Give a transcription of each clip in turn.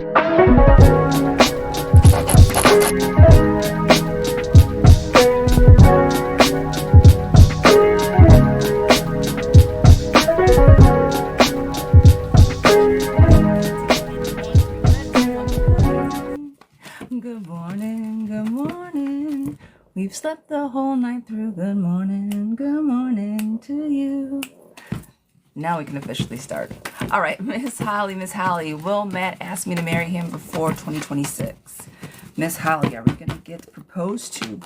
Good morning, good morning. We've slept the whole night through. Good morning to you. Now we can officially start. All right, Miss Holly, will Matt ask me to marry him before 2026? Miss Holly, are we gonna get proposed to?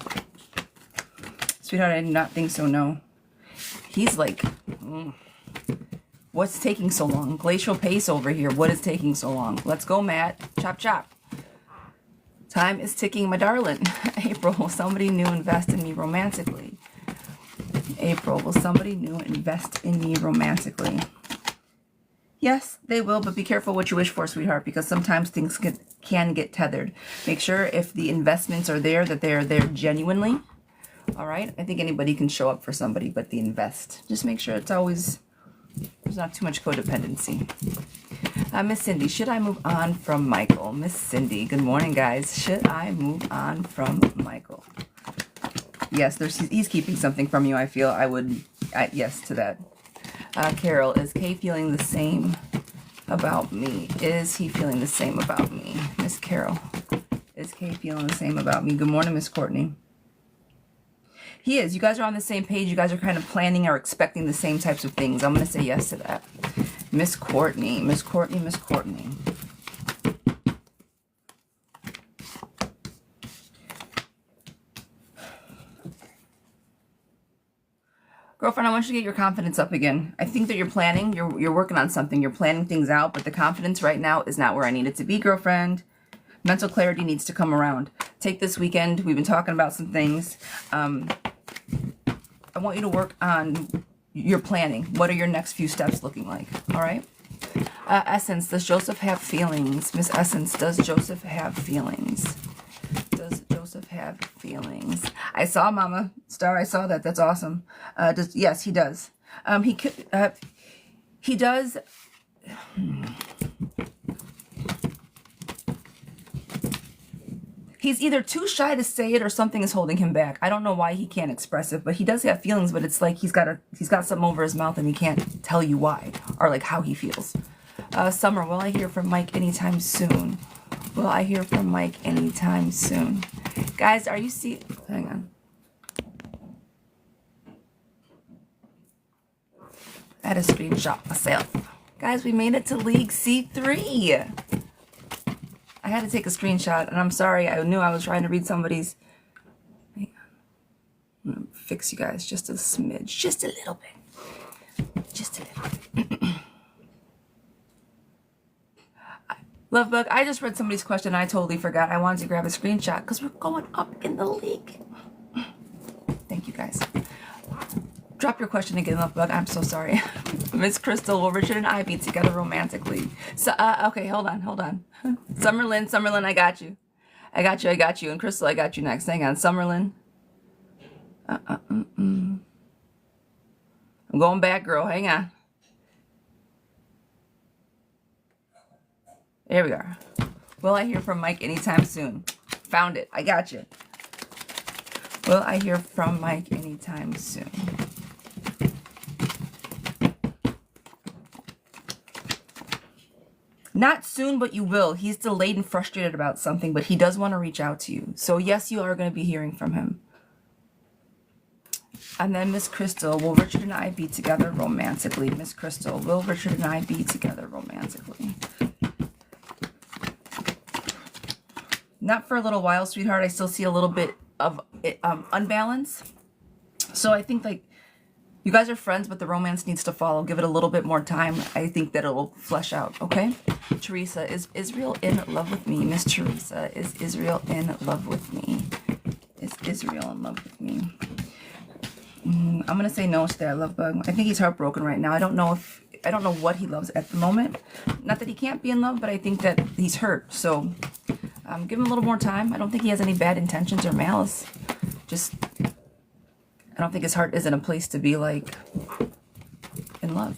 Sweetheart, I do not think so, no. He's like, what's taking so long? Glacial pace over here. What is taking so long? Let's go, Matt. Chop, chop. Time is ticking, my darling. April, will somebody new invest in me romantically? April, will somebody new invest in me romantically? Yes, they will, but be careful what you wish for, sweetheart, because sometimes things can get tethered. Make sure if the investments are there, that they're there genuinely. All right? I think anybody can show up for somebody, but the invest. Just make sure it's always, there's not too much codependency. Miss Cindy, should I move on from Michael? Miss Cindy, good morning, guys. Should I move on from Michael? Yes, he's keeping something from you, I feel. I would, yes to that. Carol, is Kay feeling the same about me? Is he feeling the same about me? Miss Carol, is Kay feeling the same about me? Good morning, Miss Courtney. He is. You guys are on the same page. You guys are kind of planning or expecting the same types of things. I'm going to say yes to that. Miss Courtney, Miss Courtney, Miss Courtney. Girlfriend, I want you to get your confidence up again. I think that you're planning, you're working on something. You're planning things out, but the confidence right now is not where I need it to be, girlfriend. Mental clarity needs to come around. Take this weekend. We've been talking about some things. I want you to work on your planning. What are your next few steps looking like? All right. Essence, does Joseph have feelings? Miss Essence, does Joseph have feelings? Does Joseph have feelings? I saw Mama Star. I saw that. That's awesome. Yes, he does. He does. He's either too shy to say it or something is holding him back. I don't know why he can't express it, but he does have feelings, but it's like he's got something over his mouth and he can't tell you why or like how he feels. Summer, will I hear from Mike anytime soon? Will I hear from Mike anytime soon? Guys, are you hang on. I had a screenshot myself. Guys, we made it to League C3. I had to take a screenshot, and I'm sorry. I knew I was trying to read somebody's. Hang on. I'm going to fix you guys just a smidge. Just a little bit. Just a little bit. Lovebug, I just read somebody's question. I totally forgot. I wanted to grab a screenshot because we're going up in the league. Thank you, guys. Drop your question again, Lovebug. I'm so sorry. Miss Crystal, will Richard and I be together romantically? So, okay, hold on. Summerlin, I got you. And Crystal, I got you next. Hang on, Summerlin. I'm going back, girl. Hang on. There we are. Will I hear from Mike anytime soon? Found it. I got you. Will I hear from Mike anytime soon? Not soon, but you will. He's delayed and frustrated about something, but he does want to reach out to you. So yes, you are going to be hearing from him. And then Miss Crystal, will Richard and I be together romantically? Miss Crystal, will Richard and I be together romantically? Not for a little while, sweetheart. I still see a little bit of unbalance. So I think like you guys are friends, but the romance needs to follow. Give it a little bit more time. I think that it will flesh out, okay? Teresa, is Israel in love with me? Miss Teresa, is Israel in love with me? Is Israel in love with me? I'm going to say no to that, Lovebug. I think he's heartbroken right now. I don't know what he loves at the moment. Not that he can't be in love, but I think that he's hurt. So give him a little more time. I don't think he has any bad intentions or malice. Just, I don't think his heart is in a place to be like in love.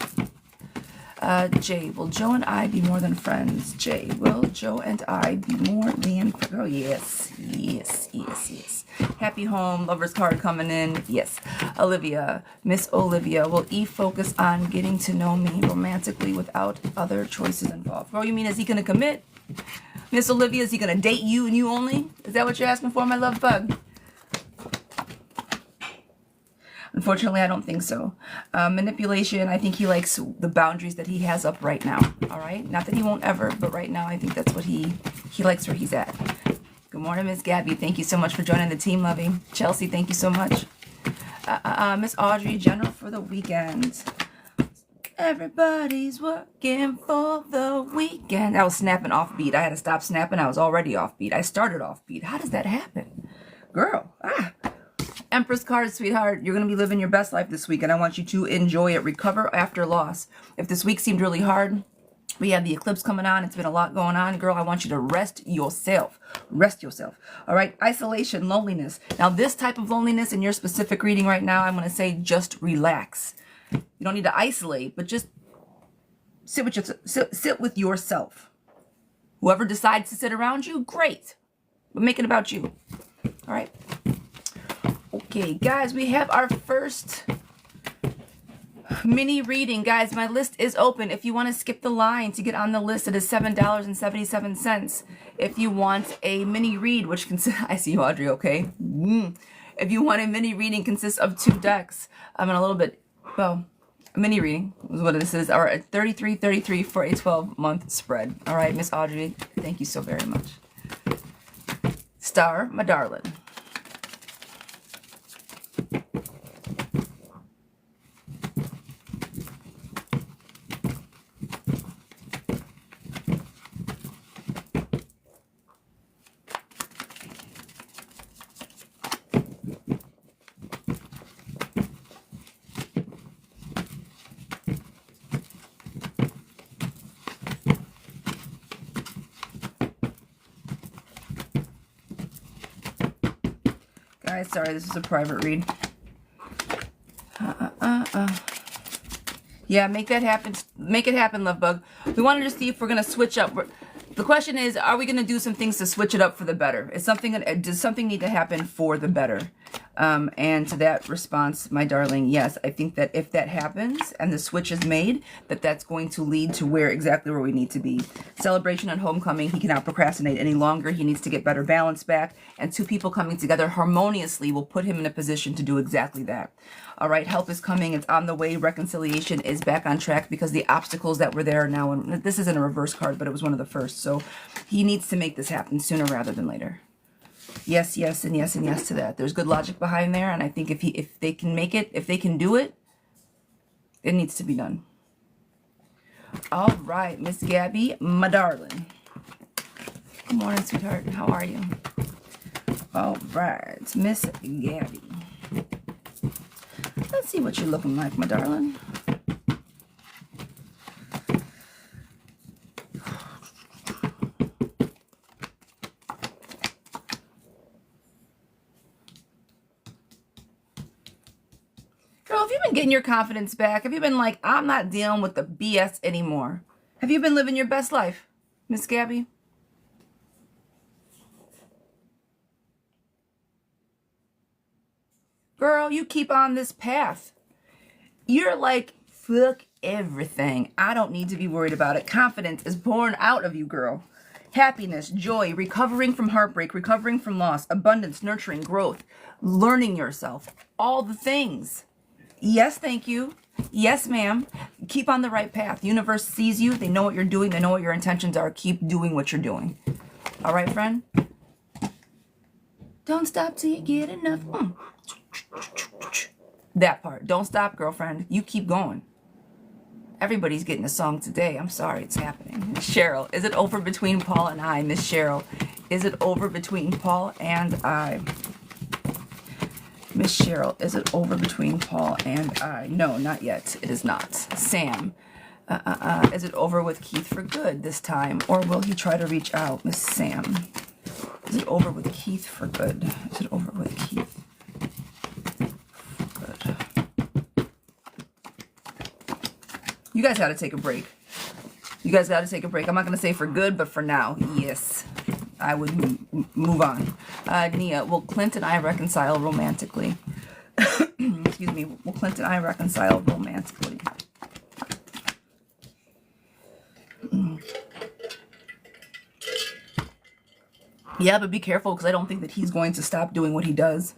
Jay, will Joe and I be more than friends? Jay, will Joe and I be more than friends? Oh, yes, yes, yes, yes. Happy home, lover's card coming in. Yes. Olivia, Miss Olivia, will E focus on getting to know me romantically without other choices involved? Bro, you mean is he going to commit? Miss Olivia, is he going to date you and you only? Is that what you're asking for, my love bug? Unfortunately, I don't think so. Manipulation, I think he likes the boundaries that he has up right now. All right? Not that he won't ever, but right now I think that's what he likes where he's at. Good morning, Miss Gabby. Thank you so much for joining the team, lovey. Chelsea, thank you so much. Miss Audrey, general for the weekend. Everybody's working for the weekend. I was snapping off beat. I had to stop snapping. I was already off beat. I started off beat. How does that happen? Girl, Empress card, sweetheart, you're going to be living your best life this week, and I want you to enjoy it. Recover after loss. If this week seemed really hard, we have the eclipse coming on. It's been a lot going on. Girl, I want you to rest yourself. Rest yourself. All right? Isolation, loneliness. Now, this type of loneliness in your specific reading right now, I'm going to say just relax. You don't need to isolate, but just sit with yourself. Whoever decides to sit around you, great. But make it about you. All right? Okay, guys, we have our first mini reading. Guys, my list is open. If you want to skip the line to get on the list, it is $7.77. If you want a mini read, which consists, I see you, Audrey, okay? If you want a mini reading, consists of 2 decks. I'm in a little bit, well, a mini reading is what this is. All right, $33.33 for a 12-month spread. All right, Miss Audrey, thank you so very much. Star, my darling. Guys, sorry, this is a private read. Yeah, make that happen. Make it happen, love bug. We wanted to see if we're going to switch up. The question is, are we going to do some things to switch it up for the better? Does something need to happen for the better? And to that response, my darling, yes, I think that if that happens and the switch is made, that's going to lead to exactly where we need to be. Celebration and homecoming, he cannot procrastinate any longer. He needs to get better balance back. And 2 people coming together harmoniously will put him in a position to do exactly that. All right, help is coming. It's on the way. Reconciliation is back on track because the obstacles that were there are now, and this isn't a reverse card, but it was one of the first. So he needs to make this happen sooner rather than later. Yes, yes, and yes, and yes to that. There's good logic behind there, and I think if they can make it, if they can do it, it needs to be done. All right, Miss Gabby, my darling. Good morning, sweetheart. How are you? All right, Miss Gabby. Let's see what you're looking like, my darling. Girl, have you been getting your confidence back? Have you been like, I'm not dealing with the BS anymore? Have you been living your best life, Miss Gabby? Girl, you keep on this path. You're like, fuck everything. I don't need to be worried about it. Confidence is born out of you, girl. Happiness, joy, recovering from heartbreak, recovering from loss, abundance, nurturing, growth, learning yourself, all the things. Yes, thank you. Yes, ma'am. Keep on the right path. Universe sees you. They know what you're doing. They know what your intentions are. Keep doing what you're doing. All right, friend? Don't stop till you get enough. That part. Don't stop, girlfriend. You keep going. Everybody's getting a song today. I'm sorry, it's happening. Cheryl, is it over between Paul and I? Miss Cheryl, is it over between Paul and I? Miss Cheryl, is it over between Paul and I? No, not yet. It is not. Sam, is it over with Keith for good this time? Or will he try to reach out? Miss Sam, is it over with Keith for good? Is it over with Keith for good? You guys got to take a break. You guys got to take a break. I'm not going to say for good, but for now, yes. I would move on. Nia, will Clint and I reconcile romantically? Excuse me. Will Clint and I reconcile romantically? Yeah, but be careful, because I don't think that he's going to stop doing what he does.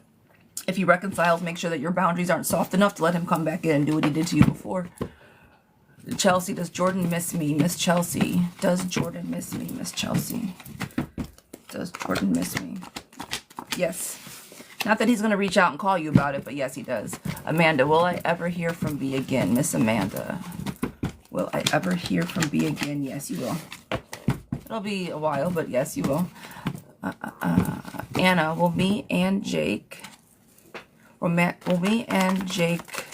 If he reconciles, make sure that your boundaries aren't soft enough to let him come back in and do what he did to you before. Chelsea, does Jordan miss me? Miss Chelsea. Does Jordan miss me? Miss Chelsea. Does Jordan miss me? Yes. Not that he's going to reach out and call you about it, but yes, he does. Amanda, will I ever hear from B again? Miss Amanda. Will I ever hear from B again? Yes, you will. It'll be a while, but yes, you will. Anna, will me and Jake... will me and Jake...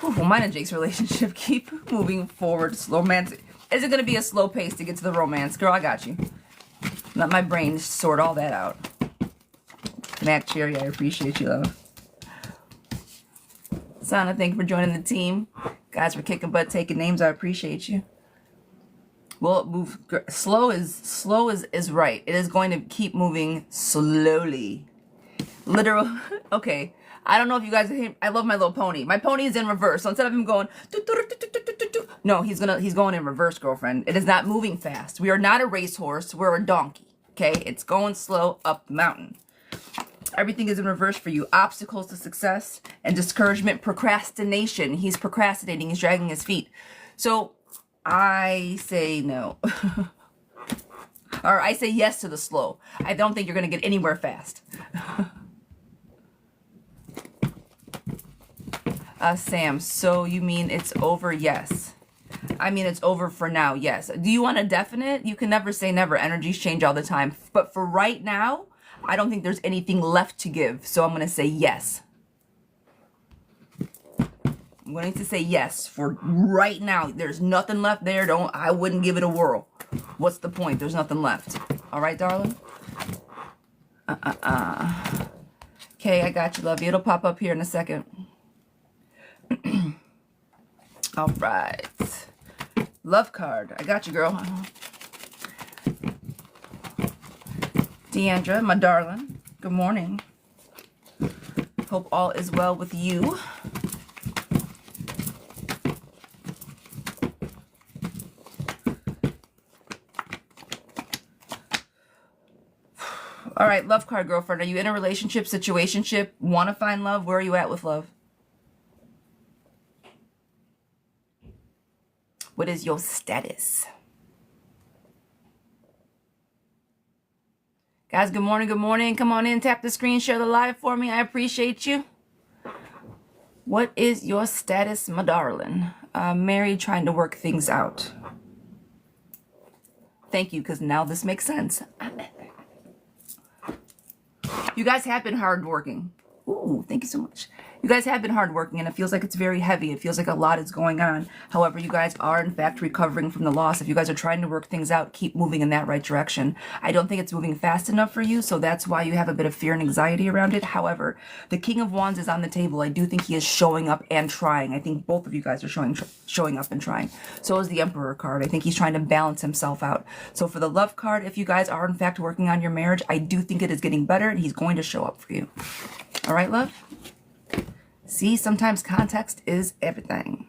will mine and Jake's relationship keep moving forward? Romantic. Is it going to be a slow pace to get to the romance? Girl, I got you. Let my brain sort all that out. Mac Cherry, I appreciate you, love. Sana, thank you for joining the team. Guys, for kicking butt, taking names, I appreciate you. Well, move slow is right. It is going to keep moving slowly. Literal. Okay. I don't know if you guys. I love My Little Pony. My pony is in reverse. So instead of him going, no, he's going in reverse, girlfriend. It is not moving fast. We are not a racehorse. We're a donkey. Okay, it's going slow up the mountain. Everything is in reverse for you. Obstacles to success and discouragement, procrastination. He's procrastinating. He's dragging his feet. So I say no. Or I say yes to the slow. I don't think you're going to get anywhere fast. Sam, so you mean it's over? Yes. I mean, it's over for now. Yes. Do you want a definite? You can never say never. Energies change all the time. But for right now, I don't think there's anything left to give. So I'm going to say yes. I'm going to say yes for right now. There's nothing left there. I wouldn't give it a whirl. What's the point? There's nothing left. All right, darling? Okay, I got you, love you. It'll pop up here in a second. All right. Love card. I got you, girl. Deandra, my darling. Good morning. Hope all is well with you. All right, love card, girlfriend. Are you in a relationship, situationship? Want to find love? Where are you at with love? What is your status? Guys, good morning, good morning. Come on in, tap the screen, share the live for me. I appreciate you. What is your status, my darling? Married, trying to work things out. Thank you, because now this makes sense. You guys have been hardworking. Ooh, thank you so much. You guys have been hardworking, and it feels like it's very heavy. It feels like a lot is going on. However, you guys are, in fact, recovering from the loss. If you guys are trying to work things out, keep moving in that right direction. I don't think it's moving fast enough for you, so that's why you have a bit of fear and anxiety around it. However, the King of Wands is on the table. I do think he is showing up and trying. I think both of you guys are showing up and trying. So is the Emperor card. I think he's trying to balance himself out. So for the love card, if you guys are, in fact, working on your marriage, I do think it is getting better, and he's going to show up for you. All right, love? See, sometimes context is everything.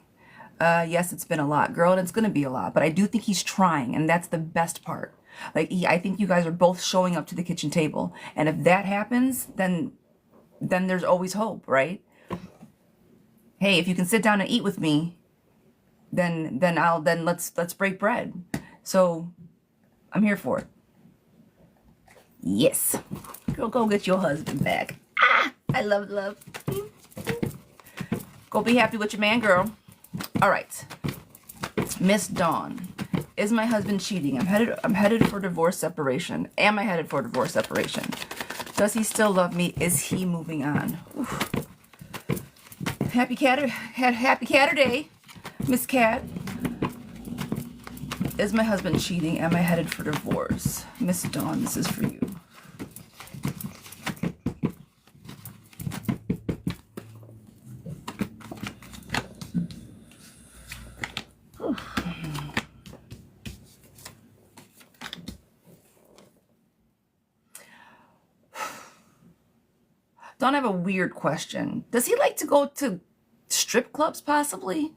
Yes, it's been a lot, girl, and it's going to be a lot. But I do think he's trying, and that's the best part. Like, I think you guys are both showing up to the kitchen table. And if that happens, then there's always hope, right? Hey, if you can sit down and eat with me, then let's break bread. So I'm here for it. Yes. Girl, go get your husband back. Ah, I love love. Go be happy with your man, girl. All right. Miss Dawn. Is my husband cheating? I'm headed for divorce separation. Am I headed for divorce separation? Does he still love me? Is he moving on? Oof. Happy Catterday, Miss Cat. Is my husband cheating? Am I headed for divorce? Miss Dawn, this is for you. Dawn, I have a weird question. Does he like to go to strip clubs, possibly?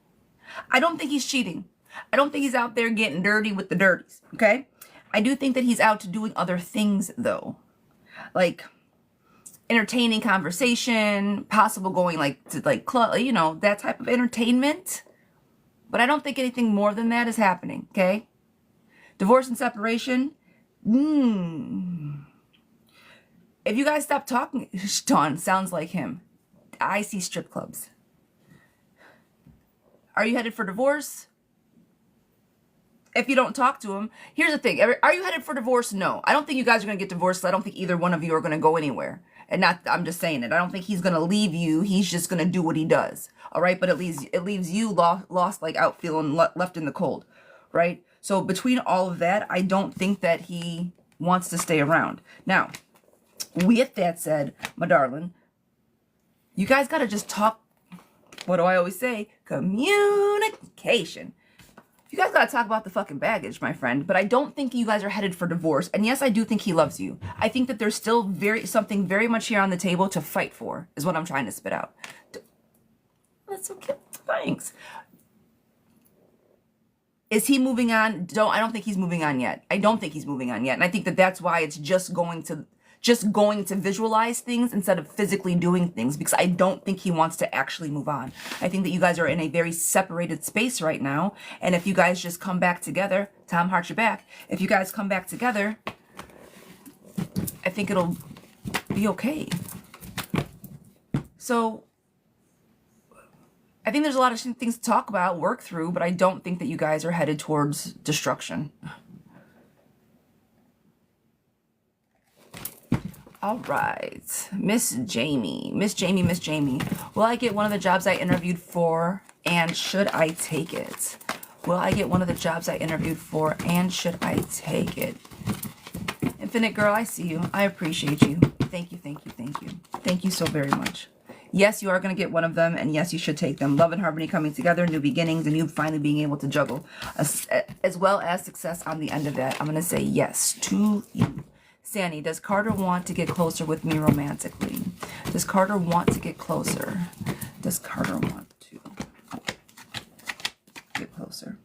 I don't think he's cheating. I don't think he's out there getting dirty with the dirties, okay? I do think that he's out to doing other things, though. Like entertaining conversation, possible going like to like club, you know, that type of entertainment. But I don't think anything more than that is happening, okay? Divorce and separation. If you guys stop talking, Dawn sounds like him. I see strip clubs. Are you headed for divorce? If you don't talk to him, here's the thing. Are you headed for divorce? No. I don't think you guys are going to get divorced. So I don't think either one of you are going to go anywhere. And I'm just saying it. I don't think he's going to leave you. He's just going to do what he does. All right. But it leaves you lost, like out feeling left in the cold. Right. So between all of that, I don't think that he wants to stay around. Now, with that said, my darling, you guys got to just talk. What do I always say? Communication. You guys got to talk about the fucking baggage, my friend. But I don't think you guys are headed for divorce. And yes, I do think he loves you. I think that there's still something very much here on the table to fight for, is what I'm trying to spit out. That's okay. Thanks. Is he moving on? I don't think he's moving on yet. I don't think he's moving on yet. And I think that that's why it's just going to visualize things instead of physically doing things, because I don't think he wants to actually move on. I think that you guys are in a very separated space right now. And if you guys just come back together, Tom Heart your back. If you guys come back together, I think it'll be okay. So I think there's a lot of things to talk about, work through, but I don't think that you guys are headed towards destruction. All right, Miss Jamie. Will I get one of the jobs I interviewed for, and should I take it? Will I get one of the jobs I interviewed for, and should I take it? Infinite Girl, I see you. I appreciate you. Thank you. Thank you so very much. Yes, you are going to get one of them, and yes, you should take them. Love and harmony coming together, new beginnings, and you finally being able to juggle, as well as success on the end of that. I'm going to say yes to you. Sandy, does Carter want to get closer with me romantically? Does Carter want to get closer? Does Carter want to get closer?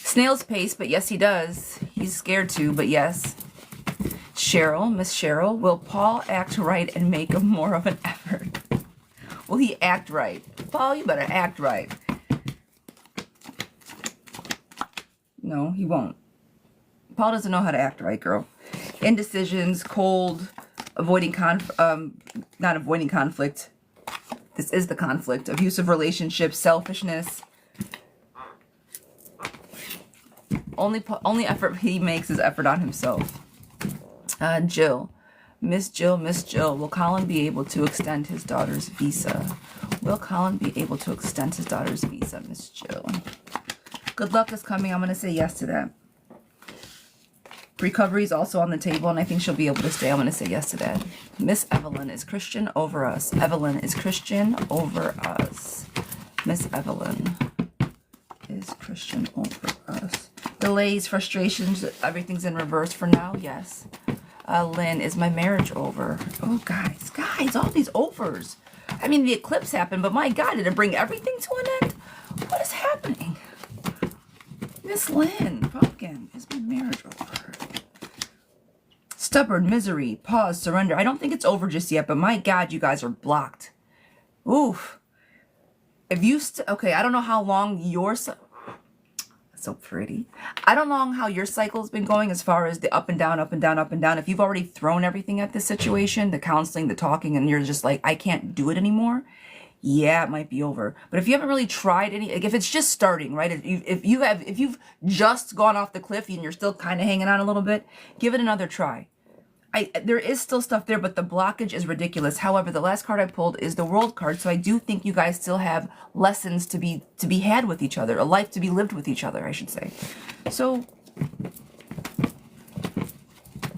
Snail's pace, but yes, he does. He's scared to, but yes. Cheryl, Miss Cheryl, will Paul act right and make more of an effort? Will he act right? Paul, you better act right. No, he won't. Paul doesn't know how to act right, girl. Indecisions, cold, not avoiding conflict. This is the conflict. Abusive relationships, selfishness. Only effort he makes is effort on himself. Jill. Miss Jill. Will Colin be able to extend his daughter's visa? Will Colin be able to extend his daughter's visa, Miss Jill? Good luck is coming. I'm going to say yes to that. Recovery is also on the table, and I think she'll be able to stay. I'm going to say yes to that. Miss Evelyn, is Christian over us? Evelyn, is Christian over us? Miss Evelyn, is Christian over us? Delays, frustrations, everything's in reverse for now. Yes. Lynn, is my marriage over? Oh, guys, all these overs. I mean, the eclipse happened, but my God, did it bring everything to an end? What is happening? Miss Lynn, Pumpkin, is my marriage over? Stubborn, misery, pause, surrender. I don't think it's over just yet, but my God, you guys are blocked. Oof. If you, okay, I don't know how long your, so pretty. I don't know how your cycle's been going as far as the up and down, up and down, up and down. If you've already thrown everything at this situation, the counseling, the talking, and you're just like, I can't do it anymore. Yeah, it might be over. But if you haven't really tried any, like if it's just starting, right? If you've just gone off the cliff and you're still kind of hanging on a little bit, give it another try. There is still stuff there, but the blockage is ridiculous. However, the last card I pulled is the World card, so I do think you guys still have lessons to be had with each other, a life to be lived with each other, I should say. So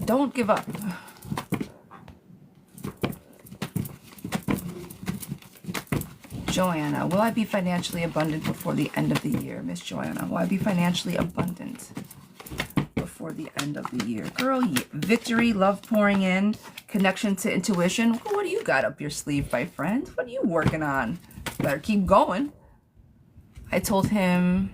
don't give up. Joanna, will I be financially abundant before the end of the year? Miss Joanna, will I be financially abundant before the end of the year? Girl, victory, love pouring in, connection to intuition. What do you got up your sleeve, my friend? What are you working on? Better keep going. I told him,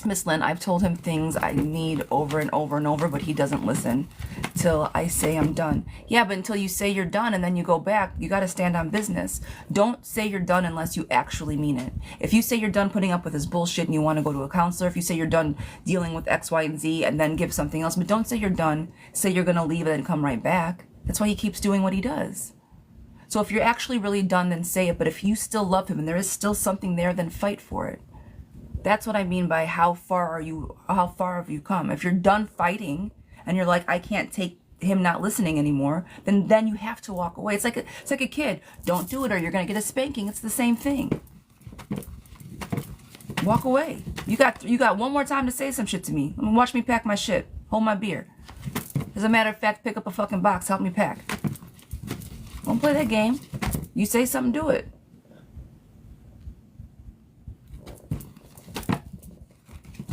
Miss Lynn, I've told him things I need over and over and over, but he doesn't listen till I say I'm done. Yeah, but until you say you're done and then you go back, you got to stand on business. Don't say you're done unless you actually mean it. If you say you're done putting up with his bullshit and you want to go to a counselor, if you say you're done dealing with X, Y, and Z and then give something else, but don't say you're done. Say you're going to leave and then come right back. That's why he keeps doing what he does. So if you're actually really done, then say it. But if you still love him and there is still something there, then fight for it. That's what I mean by how far have you come? If you're done fighting and you're like, I can't take him not listening anymore, then you have to walk away. It's like a kid. Don't do it or you're going to get a spanking. It's the same thing. Walk away. You got one more time to say some shit to me. Watch me pack my shit. Hold my beer. As a matter of fact, pick up a fucking box. Help me pack. Don't play that game. You say something, do it.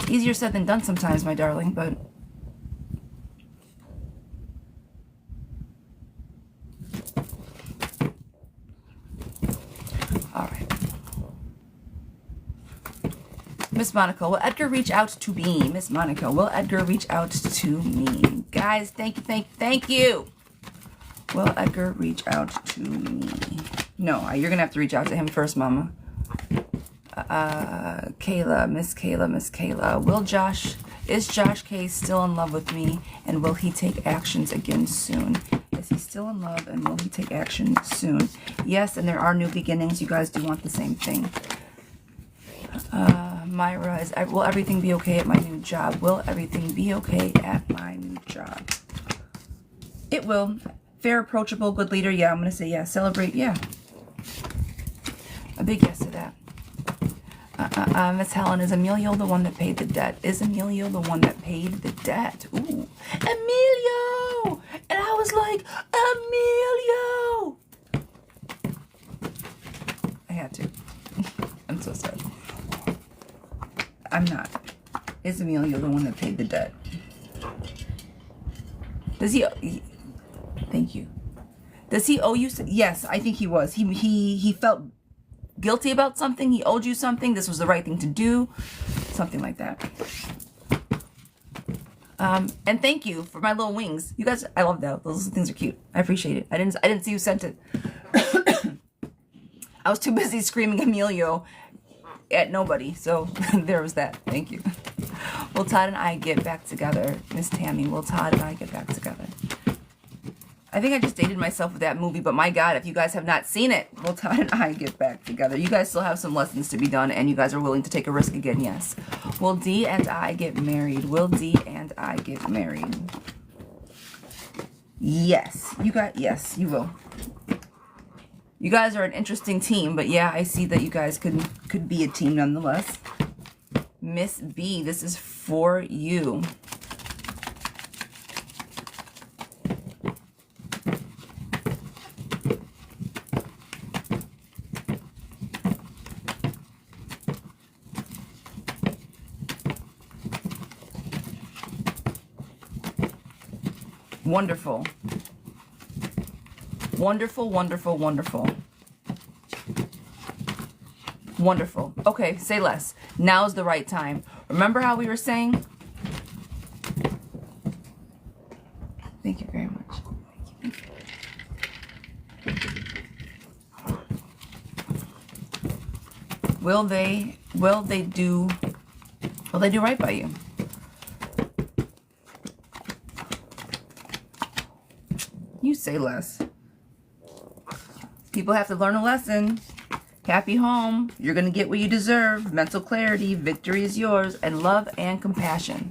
Easier said than done sometimes, my darling, but all right. Miss Monica, will Edgar reach out to me? Miss Monica, will Edgar reach out to me? Guys, thank you. Will Edgar reach out to me? No, you're gonna have to reach out to him first, Mama. Miss Kayla. Is Josh K still in love with me? And will he take actions again soon? Is he still in love and will he take action soon? Yes, and there are new beginnings. You guys do want the same thing. Myra, will everything be okay at my new job? Will everything be okay at my new job? It will. Fair, approachable, good leader. Yeah, I'm going to say yeah. Celebrate. Yeah. A big yes to that. Miss Helen, is Emilio the one that paid the debt? Is Emilio the one that paid the debt? Ooh, Emilio! And I was like, Emilio! I had to. I'm so sorry. I'm not. Is Emilio the one that paid the debt? Does he thank you. Does he owe you? Yes, I think he was. He felt guilty about something. He owed you something. This was the right thing to do. Something like that. And thank you for my little wings. You guys, I love that. Those things are cute. I appreciate it. I didn't see who sent it. I was too busy screaming Emilio at nobody. So there was that. Thank you. Will Todd and I get back together? Miss Tammy, will Todd and I get back together? I think I just dated myself with that movie, but my God, if you guys have not seen it, will Todd and I get back together? You guys still have some lessons to be done, and you guys are willing to take a risk again, yes. Will D and I get married? Will D and I get married? Yes. Yes, you will. You guys are an interesting team, but yeah, I see that you guys could be a team nonetheless. Miss B, this is for you. Wonderful. Wonderful, wonderful, wonderful. Wonderful. Okay, say less. Now's the right time. Remember how we were saying? Thank you very much. Will they do right by you? You say less. People have to learn a lesson. Happy home. You're going to get what you deserve. Mental clarity. Victory is yours. And love and compassion.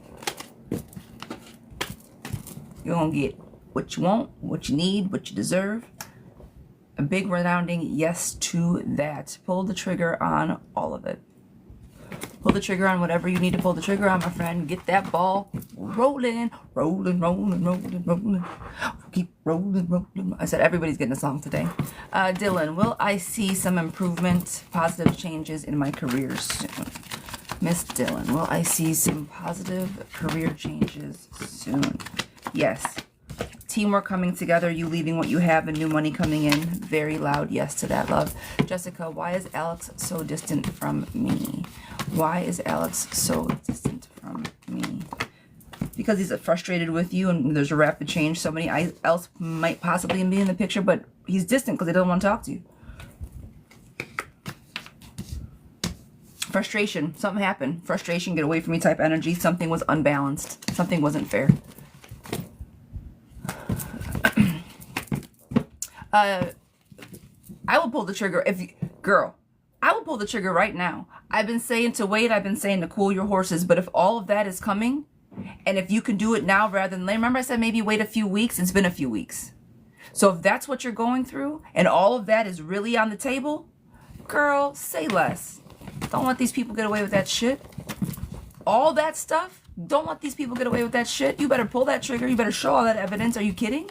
You're going to get what you want, what you need, what you deserve. A big resounding yes to that. Pull the trigger on all of it. Pull the trigger on whatever you need to pull the trigger on, my friend. Get that ball rolling, rolling, rolling, rolling, rolling. Keep rolling, rolling. I said everybody's getting a song today. Dylan, will I see some improvement, positive changes in my career soon? Miss Dylan, will I see some positive career changes soon? Yes. Teamwork coming together, you leaving what you have and new money coming in. Very loud yes to that, love. Jessica, why is Alex so distant from me? Why is Alex so distant from me? Because he's frustrated with you and there's a rapid change. Somebody else might possibly be in the picture, but he's distant because he doesn't want to talk to you. Frustration. Something happened. Frustration, get away from me type energy. Something was unbalanced. Something wasn't fair. I will pull the trigger if you, girl, I will pull the trigger right now. I've been saying to wait. I've been saying to cool your horses. But if all of that is coming, and if you can do it now rather than later, remember I said maybe wait a few weeks. It's been a few weeks. So if that's what you're going through and all of that is really on the table, girl, say less. Don't let these people get away with that shit. All that stuff, don't let these people get away with that shit. You better pull that trigger. You better show all that evidence. Are you kidding?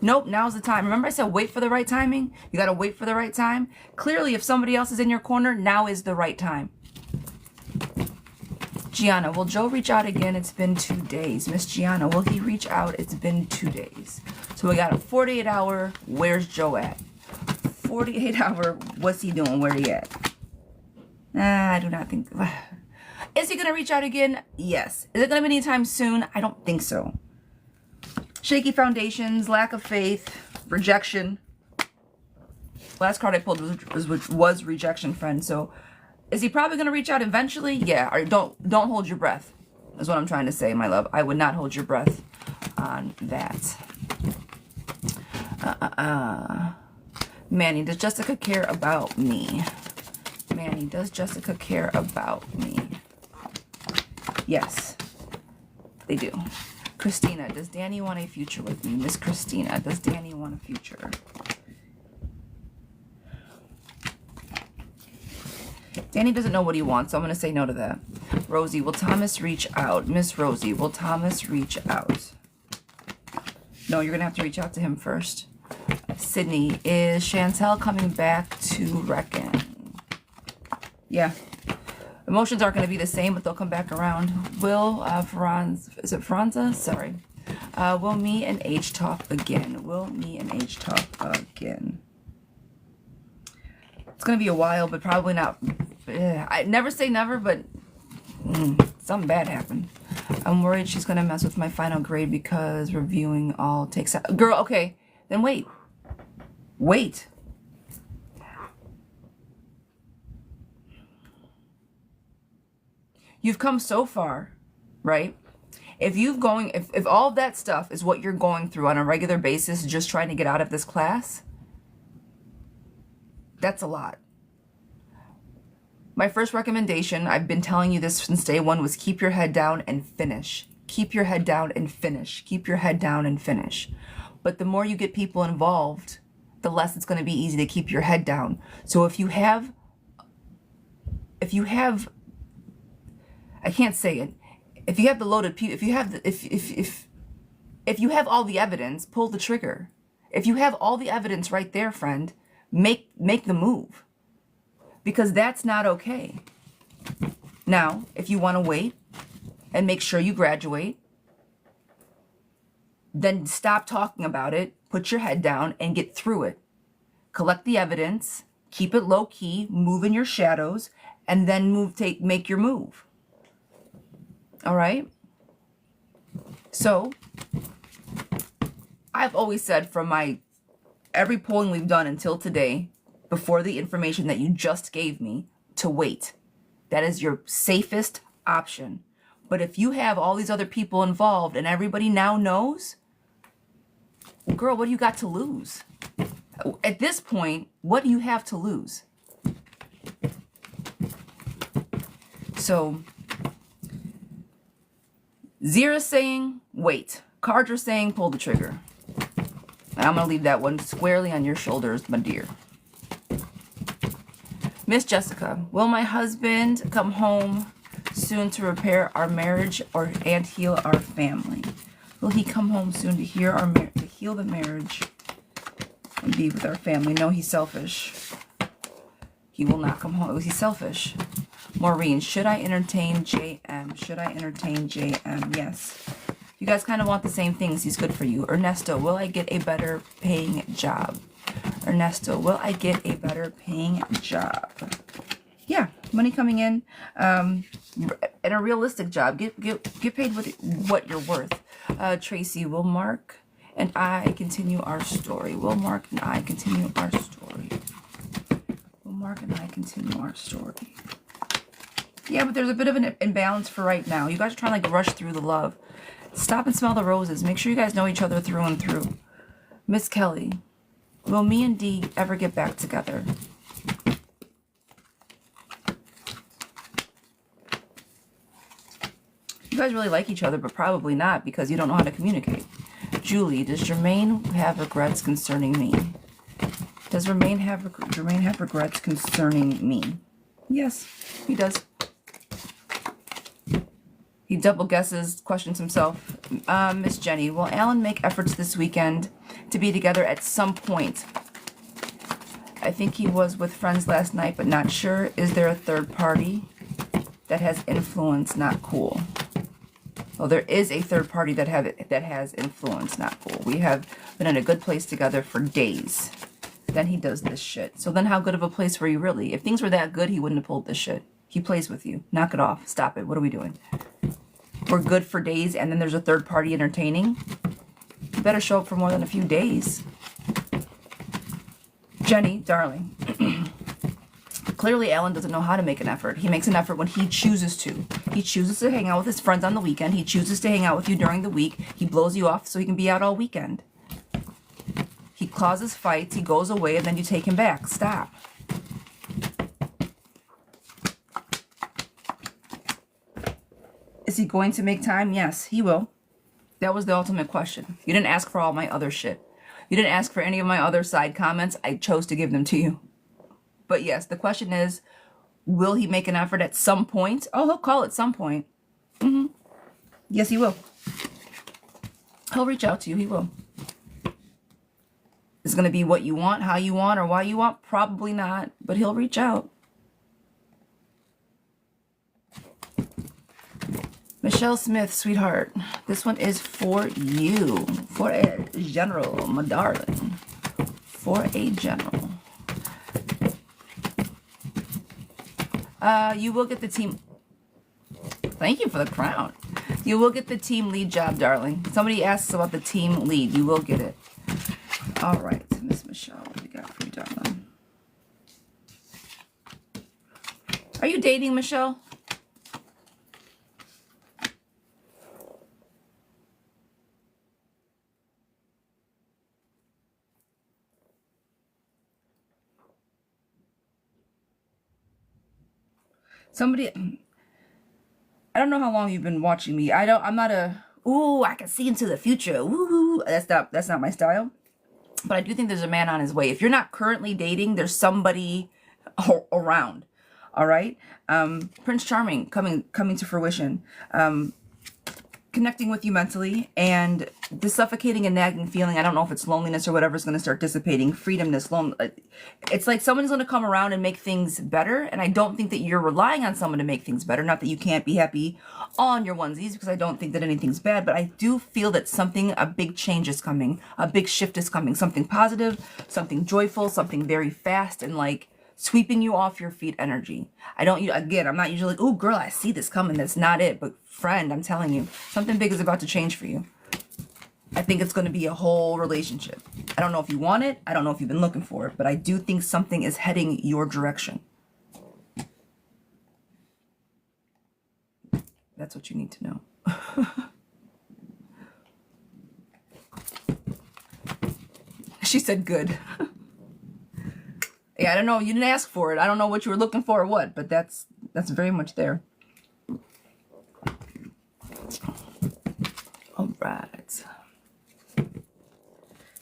Nope, now's the time. Remember I said wait for the right timing? You got to wait for the right time. Clearly, if somebody else is in your corner, now is the right time. Gianna, will Joe reach out again? It's been 2 days. Miss Gianna, will he reach out? It's been 2 days. So we got a 48-hour, where's Joe at? 48-hour, what's he doing? Where he at? I do not think. Is he going to reach out again? Yes. Is it going to be anytime soon? I don't think so. Shaky foundations, lack of faith, rejection. Last card I pulled was rejection, friend. So is he probably going to reach out eventually? Yeah. Or don't hold your breath is what I'm trying to say, my love. I would not hold your breath on that. Manny, does Jessica care about me? Manny, does Jessica care about me? Yes, they do. Christina, does Danny want a future with me? Miss Christina, does Danny want a future? Danny doesn't know what he wants, so I'm going to say no to that. Rosie, will Thomas reach out? Miss Rosie, will Thomas reach out? No, you're going to have to reach out to him first. Sydney, is Chantel coming back to reckon? Yeah. Emotions aren't going to be the same, but they'll come back around. Will is it Franza? Sorry. Will me and H talk again? Will me and H talk again? It's going to be a while, but probably not. I never say never, but something bad happened. I'm worried she's going to mess with my final grade because reviewing all takes out. Girl, okay. Then wait. Wait. You've come so far, right? If all of that stuff is what you're going through on a regular basis, just trying to get out of this class, that's a lot. My first recommendation, I've been telling you this since day one, was keep your head down and finish. Keep your head down and finish. Keep your head down and finish. But the more you get people involved, the less it's going to be easy to keep your head down. So if you have, I can't say it. If you have the loaded, if you have all the evidence, pull the trigger. If you have all the evidence right there, friend, make the move, because that's not okay. Now, if you want to wait and make sure you graduate, then stop talking about it, put your head down and get through it. Collect the evidence, keep it low key, move in your shadows, and then make your move. All right? So, I've always said from every polling we've done until today, before the information that you just gave me, to wait. That is your safest option. But if you have all these other people involved and everybody now knows, girl, what do you got to lose? At this point, what do you have to lose? So, Zira's saying, wait. Cards are saying, pull the trigger. And I'm going to leave that one squarely on your shoulders, my dear. Miss Jessica, will my husband come home soon to repair our marriage and heal our family? Will he come home soon to heal the marriage and be with our family? No, he's selfish. He will not come home. He's selfish. Maureen, should I entertain JM? Should I entertain JM? Yes. You guys kind of want the same things. He's good for you. Ernesto, will I get a better paying job? Ernesto, will I get a better paying job? Yeah, money coming in, and a realistic job. Get paid with what you're worth. Tracy, will Mark and I continue our story? Will Mark and I continue our story? Will Mark and I continue our story? Yeah, but there's a bit of an imbalance for right now. You guys are trying to like rush through the love. Stop and smell the roses. Make sure you guys know each other through and through. Miss Kelly, will me and Dee ever get back together? You guys really like each other, but probably not because you don't know how to communicate. Julie, does Jermaine have regrets concerning me? Does Jermaine have regrets concerning me? Yes, he does. He double guesses, questions himself. Miss Jenny, will Alan make efforts this weekend to be together at some point? I think he was with friends last night, but not sure. Is there a third party that has influence? Not cool. Well, there is a third party that has influence. Not cool. We have been in a good place together for days. Then he does this shit. So then how good of a place were you really? If things were that good, he wouldn't have pulled this shit. He plays with you. Knock it off. Stop it. What are we doing? We're good for days and then there's a third party entertaining. You better show up for more than a few days. Jenny, darling. Clearly, Alan doesn't know how to make an effort. He makes an effort when he chooses to. He chooses to hang out with his friends on the weekend. He chooses to hang out with you during the week. He blows you off so he can be out all weekend. He causes fights. He goes away and then you take him back. Stop. Is he going to make time? Yes, he will. That was the ultimate question. You didn't ask for all my other shit. You didn't ask for any of my other side comments. I chose to give them to you. But yes, the question is, will he make an effort at some point? Oh, he'll call at some point. Yes, he will. He'll reach out to you. He will. Is it going to be what you want, how you want, or why you want? Probably not, but he'll reach out. Michelle Smith, sweetheart, this one is for you. For a general, my darling. For a general. You will get the team. Thank you for the crown. You will get the team lead job, darling. Somebody asks about the team lead. You will get it. All right, Miss Michelle, what do we got for you, darling? Are you dating, Michelle? Somebody, I don't know how long you've been watching me. I'm not a, ooh, I can see into the future. Ooh, that's not my style. But I do think there's a man on his way. If you're not currently dating, there's somebody around. All right. Prince Charming coming to fruition. Connecting with you mentally, and the suffocating and nagging feeling, I don't know if it's loneliness or whatever, is going to start dissipating. Freedomness, it's like someone's going to come around and make things better, and I don't think that you're relying on someone to make things better. Not that you can't be happy on your onesies, because I don't think that anything's bad, but I do feel that a big change is coming, a big shift is coming, something positive, something joyful, something very fast, and like sweeping you off your feet energy. I'm not usually like, oh girl, I see this coming. That's not it. But friend, I'm telling you, something big is about to change for you. I think it's going to be a whole relationship. I don't know if you want it. I don't know if you've been looking for it, but I do think something is heading your direction. That's what you need to know. She said good. Yeah, I don't know. You didn't ask for it. I don't know what you were looking for or what, but that's very much there. All right.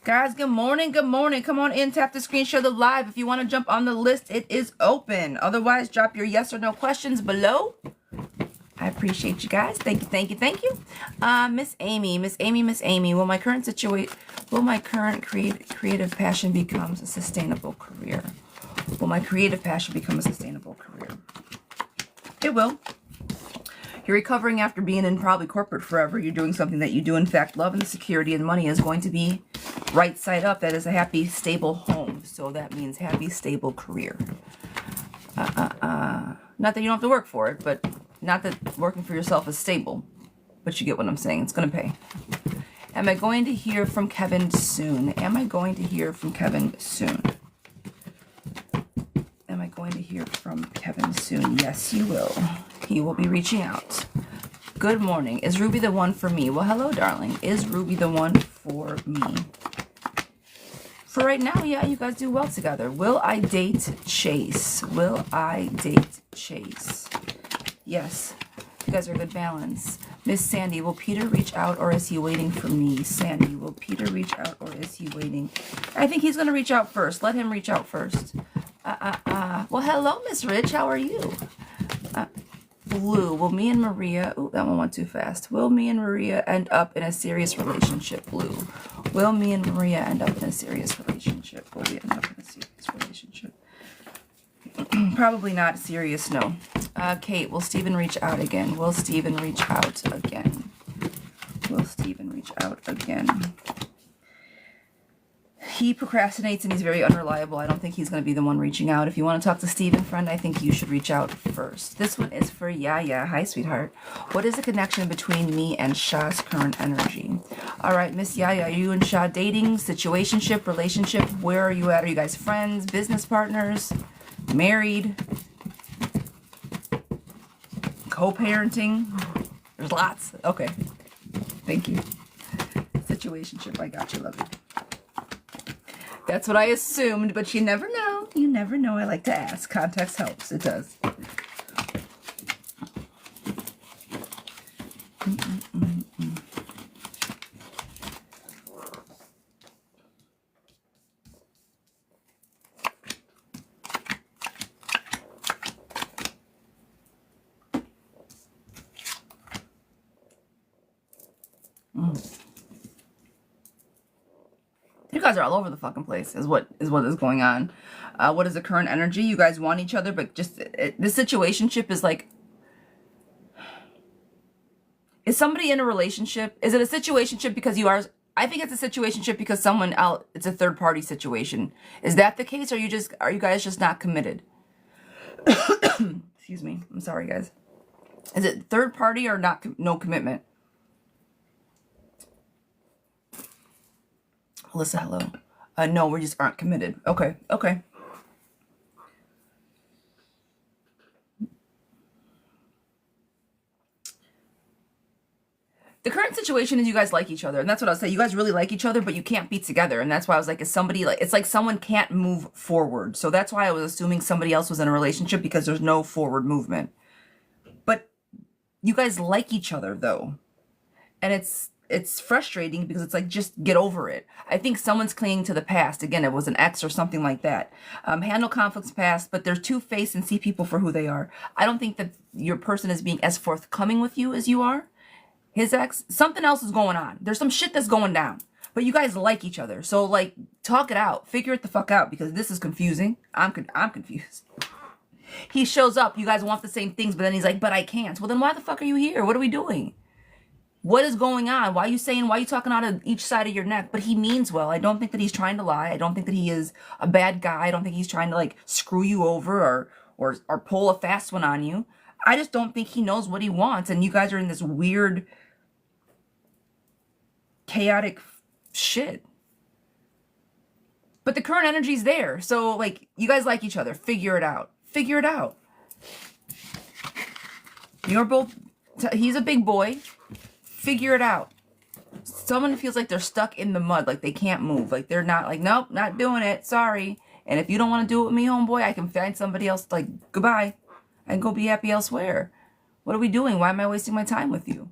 Guys, good morning. Good morning. Come on in, tap the screen, share the live. If you want to jump on the list, it is open. Otherwise, drop your yes or no questions below. I appreciate you guys. Thank you, thank you, thank you. Miss Amy. Will my current creative passion become a sustainable career? Will my creative passion become a sustainable career? It will. You're recovering after being in probably corporate forever. You're doing something that you do in fact love, and the security and money is going to be right side up. That is a happy, stable home. So that means happy, stable career. Not that you don't have to work for it, but not that working for yourself is stable. But you get what I'm saying. It's going to pay. Am I going to hear from Kevin soon? Am I going to hear from Kevin soon? Am I going to hear from Kevin soon? Yes, you will. He will be reaching out. Good morning. Is Ruby the one for me? Well, hello, darling. Is Ruby the one for me? For right now, yeah, you guys do well together. Will I date Chase? Will I date Chase? Yes. You guys are a good balance. Miss Sandy, will Peter reach out or is he waiting for me? Sandy, will Peter reach out or is he waiting? I think he's going to reach out first. Let him reach out first. Well, hello, Miss Rich. How are you? Blue, will me and Maria... Oh, that one went too fast. Will me and Maria end up in a serious relationship? Blue. Will me and Maria end up in a serious relationship? Will we end up in a serious relationship? Probably not serious, no. Kate, will Steven reach out again? Will Steven reach out again? Will Steven reach out again? He procrastinates and he's very unreliable. I don't think he's going to be the one reaching out. If you want to talk to Steven, friend, I think you should reach out first. This one is for Yaya. Hi, sweetheart. What is the connection between me and Shah's current energy? All right, Miss Yaya, are you and Shah dating, situationship, relationship? Where are you at? Are you guys friends, business partners, married, co-parenting? There's lots. Okay. Thank you. Situationship. I got you, love you. That's what I assumed, but you never know. You never know. I like to ask. Context helps. It does. You guys are all over the fucking place is what is going on. What is the current energy? You guys want each other, but just this situationship is like, is somebody in a relationship? Is it a situationship because you are? I think it's a situationship because someone else, it's a third party situation. Is that the case? Or are you guys just not committed? Excuse me. I'm sorry, guys. Is it third party or not? No commitment. Alyssa, hello. No, we just aren't committed. Okay, okay. The current situation is you guys like each other, and that's what I was saying. You guys really like each other, but you can't be together, and that's why I was like, is somebody like, it's like someone can't move forward. So that's why I was assuming somebody else was in a relationship because there's no forward movement. But you guys like each other though, and it's frustrating because it's like, just get over it. I think someone's clinging to the past. Again, it was an ex or something like that. Handle conflicts past, but they're two-faced and see people for who they are. I don't think that your person is being as forthcoming with you as you are. His ex, something else is going on. There's some shit that's going down. But you guys like each other. So, like, talk it out. Figure it the fuck out because this is confusing. I'm confused. He shows up. You guys want the same things, but then he's like, but I can't. Well, then why the fuck are you here? What are we doing? What is going on? Why are you talking out of each side of your neck? But he means well. I don't think that he's trying to lie. I don't think that he is a bad guy. I don't think he's trying to like screw you over or pull a fast one on you. I just don't think he knows what he wants. And you guys are in this weird, chaotic shit. But the current energy's there. So like, you guys like each other. Figure it out. Figure it out. You're both, he's a big boy. Figure it out. Someone feels like they're stuck in the mud, like they can't move, like they're not, like, nope, not doing it, sorry. And if you don't want to do it with me, homeboy, I can find somebody else, like, goodbye. I can go be happy elsewhere. What are we doing? Why am I wasting my time with you?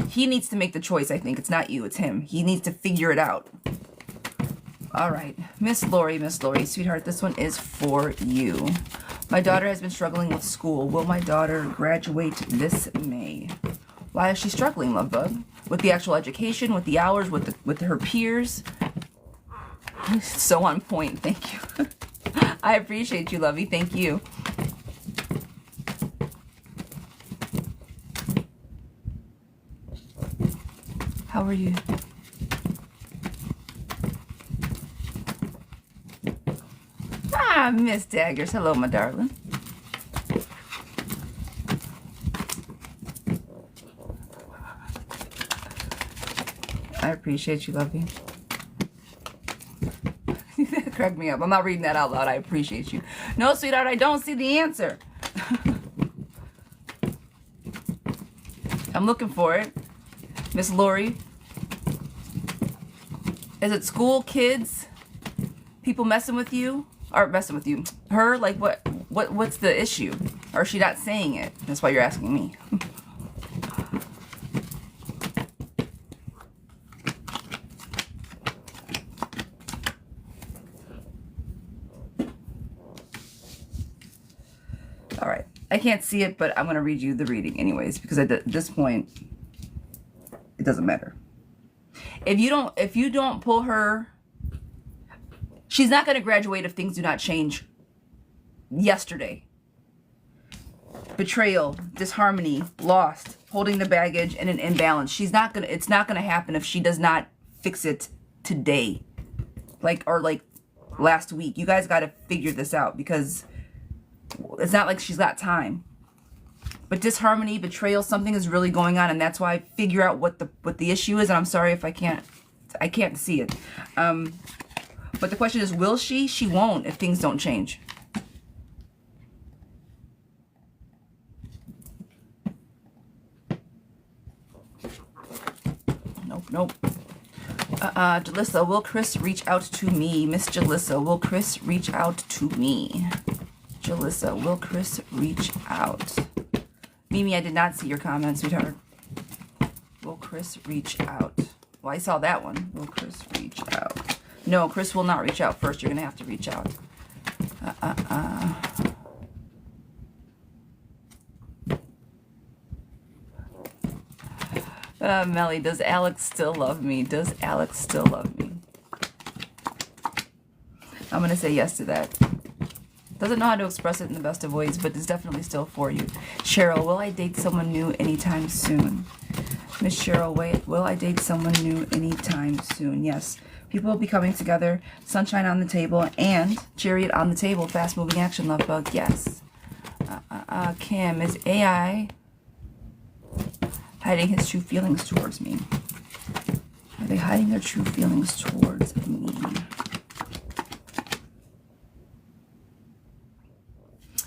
He needs to make the choice, I think. It's not you, it's him. He needs to figure it out. All right. Miss Lori, sweetheart, this one is for you. My daughter has been struggling with school. Will my daughter graduate this May? Why is she struggling, love bug? With the actual education, with the hours, with her peers? So on point. Thank you. I appreciate you, lovey. Thank you. How are you? Ah, Miss Daggers. Hello, my darling. I appreciate you, lovey. Crack me up. I'm not reading that out loud. I appreciate you. No, sweetheart, I don't see the answer. I'm looking for it. Miss Lori. Is it school, kids, people messing with you? Or messing with you? Her? Like what's the issue? Or is she not saying it? That's why you're asking me. All right. I can't see it, but I'm going to read you the reading anyways, because at this point, it doesn't matter. If you don't pull her, she's not going to graduate if things do not change yesterday. Betrayal, disharmony, lost, holding the baggage, and an imbalance. It's not going to happen if she does not fix it today. Like last week. You guys got to figure this out, because it's not like she's got time. But disharmony, betrayal, something is really going on, and that's why I figure out what the issue is. And I'm sorry if I can't see it. But the question is, will she? She won't if things don't change. Nope. Jalissa, will Chris reach out to me? Miss Jalissa, will Chris reach out to me? Jalissa, will Chris reach out? Mimi, I did not see your comment, sweetheart. Will Chris reach out? Well, I saw that one. Will Chris reach out? No, Chris will not reach out first. You're going to have to reach out. Melly, does Alex still love me? Does Alex still love me? I'm going to say yes to that. Doesn't know how to express it in the best of ways, but it's definitely still for you. Cheryl, will I date someone new anytime soon? Miss Cheryl, will I date someone new anytime soon? Yes. People will be coming together. Sunshine on the table and chariot on the table. Fast moving action, love bug. Yes. Kim, is AI hiding his true feelings towards me? Are they hiding their true feelings towards me?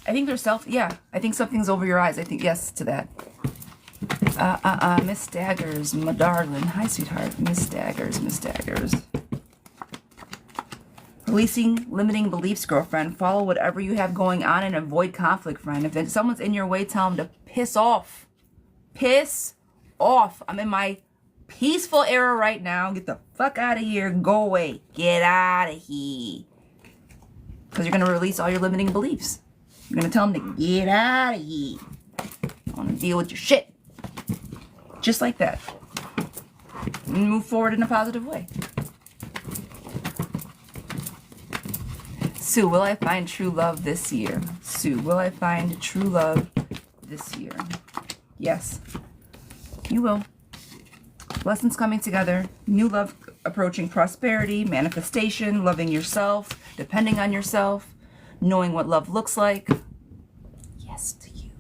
I think they're yeah, I think something's over your eyes. I think yes to that. Miss Daggers, my darling. Hi, sweetheart. Miss Daggers, Miss Daggers. Releasing limiting beliefs, girlfriend. Follow whatever you have going on and avoid conflict, friend. If someone's in your way, tell them to piss off. Piss off. I'm in my peaceful era right now. Get the fuck out of here. Go away. Get out of here. Because you're going to release all your limiting beliefs. You're going to tell them to get out of here. I want to deal with your shit. Just like that. And move forward in a positive way. Sue, will I find true love this year? Sue, will I find true love this year? Yes, you will. Blessings coming together. New love approaching, prosperity, manifestation, loving yourself, depending on yourself, knowing what love looks like. Yes to you.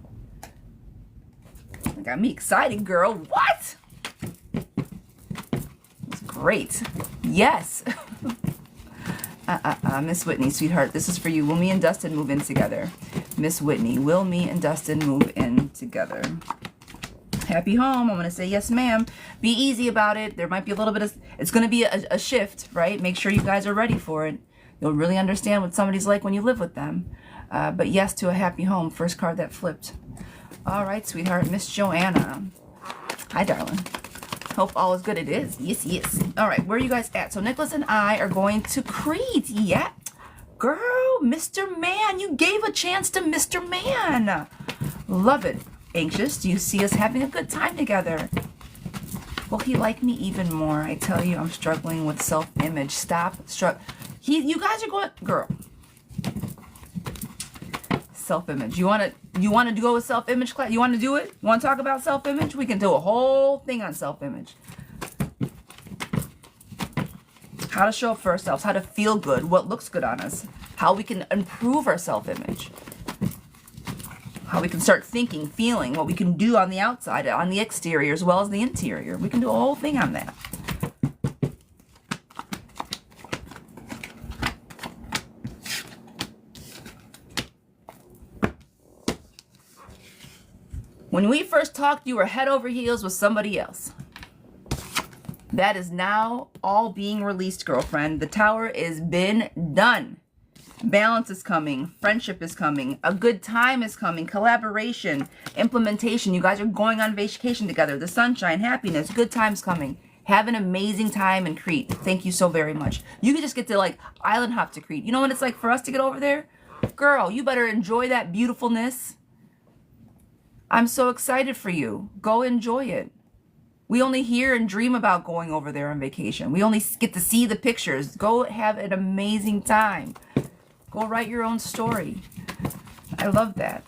That got me excited, girl. What? That's great. Yes. Miss Whitney, sweetheart, this is for you. Will me and Dustin move in together? Miss Whitney, will me and Dustin move in together? Happy home. I'm going to say yes, ma'am. Be easy about it. There might be a little bit of, it's going to be a shift, right? Make sure you guys are ready for it. You'll really understand what somebody's like when you live with them. But yes to a happy home. First card that flipped. All right, sweetheart. Miss Joanna. Hi, darling. Hope all is good. It is. Yes, yes. All right, where are you guys at? So Nicholas and I are going to Crete. Yeah. Girl, Mr. Man. You gave a chance to Mr. Man. Love it. Anxious? Do you see us having a good time together? Will he like me even more? I tell you, I'm struggling with self-image. Stop. You guys are going, girl. Self-image. You want to go with self-image class? You want to do it? You want to talk about self-image? We can do a whole thing on self-image. how to show up for ourselves, how to feel good, what looks good on us, how we can improve our self-image, how we can start thinking, feeling, what we can do on the outside, on the exterior, as well as the interior. We can do a whole thing on that. When we first talked, you were head over heels with somebody else. That is now all being released, girlfriend. The tower is been done. Balance is coming. Friendship is coming. A good time is coming. Collaboration, implementation. You guys are going on vacation together. The sunshine, happiness, good times coming. Have an amazing time in Crete. Thank you so very much. You can just get to like island hop to Crete. You know what it's like for us to get over there? Girl, you better enjoy that beautifulness. I'm so excited for you. Go enjoy it. We only hear and dream about going over there on vacation. We only get to see the pictures. Go have an amazing time. Go write your own story. I love that.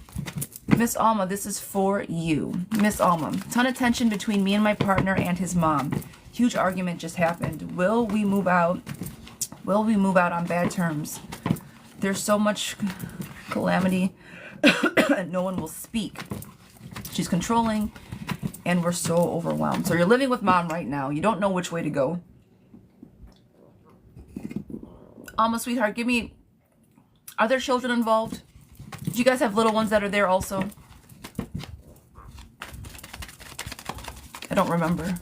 Miss Alma, this is for you. Miss Alma, ton of tension between me and my partner and his mom. Huge argument just happened. Will we move out? Will we move out on bad terms? There's so much calamity and no one will speak. She's controlling and we're so overwhelmed. So you're living with mom right now. You don't know which way to go. Alma, sweetheart, give me... Are there children involved? Do you guys have little ones that are there also? I don't remember.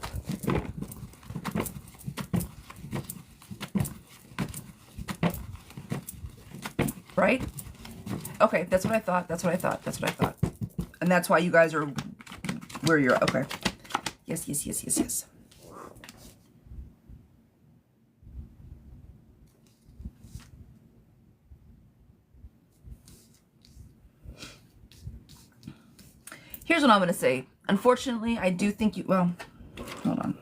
Right? Okay, that's what I thought. That's what I thought. That's what I thought. And that's why you guys are where you're at. Okay. Yes, yes, yes, yes, yes. Here's what I'm going to say. Unfortunately, I do think you... Well, hold on.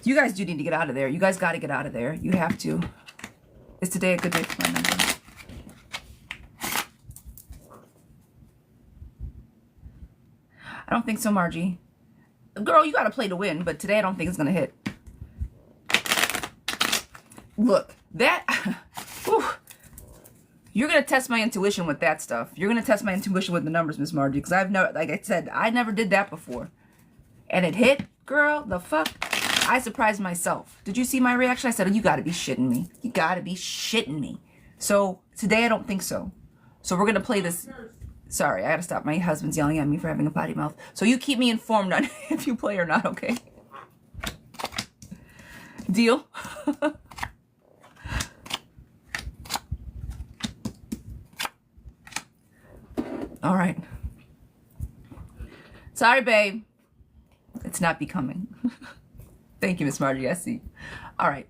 You guys do need to get out of there. You guys got to get out of there. You have to. Is today a good day for my number? I don't think so, Margie. Girl, you got to play to win, but today I don't think it's going to hit. Look, that... Whew, you're going to test my intuition with that stuff. You're going to test my intuition with the numbers, Miss Margie, because I've never, like I said, I never did that before. And it hit, girl, the fuck? I surprised myself. Did you see my reaction? I said, oh, you got to be shitting me. You got to be shitting me. So today I don't think so. So we're going to play this... Sorry, I gotta stop. My husband's yelling at me for having a potty mouth. So you keep me informed on if you play or not, okay? Deal? All right. Sorry, babe. It's not becoming. Thank you, Miss Margie. I see. All right.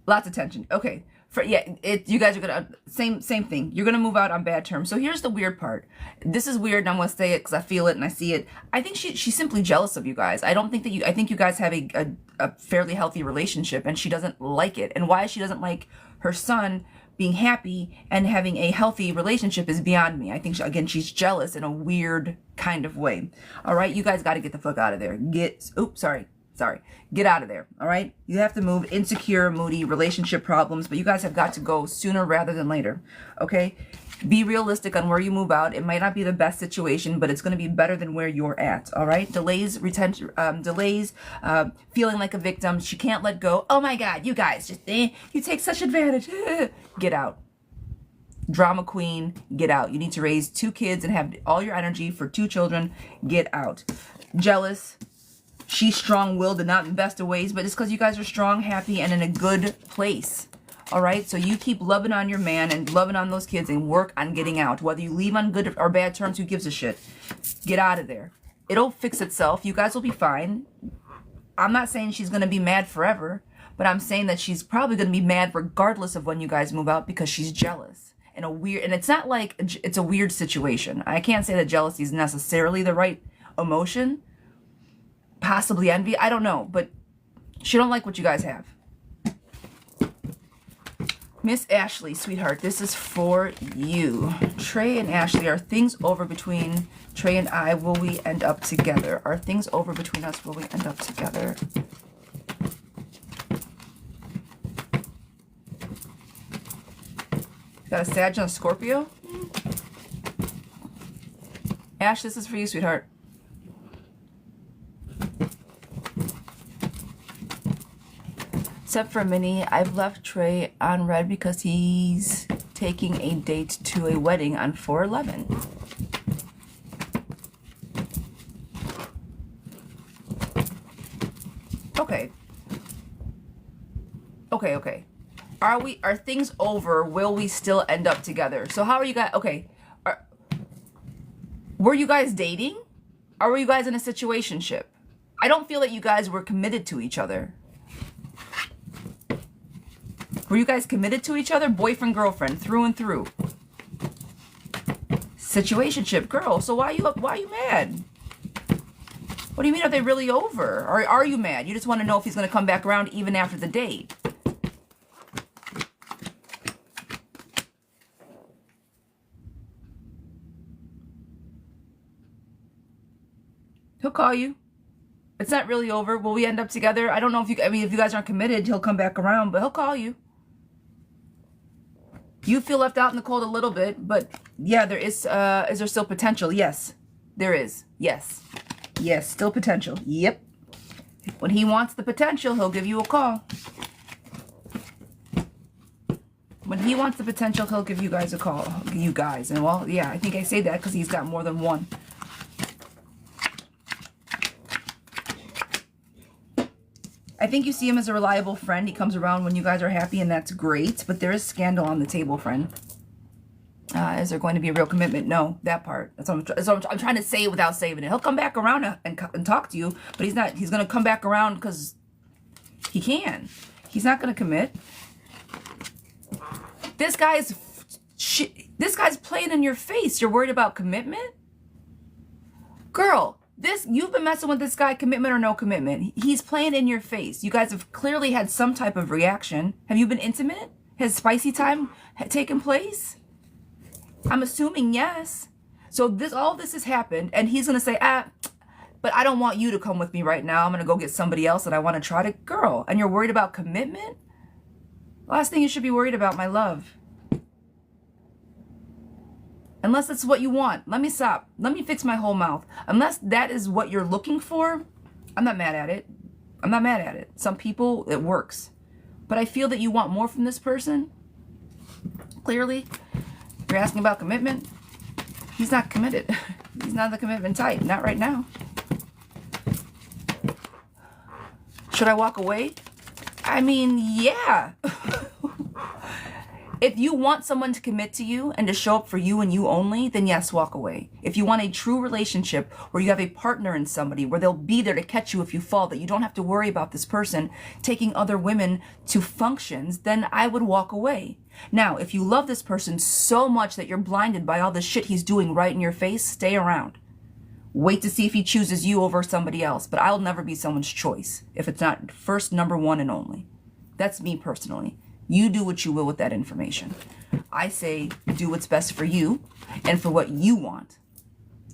Lots of tension. Okay. You guys are gonna same thing. You're gonna move out on bad terms. So here's the weird part. This is weird, and I'm gonna say it because I feel it and I see it. I think she's simply jealous of you guys. I don't think that you. I think you guys have a fairly healthy relationship, and she doesn't like it. And why she doesn't like her son being happy and having a healthy relationship is beyond me. I think again she's jealous in a weird kind of way. All right, you guys got to get the fuck out of there. Get out of there, all right? You have to move. Insecure, moody, relationship problems, but you guys have got to go sooner rather than later, okay? Be realistic on where you move out. It might not be the best situation, but it's going to be better than where you're at, all right? Delays, feeling like a victim. She can't let go. Oh my God, you guys, just you take such advantage. Get out. Drama queen, get out. You need to raise 2 kids and have all your energy for 2 children. Get out. Jealous. She's strong-willed and not in best of ways, but it's because you guys are strong, happy, and in a good place. All right? So you keep loving on your man and loving on those kids and work on getting out. Whether you leave on good or bad terms, who gives a shit? Get out of there. It'll fix itself. You guys will be fine. I'm not saying she's going to be mad forever, but I'm saying that she's probably going to be mad regardless of when you guys move out because she's jealous. And it's not like it's a weird situation. I can't say that jealousy is necessarily the right emotion. Possibly envy, I don't know, but she don't like what you guys have. Miss Ashley, sweetheart, this is for you. Trey and Ashley, are things over between Trey and I? Will we end up together? Are things over between us? Will we end up together? Got a Sag and a Scorpio. Ash, this is for you, sweetheart. Except for Minnie, I've left Trey on red because he's taking a date to a wedding on 4/11. Okay. Okay. Are things over? Will we still end up together? So how are you guys? Okay. Were you guys dating? Or were you guys in a situationship? I don't feel that you guys were committed to each other. Were you guys committed to each other? Boyfriend, girlfriend, through and through. Situationship, girl. So why are you mad? What do you mean, are they really over? Or are you mad? You just want to know if he's going to come back around even after the date. He'll call you. It's not really over. Will we end up together? I don't know if you guys aren't committed, he'll come back around, but he'll call you. You feel left out in the cold a little bit, but yeah, is there still potential? Yes, there is. Yes, still potential. Yep. When he wants the potential, he'll give you a call. When he wants the potential, he'll give you guys a call. You guys. And well, yeah, I think I say that because he's got more than one. I think you see him as a reliable friend. He comes around when you guys are happy, and that's great. But there is scandal on the table, friend. Is there going to be a real commitment? No, that part. That's what I'm trying to say without saving it. He'll come back around and talk to you, but he's not. He's going to come back around because he can. He's not going to commit. This guy's playing in your face. You're worried about commitment? Girl. You've been messing with this guy, commitment or no commitment. He's playing in your face. You guys have clearly had some type of reaction. Have you been intimate? Has spicy time taken place? I'm assuming yes. So all this has happened, and he's going to say, but I don't want you to come with me right now. I'm going to go get somebody else that I want to try to. Girl, and you're worried about commitment? Last thing you should be worried about, my love. Unless that's what you want. Let me stop. Let me fix my whole mouth. Unless that is what you're looking for, I'm not mad at it. I'm not mad at it. Some people, it works. But I feel that you want more from this person. Clearly, you're asking about commitment. He's not committed. He's not the commitment type. Not right now. Should I walk away? I mean, yeah. If you want someone to commit to you and to show up for you and you only, then yes, walk away. If you want a true relationship where you have a partner in somebody, where they'll be there to catch you if you fall, that you don't have to worry about this person taking other women to functions, then I would walk away. Now, if you love this person so much that you're blinded by all the shit he's doing right in your face, stay around. Wait to see if he chooses you over somebody else, but I'll never be someone's choice if it's not first, number one, and only. That's me personally. You do what you will with that information. I say do what's best for you and for what you want.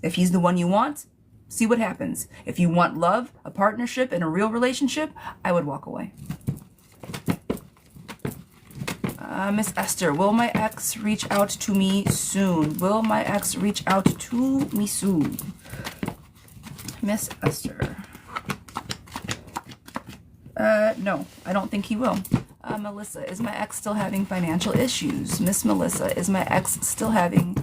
If he's the one you want, see what happens. If you want love, a partnership, and a real relationship, I would walk away. Miss Esther, will my ex reach out to me soon? Will my ex reach out to me soon? Miss Esther. No, I don't think he will. Melissa, is my ex still having financial issues? Miss Melissa, is my ex still having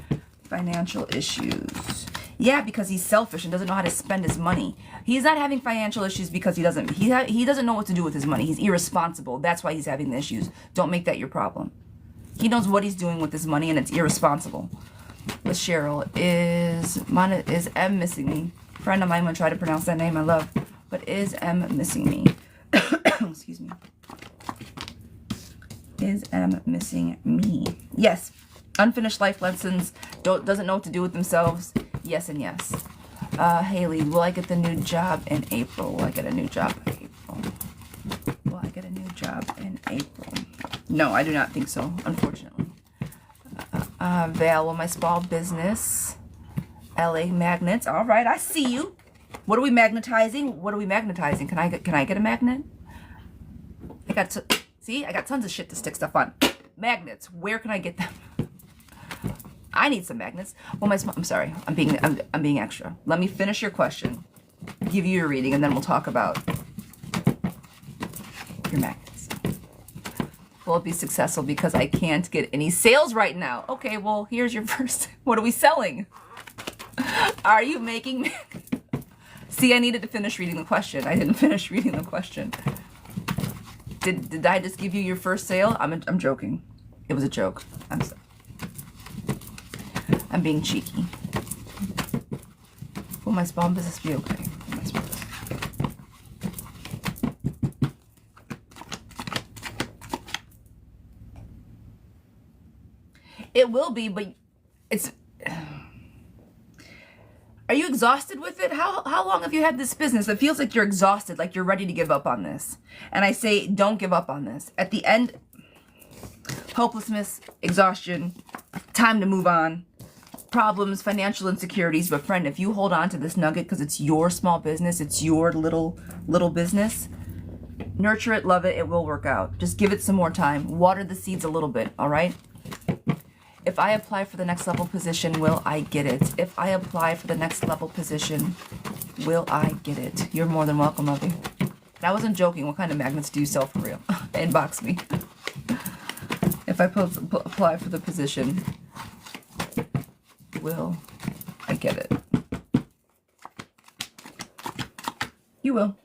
financial issues? Yeah, because he's selfish and doesn't know how to spend his money. He's not having financial issues because he doesn't know what to do with his money. He's irresponsible. That's why he's having the issues. Don't make that your problem. He knows what he's doing with his money, and it's irresponsible. With Cheryl, is M missing me? Friend of mine going to try to pronounce that name, I love. But is M missing me? Excuse me. Is M missing me? Yes. Unfinished life lessons. Doesn't know what to do with themselves. Yes and yes. Haley, will I get the new job in April? Will I get a new job in April? Will I get a new job in April? No, I do not think so, unfortunately. Val, will my small business? LA magnets. All right, I see you. What are we magnetizing? What are we magnetizing? Can I get a magnet? I got tons of shit to stick stuff on. Magnets. Where can I get them? I need some magnets. Well, I'm sorry. I'm being extra. Let me finish your question, give you your reading, and then we'll talk about your magnets. Will it be successful because I can't get any sales right now? Okay, well, here's your first. What are we selling? Are you making magnets? See, I needed to finish reading the question. I didn't finish reading the question. Did I just give you your first sale? I'm joking. It was a joke. I'm sorry. I'm being cheeky. Will my small business be okay? It will be, but it's... Are you exhausted with it? How long have you had this business? It feels like you're exhausted, like you're ready to give up on this. And I say, don't give up on this. At the end, hopelessness, exhaustion, time to move on, problems, financial insecurities. But friend, if you hold on to this nugget because it's your small business, it's your little business, nurture it, love it, it will work out. Just give it some more time. Water the seeds a little bit, all right? If I apply for the next level position, will I get it? If I apply for the next level position, will I get it? You're more than welcome, lovey. I wasn't joking. What kind of magnets do you sell for real? Inbox me. If I apply for the position, will I get it? You will.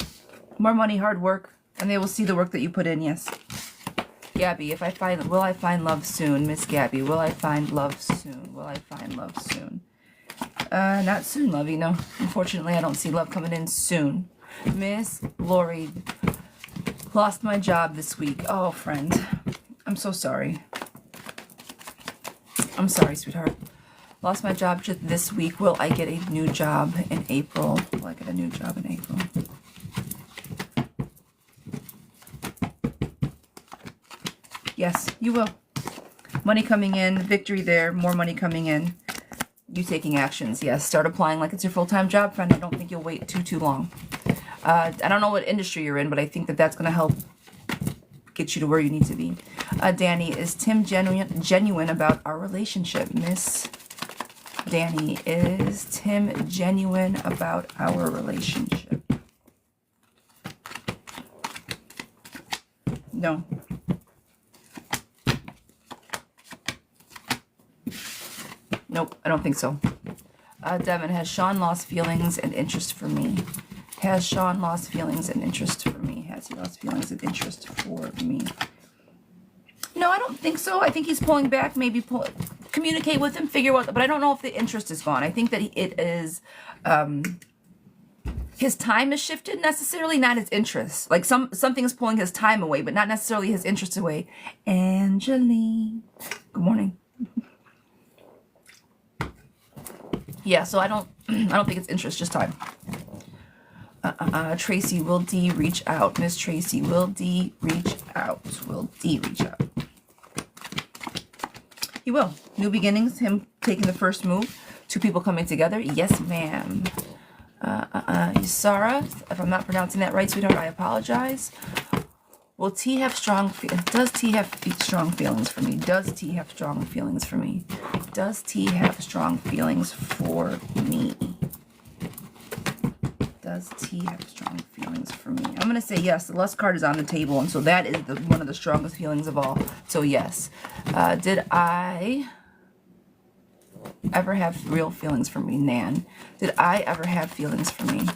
More money, hard work, and they will see the work that you put in, yes. Gabby, will I find love soon? Miss Gabby, will I find love soon? Will I find love soon? Not soon, lovey, no. Unfortunately, I don't see love coming in soon. Miss Lori, lost my job this week. Oh, friend, I'm so sorry. I'm sorry, sweetheart. Lost my job just this week. Will I get a new job in April? Will I get a new job in April? Yes, you will. Money coming in, victory there, more money coming in. You taking actions, yes. Start applying like it's your full-time job, friend. I don't think you'll wait too long. I don't know what industry you're in, but I think that that's going to help get you to where you need to be. Danny, is Tim genuine about our relationship? Miss Danny, is Tim genuine about our relationship? No. Nope, I don't think so. Devin, has Sean lost feelings and interest for me? Has Sean lost feelings and interest for me? Has he lost feelings and interest for me? No, I don't think so. I think he's pulling back, maybe communicate with him, figure out, but I don't know if the interest is gone. I think that it is, his time is shifted necessarily, not his interest. Like something is pulling his time away, but not necessarily his interest away. Angeline, good morning. Yeah, so I don't think it's interest, just time. Tracy, will D reach out? Miss Tracy, will D reach out? Will D reach out? He will. New beginnings, him taking the first move. Two people coming together. Yes, ma'am. Zira, if I'm not pronouncing that right, sweetheart, I apologize. Will T have does T have strong feelings for me? Does T have strong feelings for me? Does T have strong feelings for me? Does T have strong feelings for me? I'm going to say yes. The lust card is on the table, and so that is one of the strongest feelings of all. So yes. Did I ever have real feelings for me? Nan. Did I ever have feelings for me?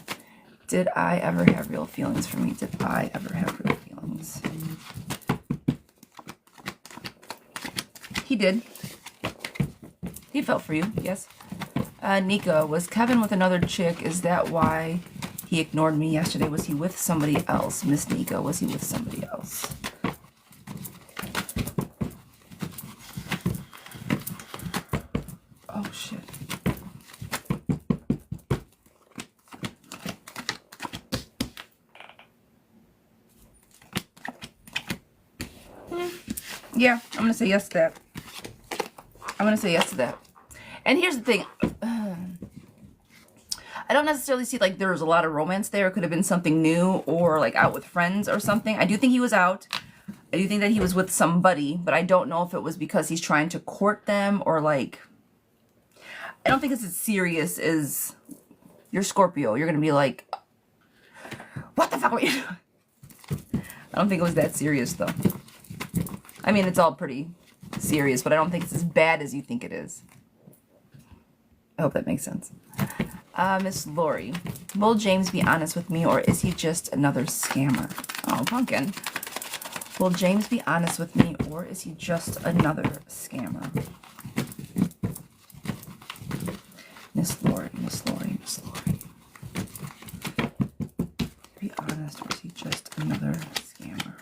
Did I ever have real feelings for me? Did I ever have real feelings? He did. He felt for you, yes. Nika, was Kevin with another chick? Is that why he ignored me yesterday? Was he with somebody else? Miss Nika, was he with somebody else? Oh, shit. Yeah, I'm going to say yes to that. I'm going to say yes to that. And here's the thing. I don't necessarily see like there was a lot of romance there. It could have been something new or like out with friends or something. I do think he was out. I do think that he was with somebody, but I don't know if it was because he's trying to court them or like I don't think it's as serious as your Scorpio. You're going to be like, what the fuck were you doing? I don't think it was that serious, though. I mean, it's all pretty serious, but I don't think it's as bad as you think it is. I hope that makes sense. Miss Lori, will James be honest with me, or is he just another scammer? Oh, pumpkin. Will James be honest with me, or is he just another scammer? Miss Lori, Miss Lori, Miss Lori. Be honest, or is he just another scammer?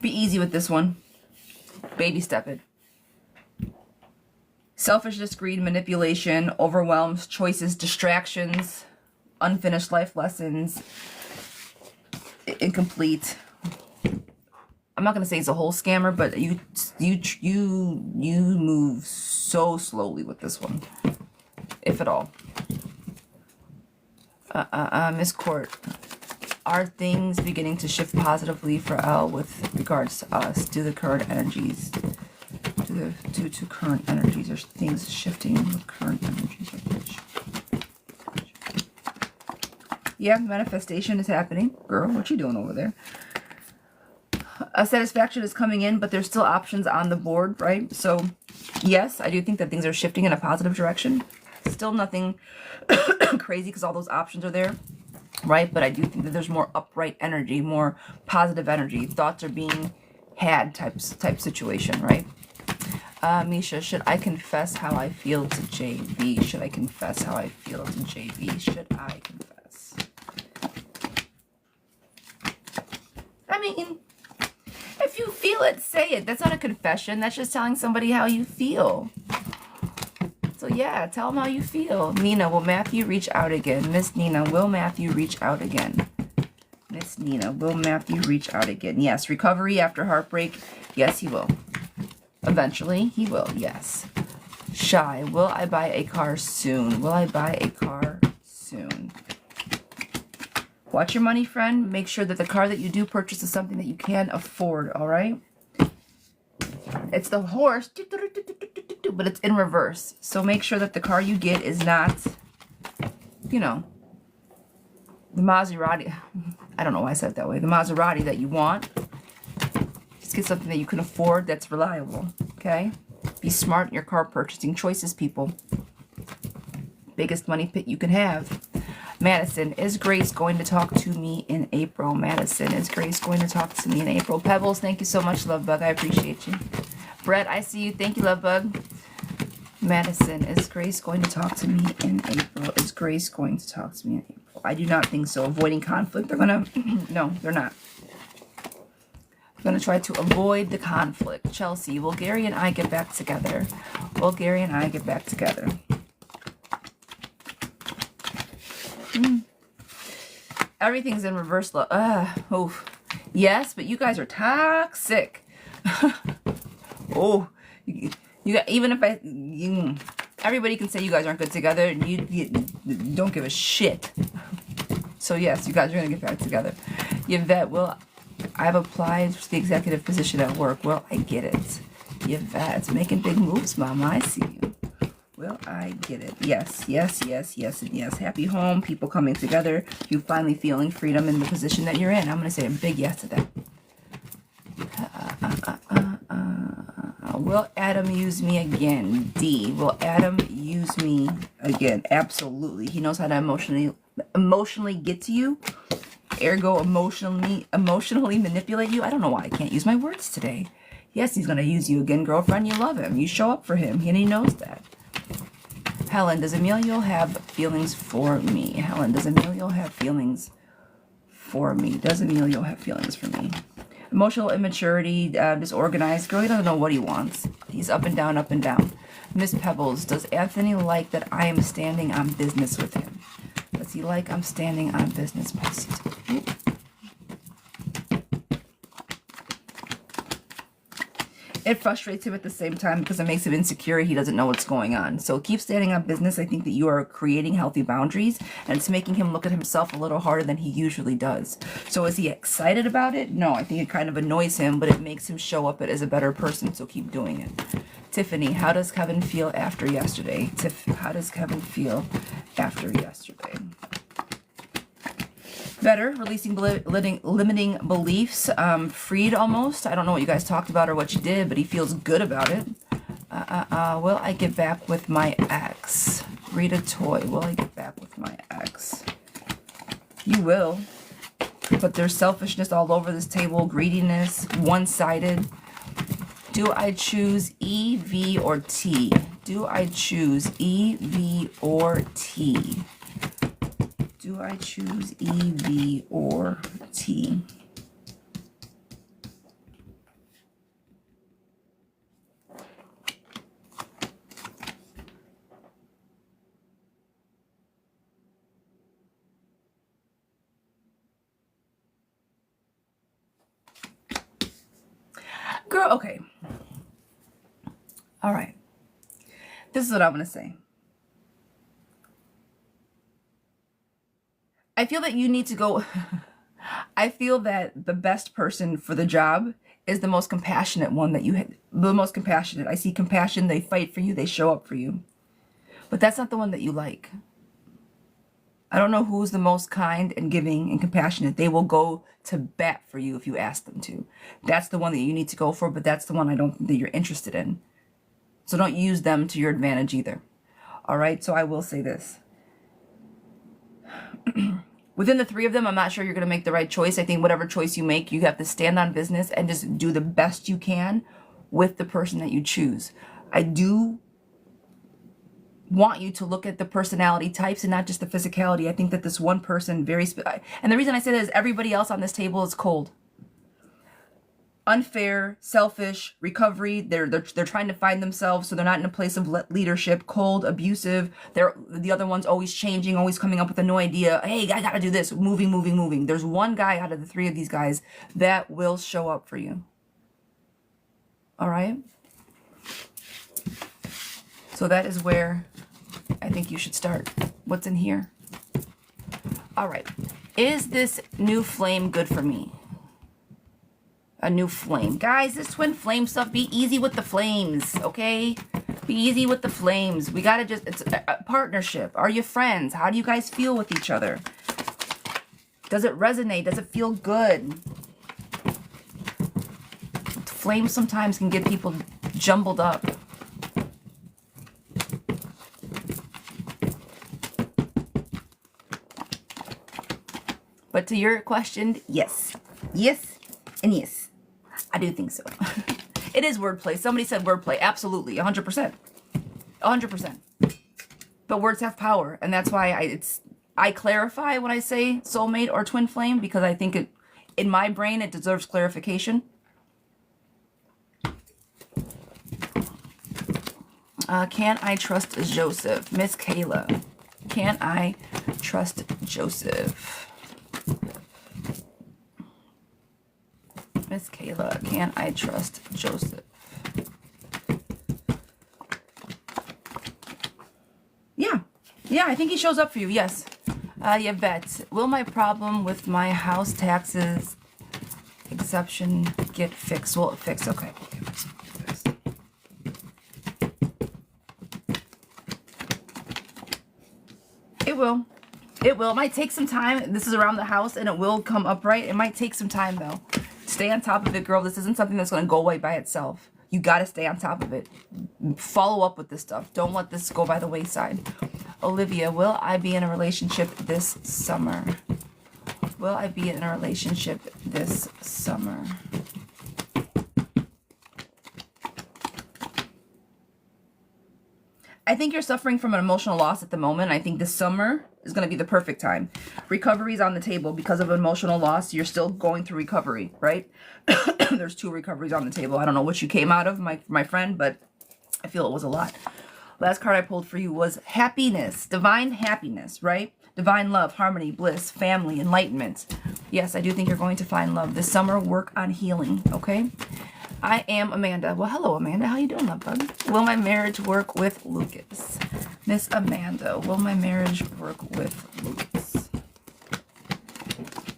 Be easy with this one. Baby step it. Selfishness, greed, manipulation, overwhelms, choices, distractions, unfinished life lessons, incomplete. I'm not gonna say it's a whole scammer, but you move so slowly with this one, if at all. Miss Court, are things beginning to shift positively for L with regards to us? Do the current energies? Due to current energies, there's things shifting with current energies. Yeah, manifestation is happening. Girl, what you doing over there? A satisfaction is coming in, but there's still options on the board, right? So, yes, I do think that things are shifting in a positive direction. Still nothing crazy because all those options are there, right? But I do think that there's more upright energy, more positive energy. Thoughts are being had type situation, right? Misha, should I confess how I feel to JB? Should I confess how I feel to JB? Should I confess? I mean, if you feel it, say it. That's not a confession. That's just telling somebody how you feel. So yeah, tell them how you feel. Nina, will Matthew reach out again? Miss Nina, will Matthew reach out again? Miss Nina, will Matthew reach out again? Yes, recovery after heartbreak. Yes, he will. Eventually, he will, yes. Shy, will I buy a car soon? Will I buy a car soon? Watch your money, friend. Make sure that the car that you do purchase is something that you can afford, all right? It's the horse, but it's in reverse. So make sure that the car you get is not, you know, the Maserati. I don't know why I said it that way. The Maserati that you want. Just get something that you can afford that's reliable, okay? Be smart in your car purchasing choices, people. Biggest money pit you can have. Madison, is Grace going to talk to me in April? Madison, is Grace going to talk to me in April? Pebbles, thank you so much, Love Bug. I appreciate you. Brett, I see you. Thank you, Love Bug. Madison, is Grace going to talk to me in April? Is Grace going to talk to me in April? I do not think so. Avoiding conflict. They're going to... No, they're not. I'm going to try to avoid the conflict. Chelsea, will Gary and I get back together? Will Gary and I get back together? Everything's in reverse. Oof. Yes, but you guys are toxic. Oh, you got, even if everybody can say you guys aren't good together, and you don't give a shit. So yes, you guys are going to get back together. Yvette, well, I've applied for the executive position at work. Well, I get it. Yvette's making big moves, Mama. I see you. Well, I get it. Yes, yes, yes, yes, and yes. Happy home, people coming together. You finally feeling freedom in the position that you're in. I'm going to say a big yes to that. Will Adam use me again? D. Will Adam use me again? Absolutely. He knows how to emotionally get to you. Ergo, emotionally manipulate you. I don't know why I can't use my words today. Yes, he's going to use you again, girlfriend. You love him. You show up for him, and he knows that. Helen, does Emilio have feelings for me? Helen, does Emilio have feelings for me? Does Emilio have feelings for me? Emotional immaturity, disorganized. Girl, he doesn't know what he wants. He's up and down, up and down. Miss Pebbles, does Anthony like that I am standing on business with him? Does he like I'm standing on business? It frustrates him at the same time because it makes him insecure. He doesn't know what's going on. So keep standing on business. I think that you are creating healthy boundaries, and it's making him look at himself a little harder than he usually does. So is he excited about it? No, I think it kind of annoys him, but it makes him show up as a better person. So keep doing it. Tiffany, how does Kevin feel after yesterday? Tiff, how does Kevin feel after yesterday? Better, releasing limiting beliefs, freed almost. I don't know what you guys talked about or what you did, but he feels good about it. Will I get back with my ex? Read a toy. Will I get back with my ex? You will. But there's selfishness all over this table, greediness, one-sided. Do I choose E, V, or T? Do I choose E, V, or T? Do I choose E, V, or T? Girl, okay. All right. This is what I'm going to say. I feel that you need to go. I feel that the best person for the job is the most compassionate one that you had. The most compassionate. I see compassion. They fight for you. They show up for you. But that's not the one that you like. I don't know who's the most kind and giving and compassionate. They will go to bat for you if you ask them to. That's the one that you need to go for, but that's the one I don't think that you're interested in. So don't use them to your advantage either. All right, so I will say this. Within the three of them, I'm not sure you're going to make the right choice. I think whatever choice you make, you have to stand on business and just do the best you can with the person that you choose. I do want you to look at the personality types and not just the physicality. I think that this one person and the reason I say that is everybody else on this table is cold. Unfair, selfish, recovery. They're trying to find themselves, so they're not in a place of leadership. Cold, abusive. The other one's always changing, always coming up with a new idea. Hey, I gotta do this. Moving. There's one guy out of the three of these guys that will show up for you. All right? So that is where I think you should start. What's in here? All right. Is this new flame good for me? A new flame. Guys, this twin flame stuff, be easy with the flames, okay? Be easy with the flames. We gotta it's a partnership. Are you friends? How do you guys feel with each other? Does it resonate? Does it feel good? Flames sometimes can get people jumbled up. But to your question, yes. Yes and yes. I do think so. It is wordplay. Somebody said wordplay. Absolutely. 100%. 100%. But words have power. And that's why I clarify when I say soulmate or twin flame, because I think in my brain it deserves clarification. Can I trust Joseph? Miss Kayla. Can I trust Joseph? Miss Kayla, can I trust Joseph? Yeah, I think he shows up for you, yes. You bet. Will my problem with my house taxes exception get fixed? Will it fix? Okay. It will. It will. It might take some time. This is around the house and it will come upright. It might take some time though. Stay on top of it, girl. This isn't something that's going to go away by itself. You got to stay on top of it. Follow up with this stuff. Don't let this go by the wayside. Olivia, will I be in a relationship this summer? Will I be in a relationship this summer? I think you're suffering from an emotional loss at the moment. I think this summer is going to be the perfect time. Recovery is on the table because of emotional loss. You're still going through recovery, right? There's 2 recoveries on the table. I don't know which you came out of, my friend, but I feel it was a lot. Last card I pulled for you was happiness, divine happiness, right? Divine love, harmony, bliss, family, enlightenment. Yes, I do think you're going to find love this summer. Work on healing, okay? I am Amanda. Well, hello, Amanda. How you doing, love bug? Will my marriage work with Lucas? Miss Amanda, will my marriage work with Lucas?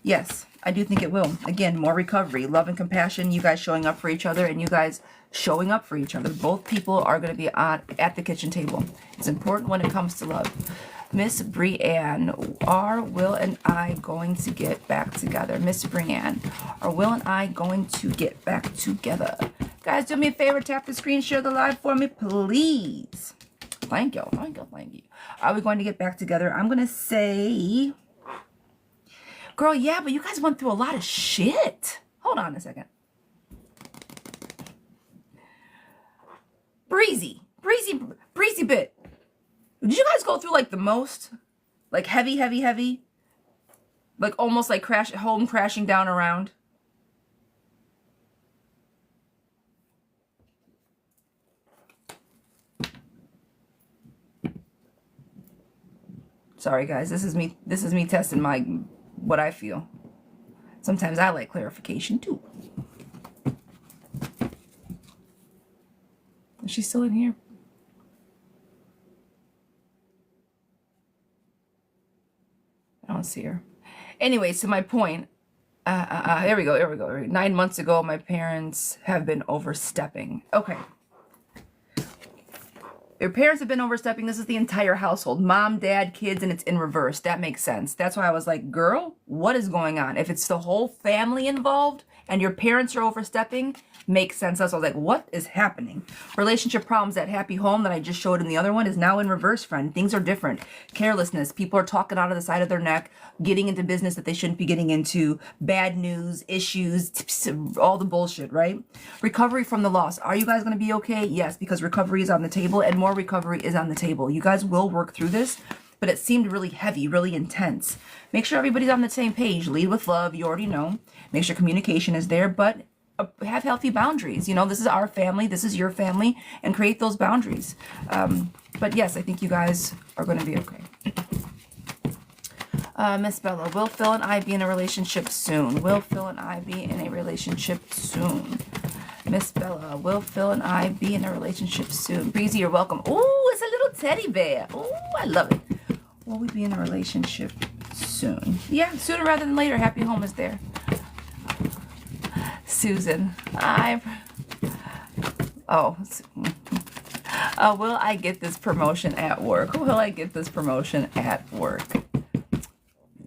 Yes, I do think it will. Again, more recovery, love and compassion, you guys showing up for each other, and you guys showing up for each other. Both people are going to be at the kitchen table. It's important when it comes to love. Miss Brianne, are Will and I going to get back together? Miss Brianne, are Will and I going to get back together? Guys, do me a favor, tap the screen, share the live for me, please. Thank you, thank you, thank you. Are we going to get back together? I'm going to say, girl, yeah, but you guys went through a lot of shit. Hold on a second. Breezy bit. Did you guys go through like the most? Like heavy? Like almost like home crashing down around? Sorry guys, this is me testing what I feel. Sometimes I like clarification too. Is she still in here? I don't see her. Anyway, so my point, here we go. 9 months ago, my parents have been overstepping. Okay. Your parents have been overstepping. This is the entire household. Mom, dad, kids, and it's in reverse. That makes sense. That's why I was like, girl, what is going on? If it's the whole family involved and your parents are overstepping, makes sense. That's why I was like, what is happening? Relationship problems, that happy home that I just showed in the other one is now in reverse, friend. Things are different. Carelessness. People are talking out of the side of their neck, getting into business that they shouldn't be getting into, bad news, issues, all the bullshit, right? Recovery from the loss. Are you guys going to be okay? Yes, because recovery is on the table and more recovery is on the table. You guys will work through this, but it seemed really heavy, really intense. Make sure everybody's on the same page. Lead with love. You already know. Make sure communication is there, but have healthy boundaries. You know, this is our family, this is your family, and create those boundaries. But yes, I think you guys are going to be okay. Miss Bella, will Phil and I be in a relationship soon? Will Phil and I be in a relationship soon? Miss Bella, will Phil and I be in a relationship soon? Breezy, you're welcome. Ooh, it's a little teddy bear. Ooh, I love it. Will we be in a relationship soon? Yeah, sooner rather than later. Happy home is there. Susan, will I get this promotion at work? Will I get this promotion at work?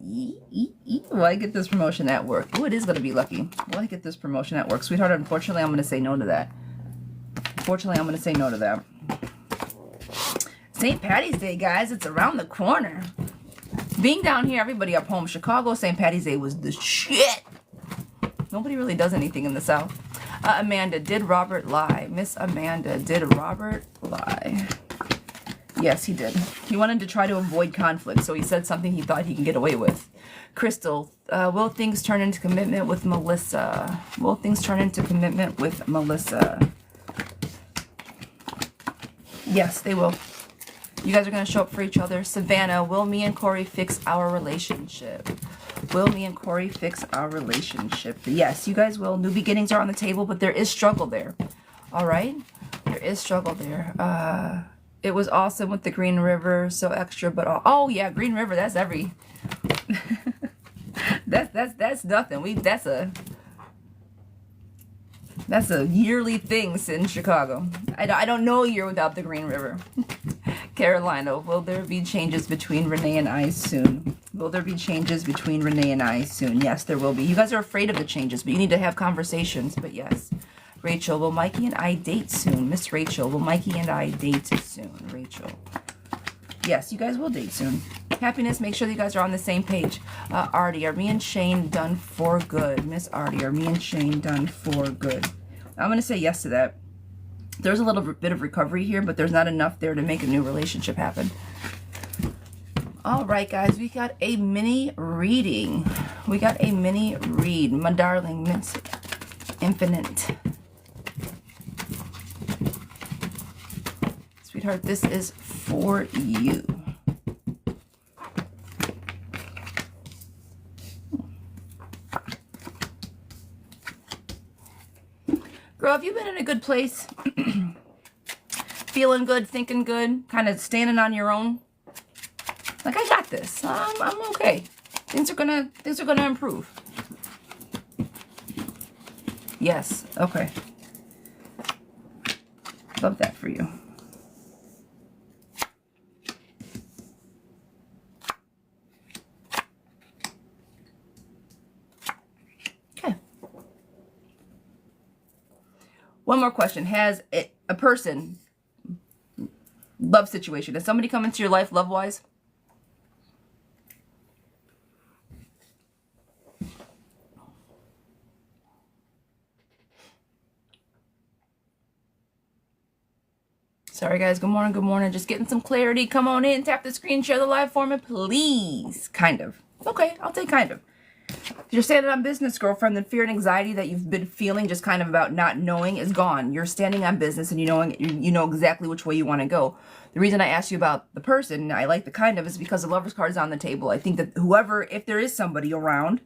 Will I get this promotion at work? Oh, it is going to be lucky. Will I get this promotion at work? Sweetheart, unfortunately, I'm going to say no to that. Unfortunately, I'm going to say no to that. St. Patty's Day, guys. It's around the corner. Being down here, everybody up home. Chicago, St. Patty's Day was the shit. Nobody really does anything in the South. Amanda, did Robert lie? Miss Amanda, did Robert lie? Yes, he did. He wanted to try to avoid conflict, so he said something he thought he could get away with. Crystal, will things turn into commitment with Melissa? Will things turn into commitment with Melissa? Yes, they will. You guys are going to show up for each other. Savannah, will me and Corey fix our relationship? Will me and Corey fix our relationship? Yes, you guys will. New beginnings are on the table, but there is struggle there. All right? There is struggle there. It was awesome with the Green River, so extra, but oh yeah, Green River, that's every that's nothing. That's a yearly thing in Chicago. I don't know a year without the Green River. Carolina, will there be changes between Renee and I soon? Will there be changes between Renee and I soon? Yes, there will be. You guys are afraid of the changes, but you need to have conversations, but yes. Rachel, will Mikey and I date soon? Miss Rachel, will Mikey and I date soon? Rachel. Yes, you guys will date soon. Happiness, make sure that you guys are on the same page. Artie, are me and Shane done for good? Miss Artie, are me and Shane done for good? I'm going to say yes to that. There's a little bit of recovery here, but there's not enough there to make a new relationship happen. All right, guys, we got a mini reading. We got a mini read. My darling, Miss Infinite. Sweetheart, this is for you. Girl, have you been in a good place? Feeling good, thinking good, kind of standing on your own? Like, I got this. I'm okay. Things are gonna improve. Yes. Okay. Love that for you. Okay. One more question. Has a person, love situation, has somebody come into your life love-wise? Sorry, guys. Good morning. Good morning. Just getting some clarity. Come on in. Tap the screen. Share the live for me, please. Kind of. Okay, I'll take kind of. If you're standing on business, girlfriend, then fear and anxiety that you've been feeling just kind of about not knowing is gone. You're standing on business and you know exactly which way you want to go. The reason I asked you about the person, I like the kind of, is because the Lover's card is on the table. I think that whoever, if there is somebody around,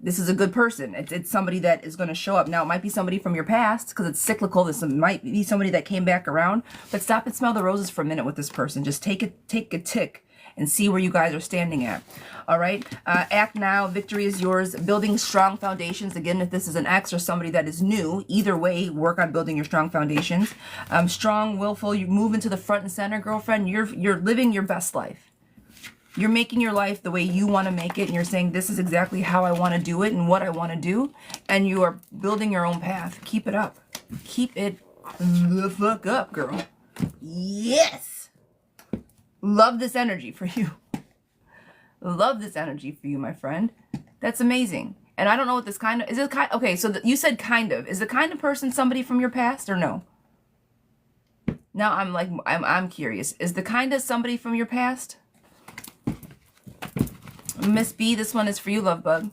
this is a good person. It's somebody that is going to show up. Now, it might be somebody from your past because it's cyclical. This might be somebody that came back around. But stop and smell the roses for a minute with this person. Just take a tick and see where you guys are standing at. All right? Act now. Victory is yours. Building strong foundations. Again, if this is an ex or somebody that is new, either way, work on building your strong foundations. Strong, willful. You move into the front and center, girlfriend. You're living your best life. You're making your life the way you want to make it, and you're saying, this is exactly how I want to do it and what I want to do, and you are building your own path. Keep it up. Keep it the fuck up, girl. Yes! Love this energy for you. Love this energy for you, my friend. That's amazing. And I don't know what this kind of... Is it kind... Okay, so you said kind of. Is the kind of person somebody from your past or no? Now I'm curious. Is the kind of somebody from your past? Miss B, this one is for you, love bug.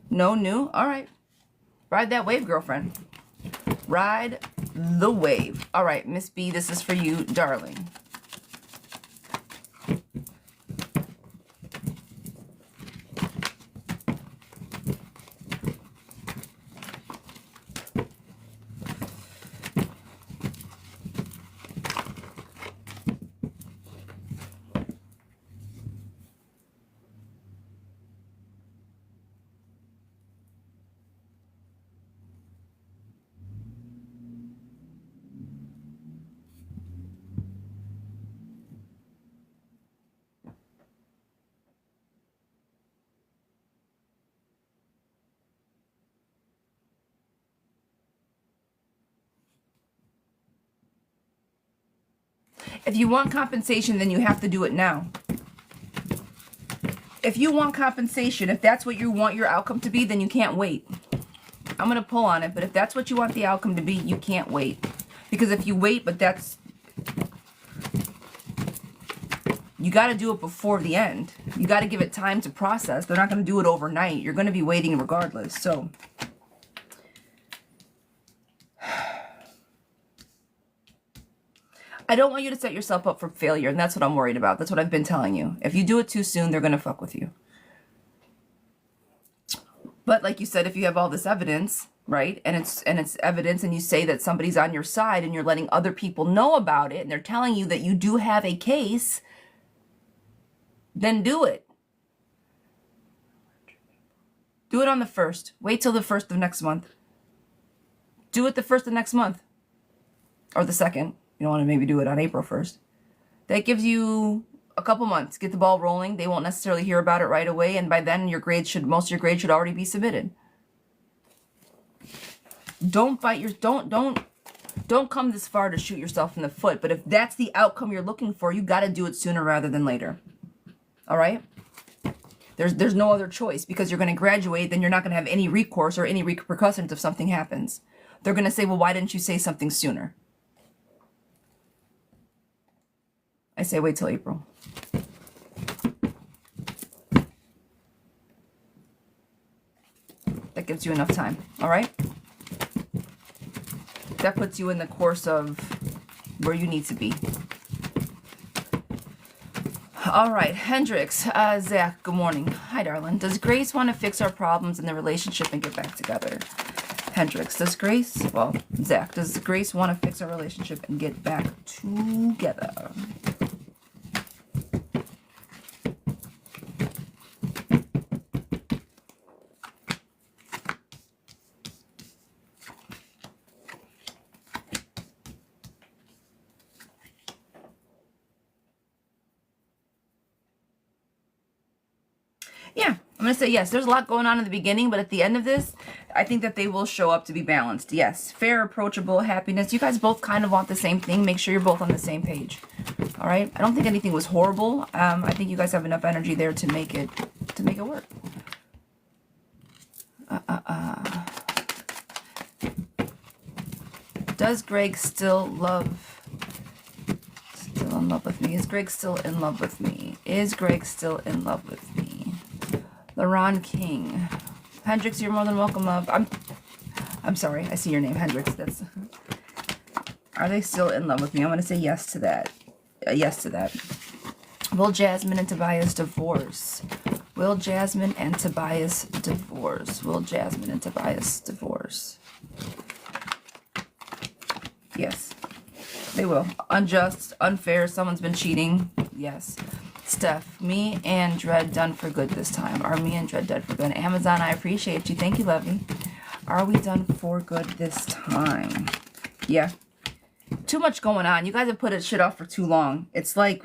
No new? All right. Ride that wave, girlfriend. Ride the wave. All right, Miss B, this is for you, darling. If you want compensation, then you have to do it now. If you want compensation, if that's what you want your outcome to be, then you can't wait. I'm going to pull on it, but if that's what you want the outcome to be, you can't wait. Because if you wait, but that's... You got to do it before the end. You got to give it time to process. They're not going to do it overnight. You're going to be waiting regardless. So... I don't want you to set yourself up for failure, and that's what I'm worried about. That's what I've been telling you. If you do it too soon, they're going to fuck with you. But like you said, if you have all this evidence, right, and it's evidence, and you say that somebody's on your side, and you're letting other people know about it, and they're telling you that you do have a case, then do it. Do it on the 1st. Wait till the 1st of next month. Do it the 1st of next month. Or the 2nd. You don't want to maybe do it on April 1st. That gives you a couple months. Get the ball rolling. They won't necessarily hear about it right away, and by then most of your grades should already be submitted. Don't come this far to shoot yourself in the foot, but if that's the outcome you're looking for, you got to do it sooner rather than later. All right? There's no other choice, because you're going to graduate, then you're not going to have any recourse or any repercussions if something happens. They're going to say, well, why didn't you say something sooner? I say wait till April. That gives you enough time, all right? That puts you in the course of where you need to be. All right, Hendrix, Zach, good morning. Hi, darling. Does Grace want to fix our problems in the relationship and get back together? Hendrix, does Grace, well, Zach, does Grace want to fix our relationship and get back together? Yeah, I'm going to say yes. There's a lot going on in the beginning, but at the end of this, I think that they will show up to be balanced. Yes, fair, approachable, happiness. You guys both kind of want the same thing. Make sure you're both on the same page. All right? I don't think anything was horrible. I think you guys have enough energy there to make it work. Does Greg still in love with me? Is Greg still in love with me? Is Greg still in love with me? LaRon King. Hendrix, you're more than welcome, love. I'm sorry, I see your name, Hendrix. Are they still in love with me? I'm going to say yes to that. Yes to that. Will Jasmine and Tobias divorce? Will Jasmine and Tobias divorce? Will Jasmine and Tobias divorce? Yes, they will. Unjust, unfair, someone's been cheating. Yes. Steph, me and Dread done for good this time. Are me and Dread done for good? Amazon, I appreciate you. Thank you, Lovey. Are we done for good this time? Yeah. Too much going on. You guys have put shit off for too long. It's like,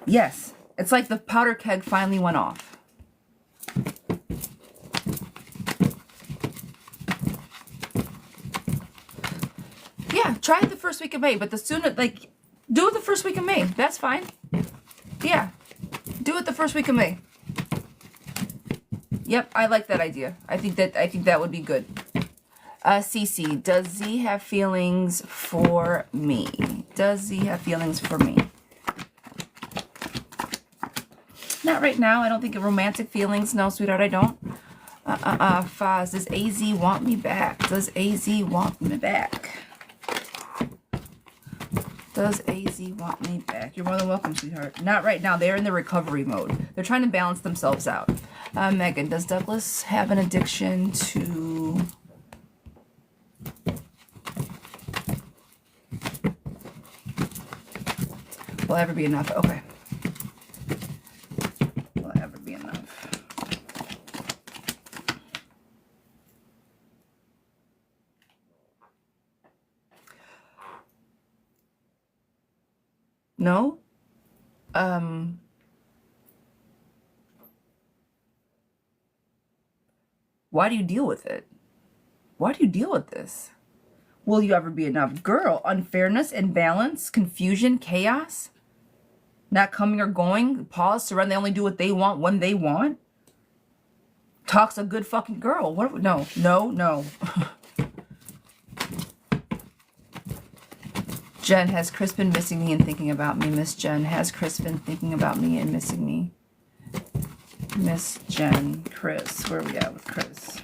yes. It's like the powder keg finally went off. Yeah, try it the first week of May, but the sooner, like, do it the first week of May. That's fine. Yeah, do it the first week of May. Yep, I like that idea. I think that would be good. Cece, does Z have feelings for me? Does Z have feelings for me? Not right now. I don't think of romantic feelings. No, sweetheart, I don't. Faz, does AZ want me back? Does AZ want me back? Does AZ want me back? You're more than welcome, sweetheart. Not right now. They're in the recovery mode. They're trying to balance themselves out. Megan, does Douglas have an addiction to... Will ever be enough? Okay. Will ever be enough? No? Why do you deal with it? Why do you deal with this? Will you ever be enough? Girl, unfairness, imbalance, confusion, chaos, not coming or going, pause, surrender, they only do what they want when they want. Talks a good fucking girl. What? No. Jen, has Chris been missing me and thinking about me? Miss Jen, has Chris been thinking about me and missing me? Miss Jen, Chris, where are we at with Chris?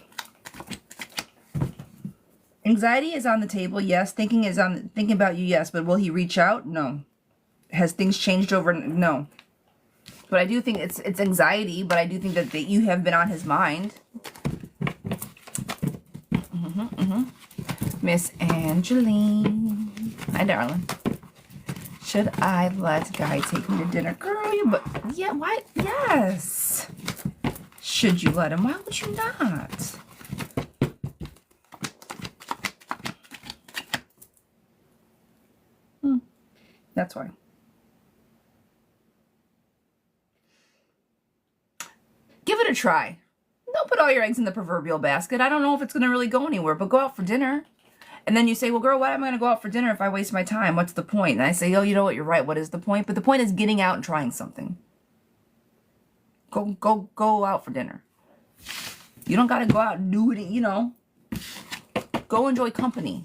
Anxiety is on the table, yes. Thinking about you, yes. But will he reach out? No. Has things changed over? No. But I do think it's anxiety, but I do think that you have been on his mind. Miss Angeline. Hi, darling. Should I let Guy take me to dinner? Girl, yeah, why? Yes. Should you let him? Why would you not? That's why. Give it a try. Don't put all your eggs in the proverbial basket. I don't know if it's going to really go anywhere, but go out for dinner. And then you say, well, girl, why am I going to go out for dinner if I waste my time? What's the point? And I say, oh, you know what? You're right. What is the point? But the point is getting out and trying something. Go out for dinner. You don't got to go out and do it, you know. Go enjoy company.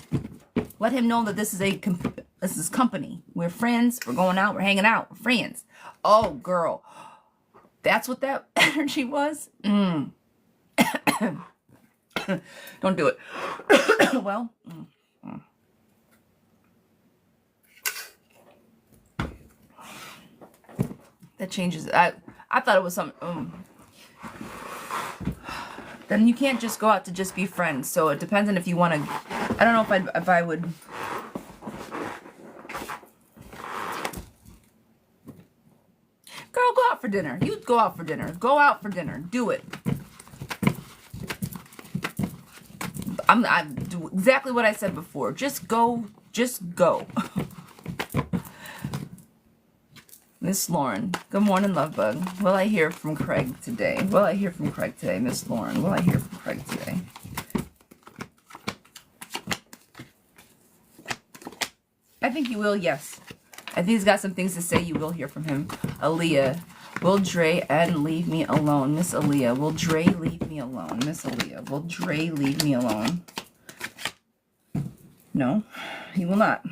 Let him know that this is company. We're friends. We're going out. We're hanging out. We're friends. Oh, girl. That's what that energy was? Don't do it. Well. That changes. I thought it was some. Then you can't just go out to just be friends. So it depends on if you want to. I don't know if I would. Girl, go out for dinner. You go out for dinner. Go out for dinner. Do it. I do exactly what I said before. Just go. Just go. Miss Lauren. Good morning, love bug. Will I hear from Craig today? Will I hear from Craig today, Miss Lauren? Will I hear from Craig today? I think you will, yes. I think he's got some things to say. You will hear from him. Aaliyah. Will Dre and leave me alone? Miss Aaliyah. Will Dre leave me alone? Miss Aaliyah. Will Dre leave me alone? No, he will not.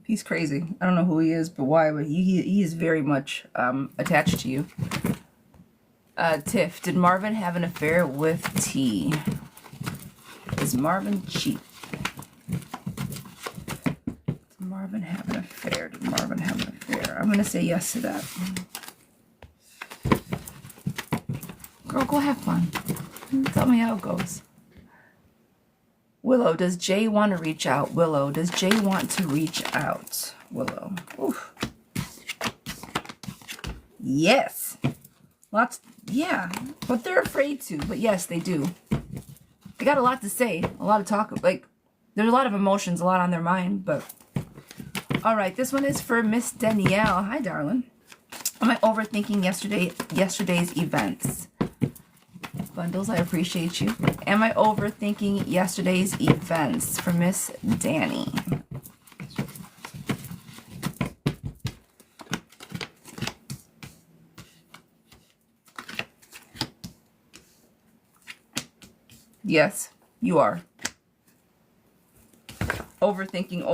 He's crazy. I don't know who he is, but why, but he is very much attached to you. Tiff, did Marvin have an affair with T? Is Marvin cheat? Did Marvin have an affair? Did Marvin have an affair? I'm going to say yes to that. Girl, go have fun. Tell me how it goes. Willow, does Jay want to reach out? Willow, does Jay want to reach out? Willow. Oof. Yes. Lots. Yeah. But they're afraid to. But yes, they do. They got a lot to say. A lot of talk. Like, there's a lot of emotions, a lot on their mind. But, all right. This one is for Miss Danielle. Hi, darling. Am I overthinking yesterday's events? Bundles, I appreciate you. Am I overthinking yesterday's events? For Miss Danny. Yes, you are. Overthinking.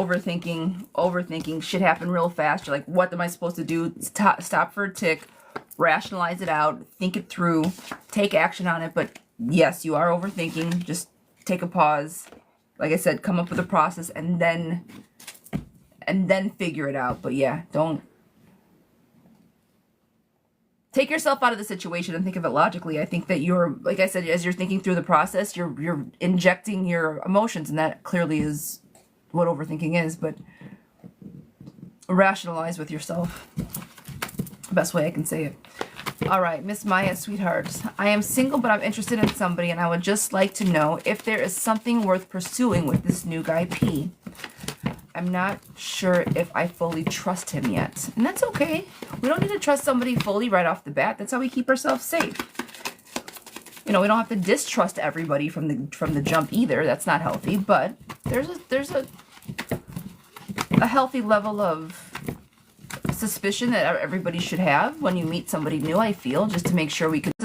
Shit happened real fast. You're like, what am I supposed to do? Stop for a tick. Rationalize it out, think it through, take action on it. But yes, you are overthinking. Just take a pause. Like I said, come up with a process and then figure it out. But yeah, don't take yourself out of the situation and think of it logically. I think that you're, like I said, as you're thinking through the process, you're injecting your emotions, and that clearly is what overthinking is. But rationalize with yourself. Best way I can say it. All right, Miss Maya, sweetheart. I am single, but I'm interested in somebody, and I would just like to know if there is something worth pursuing with this new guy, P. I'm not sure if I fully trust him yet. And that's okay. We don't need to trust somebody fully right off the bat. That's how we keep ourselves safe. You know, we don't have to distrust everybody from the jump either. That's not healthy, but there's a healthy level of suspicion that everybody should have when you meet somebody new, I feel, just to make sure we can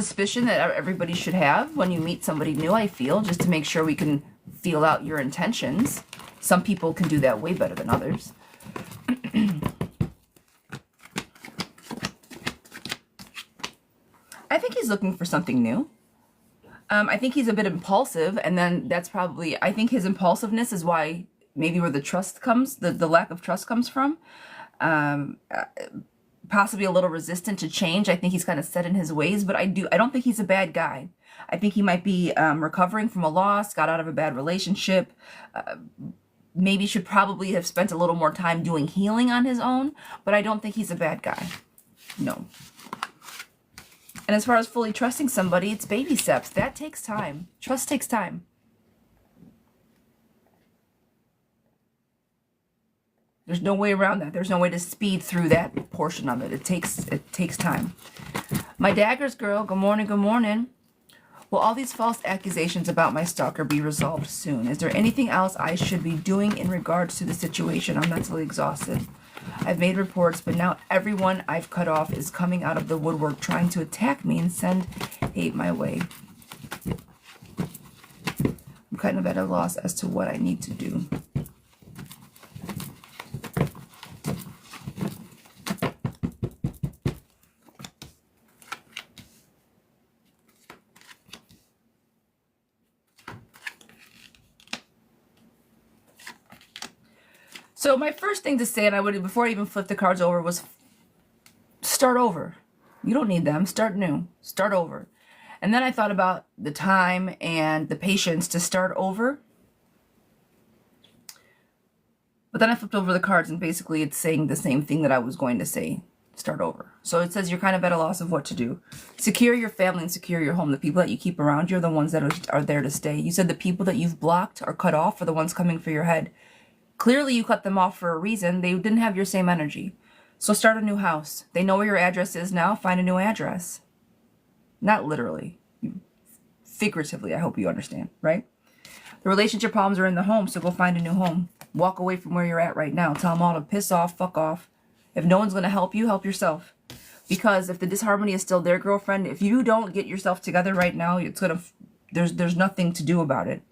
feel out your intentions. Some people can do that way better than others. I think he's looking for something new. I think he's a bit impulsive, and then that's probably, I think his impulsiveness is why maybe where the trust comes, the lack of trust comes from. Possibly a little resistant to change. I think he's kind of set in his ways, but I don't think he's a bad guy. I think he might be recovering from a loss, got out of a bad relationship, maybe should probably have spent a little more time doing healing on his own, but I don't think he's a bad guy. No. And as far as fully trusting somebody, it's baby steps. That takes time. Trust takes time. There's no way around that. There's no way to speed through that portion of it. It takes time. My daggers girl, good morning, good morning. Will all these false accusations about my stalker be resolved soon? Is there anything else I should be doing in regards to the situation? I'm mentally exhausted. I've made reports, but now everyone I've cut off is coming out of the woodwork trying to attack me and send hate my way. I'm kind of at a loss as to what I need to do. So my first thing to say, and I would, before I even flip the cards over, was start over. You don't need them. Start new. Start over. And then I thought about the time and the patience to start over. But then I flipped over the cards, and basically it's saying the same thing that I was going to say. Start over. So it says you're kind of at a loss of what to do. Secure your family and secure your home. The people that you keep around you are the ones that are there to stay. You said the people that you've blocked or cut off are the ones coming for your head. Clearly you cut them off for a reason. They didn't have your same energy. So start a new house. They know where your address is now. Find a new address. Not literally. Figuratively, I hope you understand, right? The relationship problems are in the home, so go find a new home. Walk away from where you're at right now. Tell them all to piss off, fuck off. If no one's going to help you, help yourself. Because if the disharmony is still there, girlfriend, if you don't get yourself together right now, it's going to, there's nothing to do about it.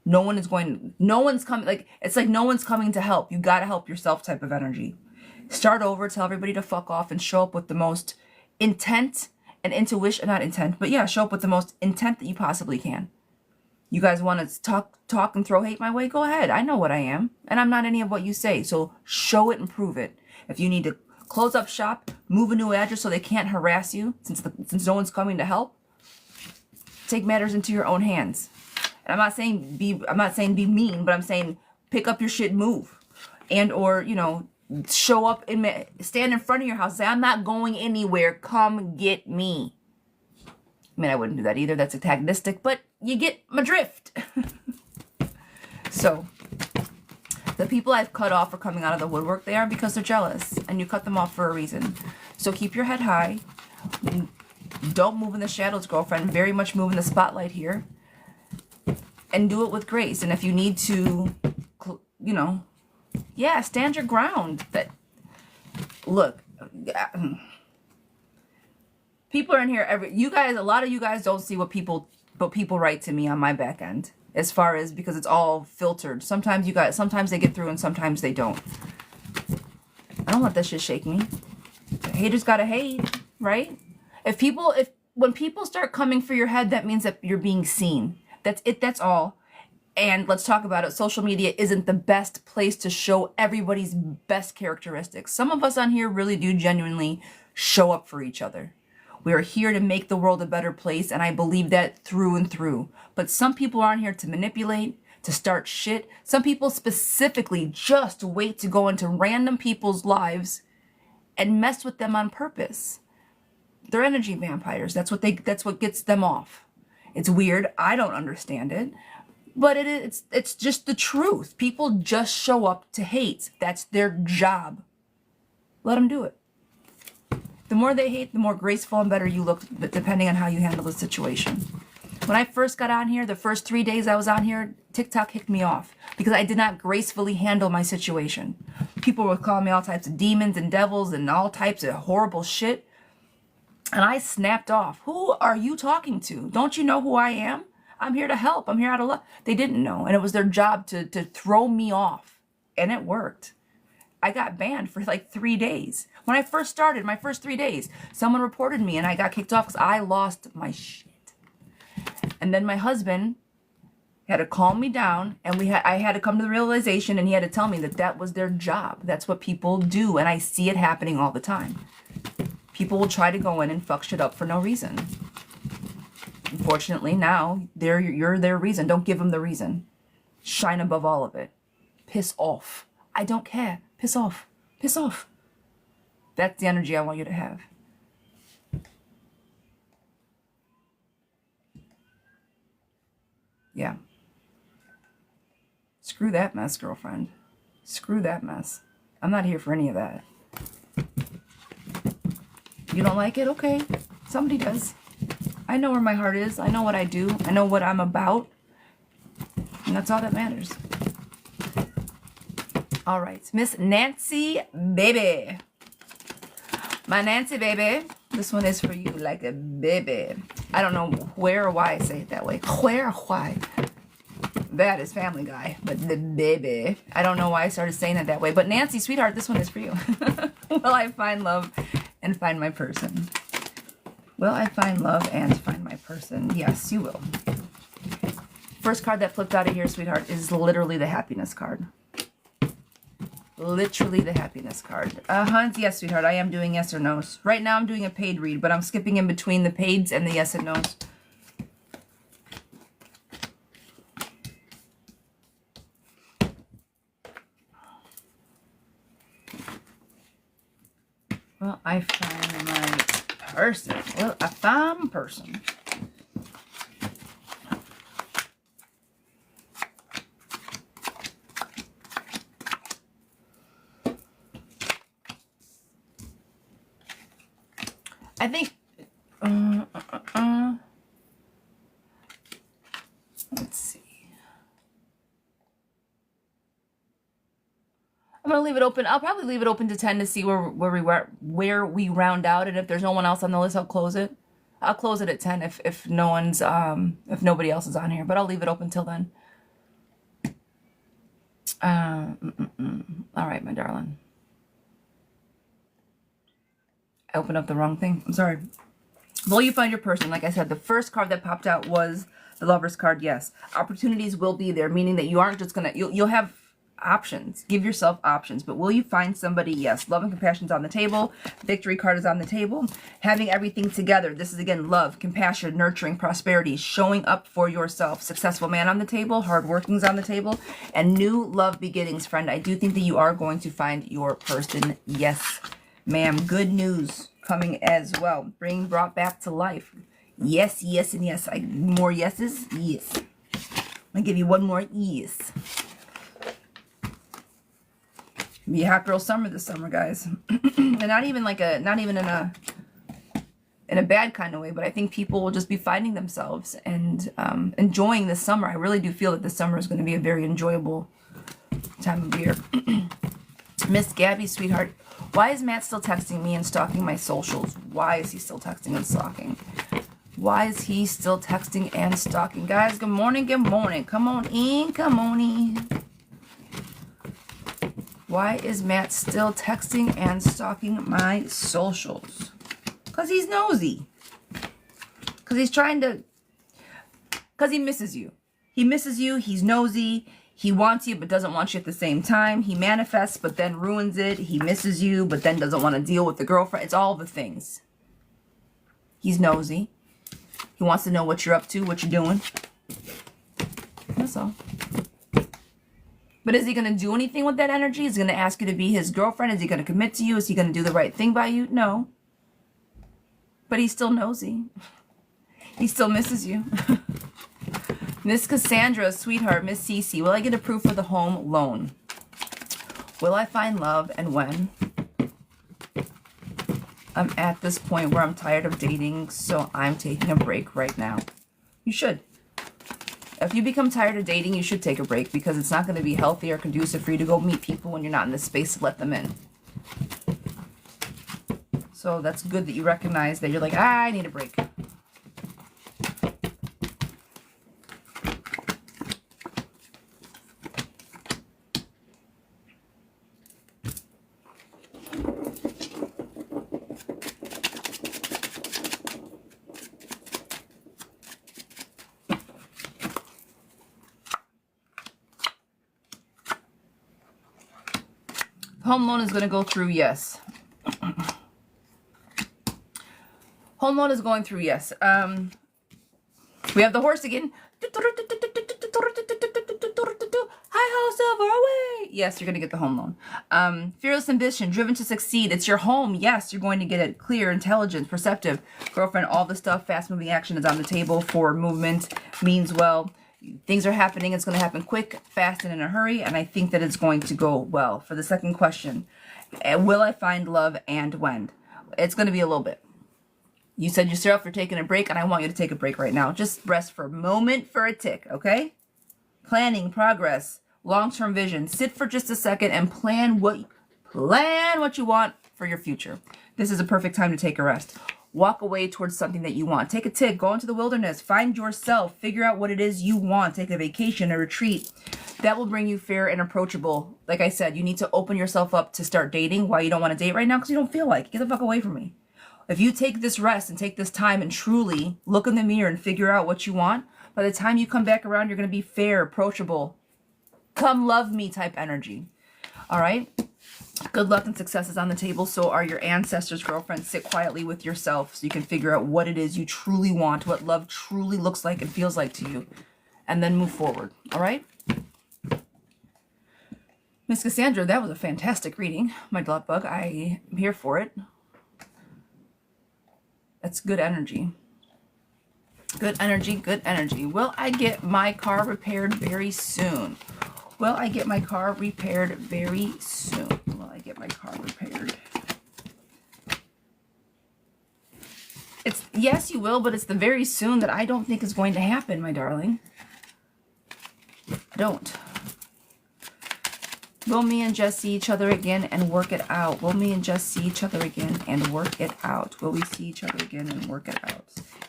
No one's coming, like, it's like no one's coming to help. You got to help yourself type of energy. Start over, tell everybody to fuck off, and show up with the most intent and intuition, not intent, but yeah, show up with the most intent that you possibly can. You guys want to talk and throw hate my way? Go ahead. I know what I am, and I'm not any of what you say, so show it and prove it. If you need to close up shop, move a new address so they can't harass you, since no one's coming to help, take matters into your own hands. And I'm not saying be mean, but I'm saying pick up your shit, move, and or show up and stand in front of your house. Say, I'm not going anywhere. Come get me. I mean, I wouldn't do that either. That's antagonistic, but you get my drift. So, the people I've cut off are coming out of the woodwork. They are because they're jealous, and you cut them off for a reason. So keep your head high. Don't move in the shadows, girlfriend. Very much move in the spotlight here. And do it with grace. And if you need to, yeah, stand your ground. That, look, people are in here. A lot of you guys don't see what people write to me on my back end. As far as, because it's all filtered. Sometimes they get through and sometimes they don't. I don't let that shit shake me. Haters gotta hate, right? When people start coming for your head, that means that you're being seen. That's it, that's all. And let's talk about it. Social media isn't the best place to show everybody's best characteristics. Some of us on here really do genuinely show up for each other. We are here to make the world a better place, and I believe that through and through. But some people are on here to manipulate, to start shit. Some people specifically just wait to go into random people's lives and mess with them on purpose. They're energy vampires. That's what gets them off. It's weird. I don't understand it. But it's just the truth. People just show up to hate. That's their job. Let them do it. The more they hate, the more graceful and better you look, depending on how you handle the situation. When I first got on here, the first 3 days I was on here, TikTok kicked me off because I did not gracefully handle my situation. People were calling me all types of demons and devils and all types of horrible shit. And I snapped off. Who are you talking to? Don't you know who I am? I'm here to help. I'm here out of love. They didn't know. And it was their job to throw me off. And it worked. I got banned for like 3 days. When I first started, my first 3 days, someone reported me and I got kicked off because I lost my shit. And then my husband had to calm me down, and I had to come to the realization, and he had to tell me that was their job. That's what people do, and I see it happening all the time. People will try to go in and fuck shit up for no reason. Unfortunately, now you're their reason. Don't give them the reason. Shine above all of it. Piss off. I don't care. Piss off. Piss off. That's the energy I want you to have. Yeah. Screw that mess, girlfriend. Screw that mess. I'm not here for any of that. You don't like it? Okay. Somebody does. I know where my heart is. I know what I do. I know what I'm about. And that's all that matters. All right. Miss Nancy Baby. My Nancy Baby. This one is for you like a baby. I don't know where or why I say it that way. Where or why? That is Family Guy. But the baby. I don't know why I started saying it that way. But Nancy, sweetheart, this one is for you. Will I find love and find my person? Will I find love and find my person? Yes, you will. First card that flipped out of here, sweetheart, is literally the happiness card. Literally the happiness card. Hans, yes, sweetheart, I am doing yes or no's. Right now I'm doing a paid read, but I'm skipping in between the paids and the yes and no's. Well, I found my person. Well, I found person. I think, let's see. I'm going to leave it open. I'll probably leave it open to 10 to see where we round out. And if there's no one else on the list, I'll close it. I'll close it at 10 if no one's, if nobody else is on here, but I'll leave it open till then. All right, my darling. I opened up the wrong thing. I'm sorry. Will you find your person? Like I said, the first card that popped out was the Lover's card. Yes. Opportunities will be there, meaning that you aren't just going to, you'll have options. Give yourself options. But will you find somebody? Yes. Love and compassion's on the table. Victory card is on the table. Having everything together. This is, again, love, compassion, nurturing, prosperity, showing up for yourself. Successful man on the table. Hard working's on the table. And new love beginnings, friend. I do think that you are going to find your person. Yes, ma'am. Good news coming as well. Brought back to life. Yes, yes, and yes. More yeses? Yes. I'll give you one more yes. Be a hot girl summer this summer, guys. And not even in a bad kind of way, but I think people will just be finding themselves and enjoying this summer. I really do feel that this summer is going to be a very enjoyable time of year. Miss Gabby, sweetheart, why is Matt still texting me and stalking my socials? Why is he still texting and stalking? Why is he still texting and stalking? Guys, good morning, good morning. Come on in, come on in. Why is Matt still texting and stalking my socials? Because he's nosy. Because he's trying to... Because he misses you. He misses you. He's nosy. He wants you but doesn't want you at the same time. He manifests but then ruins it. He misses you but then doesn't want to deal with the girlfriend. It's all the things. He's nosy. He wants to know what you're up to, what you're doing. That's all. But is he going to do anything with that energy? Is he going to ask you to be his girlfriend? Is he going to commit to you? Is he going to do the right thing by you? No. But he's still nosy. He still misses you. Miss Cassandra, sweetheart, Miss Cece, will I get approved for the home loan? Will I find love and when? I'm at this point where I'm tired of dating, so I'm taking a break right now. You should. If you become tired of dating, you should take a break because it's not going to be healthy or conducive for you to go meet people when you're not in the space to let them in. So that's good that you recognize that you're like, I need a break. Home loan is going to go through, yes. Home loan is going through, yes. We have the horse again. Hi-ho, silver, away. Yes, you're going to get the home loan. Fearless ambition, driven to succeed. It's your home. Yes, you're going to get it. Clear, intelligent, perceptive. Girlfriend, all the stuff, fast-moving action is on the table for movement. Means well. Things are happening. It's going to happen quick, fast, and in a hurry. And I think that it's going to go well. For the second question, will I find love and when? It's going to be a little bit. You said yourself you're taking a break, and I want you to take a break right now. Just rest for a moment for a tick, okay? Planning, progress, long-term vision. Sit for just a second and plan what you want for your future. This is a perfect time to take a rest. Walk away towards something that you want. Take a tick. Go into the wilderness. Find yourself. Figure out what it is you want. Take a vacation, a retreat. That will bring you fair and approachable. Like I said, you need to open yourself up to start dating. Why you don't want to date right now? Because you don't feel like it. Get the fuck away from me. If you take this rest and take this time and truly look in the mirror and figure out what you want, by the time you come back around, you're going to be fair, approachable, come love me type energy. All right? Good luck and success is on the table. So are your ancestors, girlfriend. Sit quietly with yourself so you can figure out what it is you truly want, what love truly looks like and feels like to you, and then move forward. All right? Miss Cassandra, that was a fantastic reading. My love bug, I am here for it. That's good energy. Good energy, good energy. Will I get my car repaired very soon? Will I get my car repaired very soon? Will I get my car repaired? It's yes, you will, but it's the very soon that I don't think is going to happen, my darling. I don't. Will me and Jess see each other again and work it out? Will me and Jess see each other again and work it out? Will we see each other again and work it out?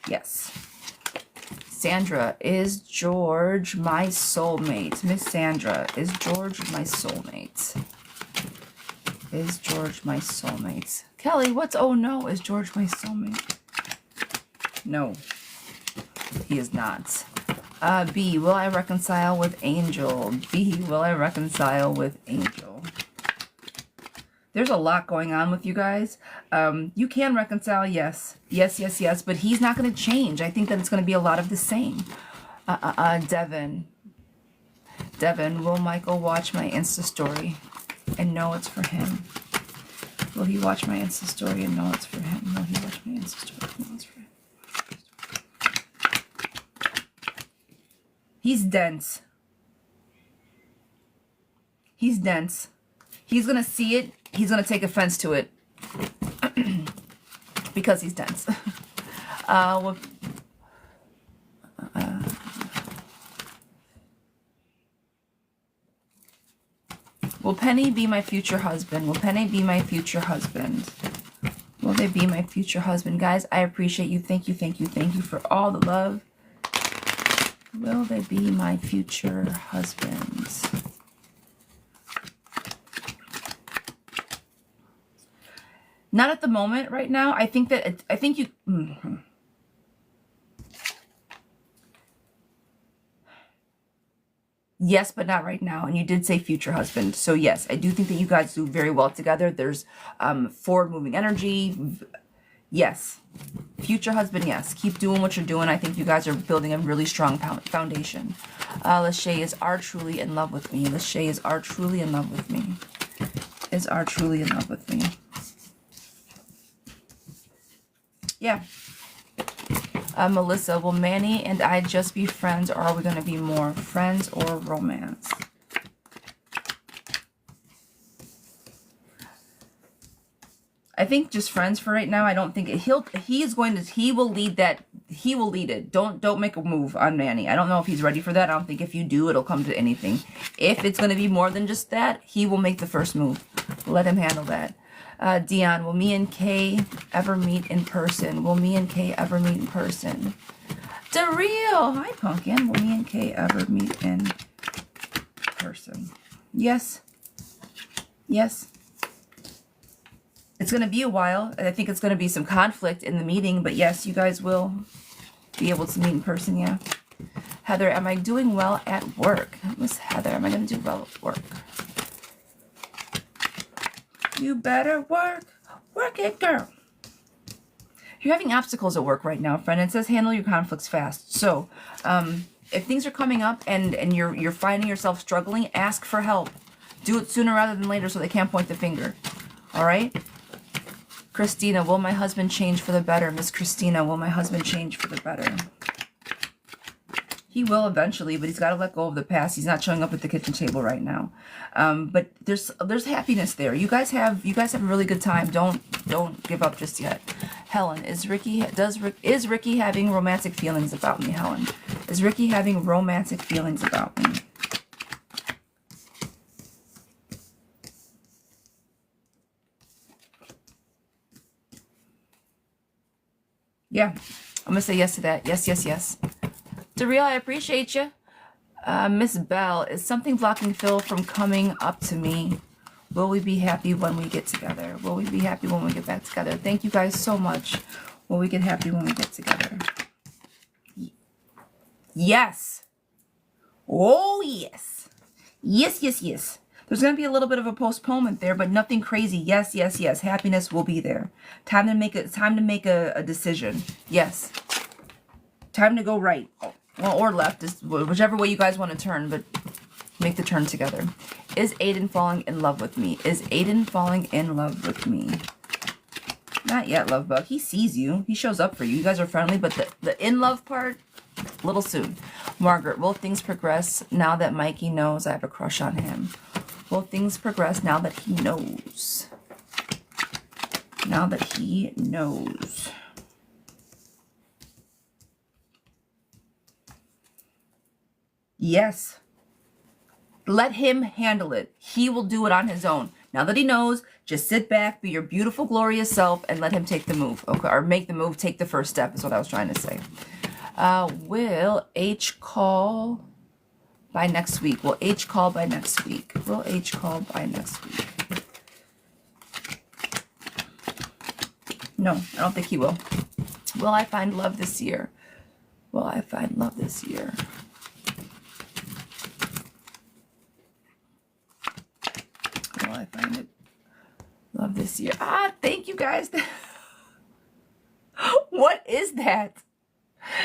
Yes. Sandra, is George my soulmate? Miss Sandra, is George my soulmate? Is George my soulmate? Kelly, what's oh no? Is George my soulmate? No, he is not. B, will I reconcile with Angel? B, will I reconcile with Angel? There's a lot going on with you guys. You can reconcile, yes. Yes, yes, yes, but he's not going to change. I think that it's going to be a lot of the same. Devin. Devin, will Michael watch my Insta story and know it's for him? Will he watch my Insta story and know it's for him? Will he watch my Insta story and know it's for him? He's dense. He's dense. He's going to see it. He's going to take offense to it. Because he's dense. Will Penny be my future husband? Will Penny be my future husband? Will they be my future husband? Guys, I appreciate you. Thank you, thank you, thank you for all the love. Will they be my future husbands? Not at the moment right now. I think you... Yes, but not right now. And you did say future husband. So yes, I do think that you guys do very well together. There's forward moving energy. Yes. Future husband, yes. Keep doing what you're doing. I think you guys are building a really strong foundation. Lachey, is R truly in love with me? Lachey, is R truly in love with me? Is R truly in love with me? Yeah. Melissa, will Manny and I just be friends, or are we going to be more friends or romance? I think just friends for right now. I don't think he will lead that. He will lead it. Don't make a move on Manny. I don't know if he's ready for that. I don't think if you do, it'll come to anything. If it's going to be more than just that, he will make the first move. Let him handle that. Dion, will me and Kay ever meet in person? Will me and Kay ever meet in person? Daryl, hi Pumpkin. Will me and Kay ever meet in person? Yes. Yes. It's going to be a while. I think it's going to be some conflict in the meeting, but yes, you guys will be able to meet in person, yeah. Heather, am I doing well at work? Miss Heather, am I going to do well at work? You better work. Work it, girl. You're having obstacles at work right now, friend. It says handle your conflicts fast. So, if things are coming up and you're finding yourself struggling, ask for help. Do it sooner rather than later so they can't point the finger. All right? Christina, will my husband change for the better? Miss Christina, will my husband change for the better? He will eventually, but he's got to let go of the past. He's not showing up at the kitchen table right now. But there's happiness there. You guys have a really good time. Don't give up just yet. Helen, is Ricky having romantic feelings about me? Helen, is Ricky having romantic feelings about me? Yeah, I'm gonna say yes to that. Yes, yes, yes. Daryl, I appreciate you. Miss Bell, is something blocking Phil from coming up to me? Will we be happy when we get together? Will we be happy when we get back together? Thank you guys so much. Will we get happy when we get together? Yes. Oh, yes. Yes, yes, yes. There's going to be a little bit of a postponement there, but nothing crazy. Yes, yes, yes. Happiness will be there. Time to make a decision. Yes. Time to go right. Well, or left, is whichever way you guys want to turn, but make the turn together. Is Aiden falling in love with me? Is Aiden falling in love with me? Not yet, love bug. He sees you. He shows up for you. You guys are friendly, but the in love part, a little soon. Margaret, will things progress now that Mikey knows I have a crush on him? Will things progress now that he knows? Now that he knows. Yes. Let him handle it. He will do it on his own. Now that he knows, just sit back, be your beautiful, glorious self, and let him take the move. Okay, or make the move, take the first step is what I was trying to say. Will H call by next week? Will H call by next week? Will H call by next week? No, I don't think he will. Will I find love this year? Will I find love this year? Will I find it? Love this year. Ah, thank you guys. What is that?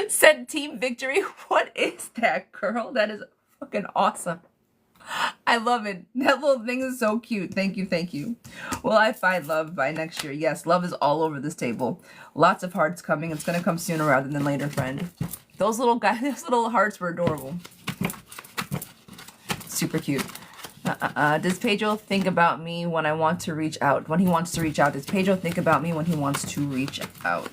Said team victory. What is that, girl? That is fucking awesome. I love it. That little thing is so cute. Thank you, thank you. Will I find love by next year? Yes, love is all over this table. Lots of hearts coming. It's going to come sooner rather than later, friend. Those little guys, those little hearts were adorable. Super cute. Does Pedro think about me when I want to reach out? When he wants to reach out. Does Pedro think about me when he wants to reach out?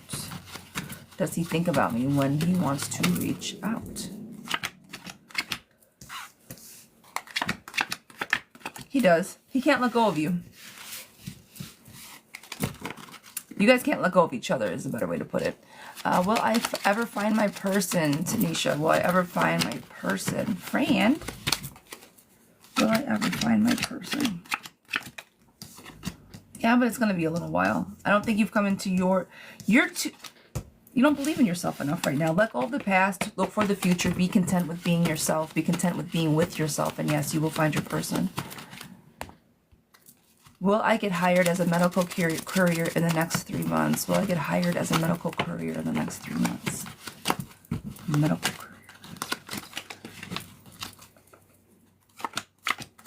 Does he think about me when he wants to reach out? He does. He can't let go of you. You guys can't let go of each other is a better way to put it. Will I ever find my person, Tanisha? Will I ever find my person? Fran? Will I ever find my person? Yeah, but it's going to be a little while. I don't think you've come into you don't believe in yourself enough right now. Let go of the past. Look for the future. Be content with being yourself. Be content with being with yourself. And yes, you will find your person. Will I get hired as a medical courier in the next 3 months? Will I get hired as a medical courier in the next 3 months? Medical courier.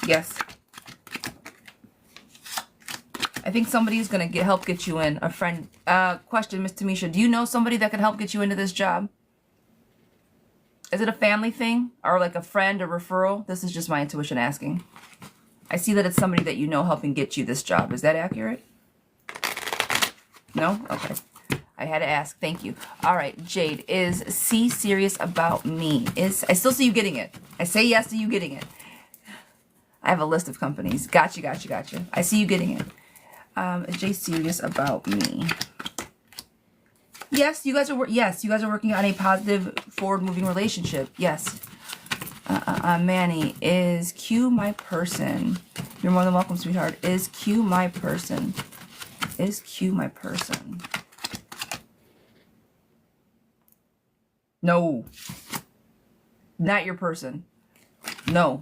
Yes. I think somebody's going to help get you in. A friend. Question, Miss Tamisha. Do you know somebody that can help get you into this job? Is it a family thing? Or like a friend, a referral? This is just my intuition asking. I see that it's somebody that you know helping get you this job. Is that accurate? No? Okay. I had to ask. Thank you. All right, Jade. Is C serious about me? I still see you getting it. I say yes to you getting it. I have a list of companies. Gotcha, gotcha, gotcha. I see you getting it. Is Jay serious about me? Yes, you guys are working on a positive, forward-moving relationship. Yes. Manny, is Q my person? You're more than welcome, sweetheart. Is Q my person? Is Q my person? No. Not your person. No.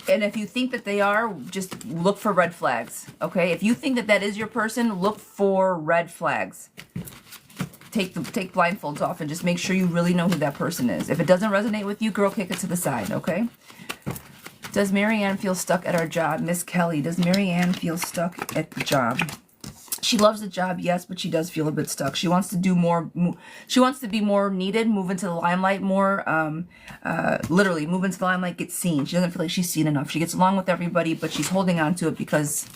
And if you think that they are, just look for red flags, okay? If you think that that is your person, look for red flags. Take blindfolds off and just make sure you really know who that person is. If it doesn't resonate with you, girl, kick it to the side, okay? Does Marianne feel stuck at our job? Miss Kelly, does Marianne feel stuck at the job? She loves the job, yes, but she does feel a bit stuck. She wants to do more. She wants to be more needed, move into the limelight more. Literally, move into the limelight, get seen. She doesn't feel like she's seen enough. She gets along with everybody, but she's holding on to it because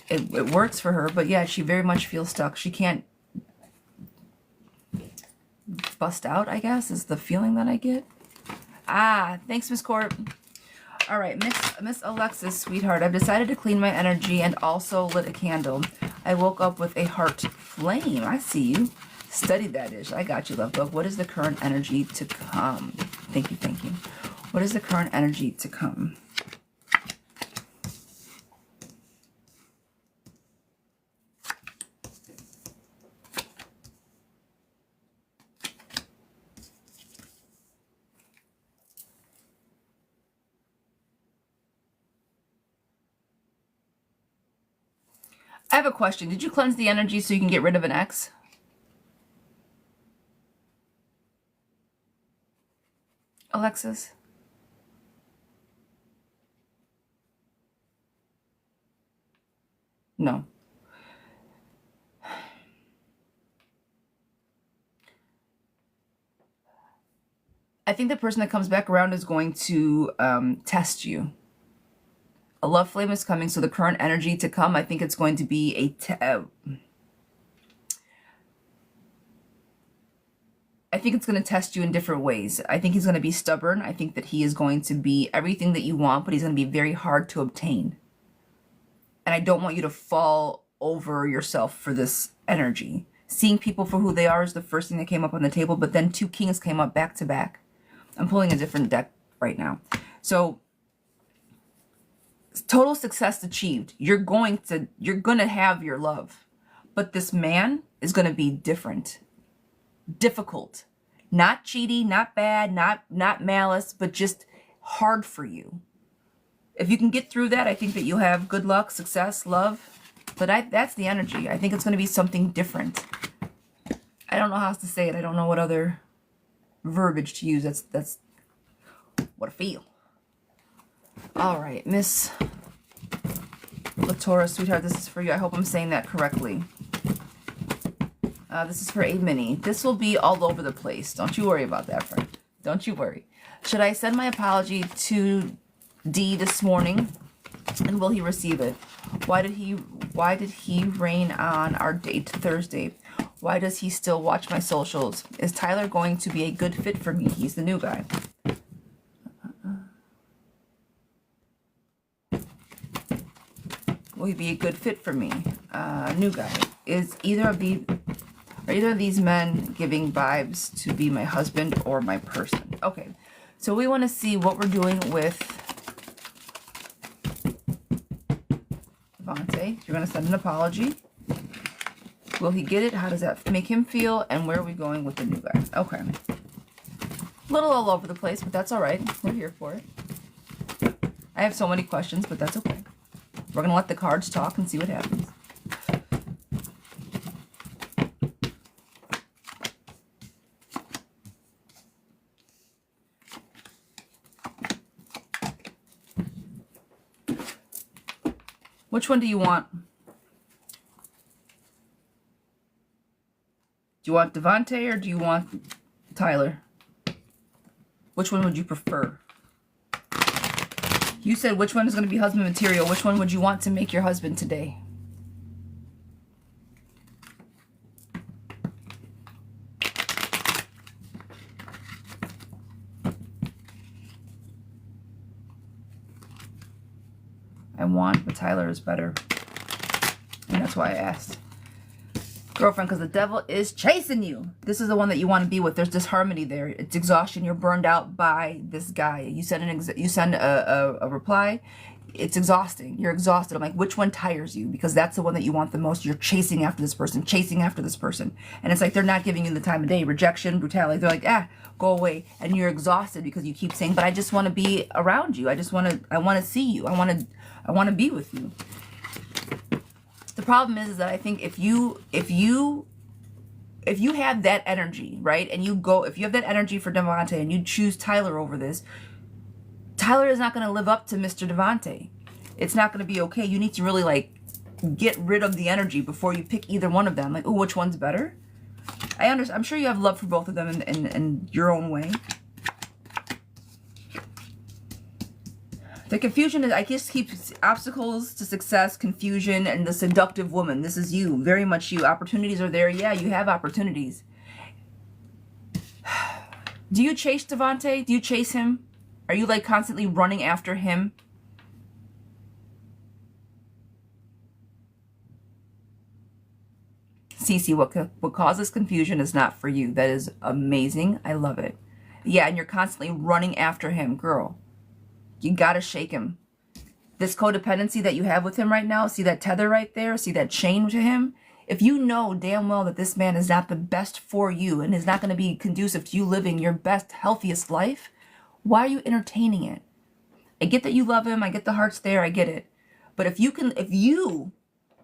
it works for her. But yeah, she very much feels stuck. She can't bust out, I guess, is the feeling that I get. Ah, thanks, Miss Court. All right, Miss Alexis, sweetheart, I've decided to clean my energy and also lit a candle. I woke up with a heart flame. I see you. Studied that ish. I got you, love bug. What is the current energy to come? Thank you, thank you. What is the current energy to come? I have a question. Did you cleanse the energy so you can get rid of an ex? Alexis? No. I think the person that comes back around is going to test you. A love flame is coming, so the current energy to come, I think it's going to be I think it's going to test you in different ways. I think he's going to be stubborn. I think that he is going to be everything that you want, but he's going to be very hard to obtain. And I don't want you to fall over yourself for this energy. Seeing people for who they are is the first thing that came up on the table, but then 2 kings came up back to back. I'm pulling a different deck right now. So total success achieved. You're going to have your love. But this man is going to be different. Difficult. Not cheaty, not bad, not malice, but just hard for you. If you can get through that, I think that you'll have good luck, success, love. But that's the energy. I think it's going to be something different. I don't know how else to say it. I don't know what other verbiage to use. That's what I feel. All right, Miss Latora, sweetheart, this is for you. I hope I'm saying that correctly. This is for a mini. This will be all over the place. Don't you worry about that, friend. Don't you worry. Should I send my apology to D this morning? And will he receive it? Why did he rain on our date Thursday? Why does he still watch my socials? Is Tyler going to be a good fit for me? He's the new guy. Will he be a good fit for me? New guy. Are either of these men giving vibes to be my husband or my person? Okay. So we want to see what we're doing with Devante. You're going to send an apology. Will he get it? How does that make him feel? And where are we going with the new guy? Okay. A little all over the place, but that's all right. We're here for it. I have so many questions, but that's okay. We're going to let the cards talk and see what happens. Which one do you want? Do you want Devante or do you want Tyler? Which one would you prefer? You said which one is going to be husband material. Which one would you want to make your husband today? I want, but Tyler is better. And that's why I asked. Girlfriend, because the devil is chasing you. This is the one that you want to be with. There's disharmony there. It's exhaustion. You're burned out by this guy. You send a reply. It's exhausting. You're exhausted. I'm like, which one tires you? Because that's the one that you want the most. You're chasing after this person, chasing after this person. And it's like they're not giving you the time of day. Rejection, brutality. They're like, go away. And you're exhausted because you keep saying, but I just want to be around you. I want to see you. I want to be with you. The problem is that I think if you have that energy, right, and if you have that energy for Devante and you choose Tyler over this, Tyler is not going to live up to Mr. Devante. It's not going to be okay. You need to really like get rid of the energy before you pick either one of them. Like, oh, which one's better? I understand. I'm sure you have love for both of them in your own way. The confusion is, I just keep obstacles to success, confusion, and the seductive woman. This is you, very much you. Opportunities are there. Yeah, you have opportunities. Do you chase Devante? Do you chase him? Are you like constantly running after him? Cece, what causes confusion is not for you. That is amazing. I love it. Yeah, and you're constantly running after him, girl. You gotta shake him. This codependency that you have with him right now, see that tether right there? See that chain to him? If you know damn well that this man is not the best for you and is not going to be conducive to you living your best, healthiest life, why are you entertaining it? I get that you love him. I get the heart's there. I get it. But if you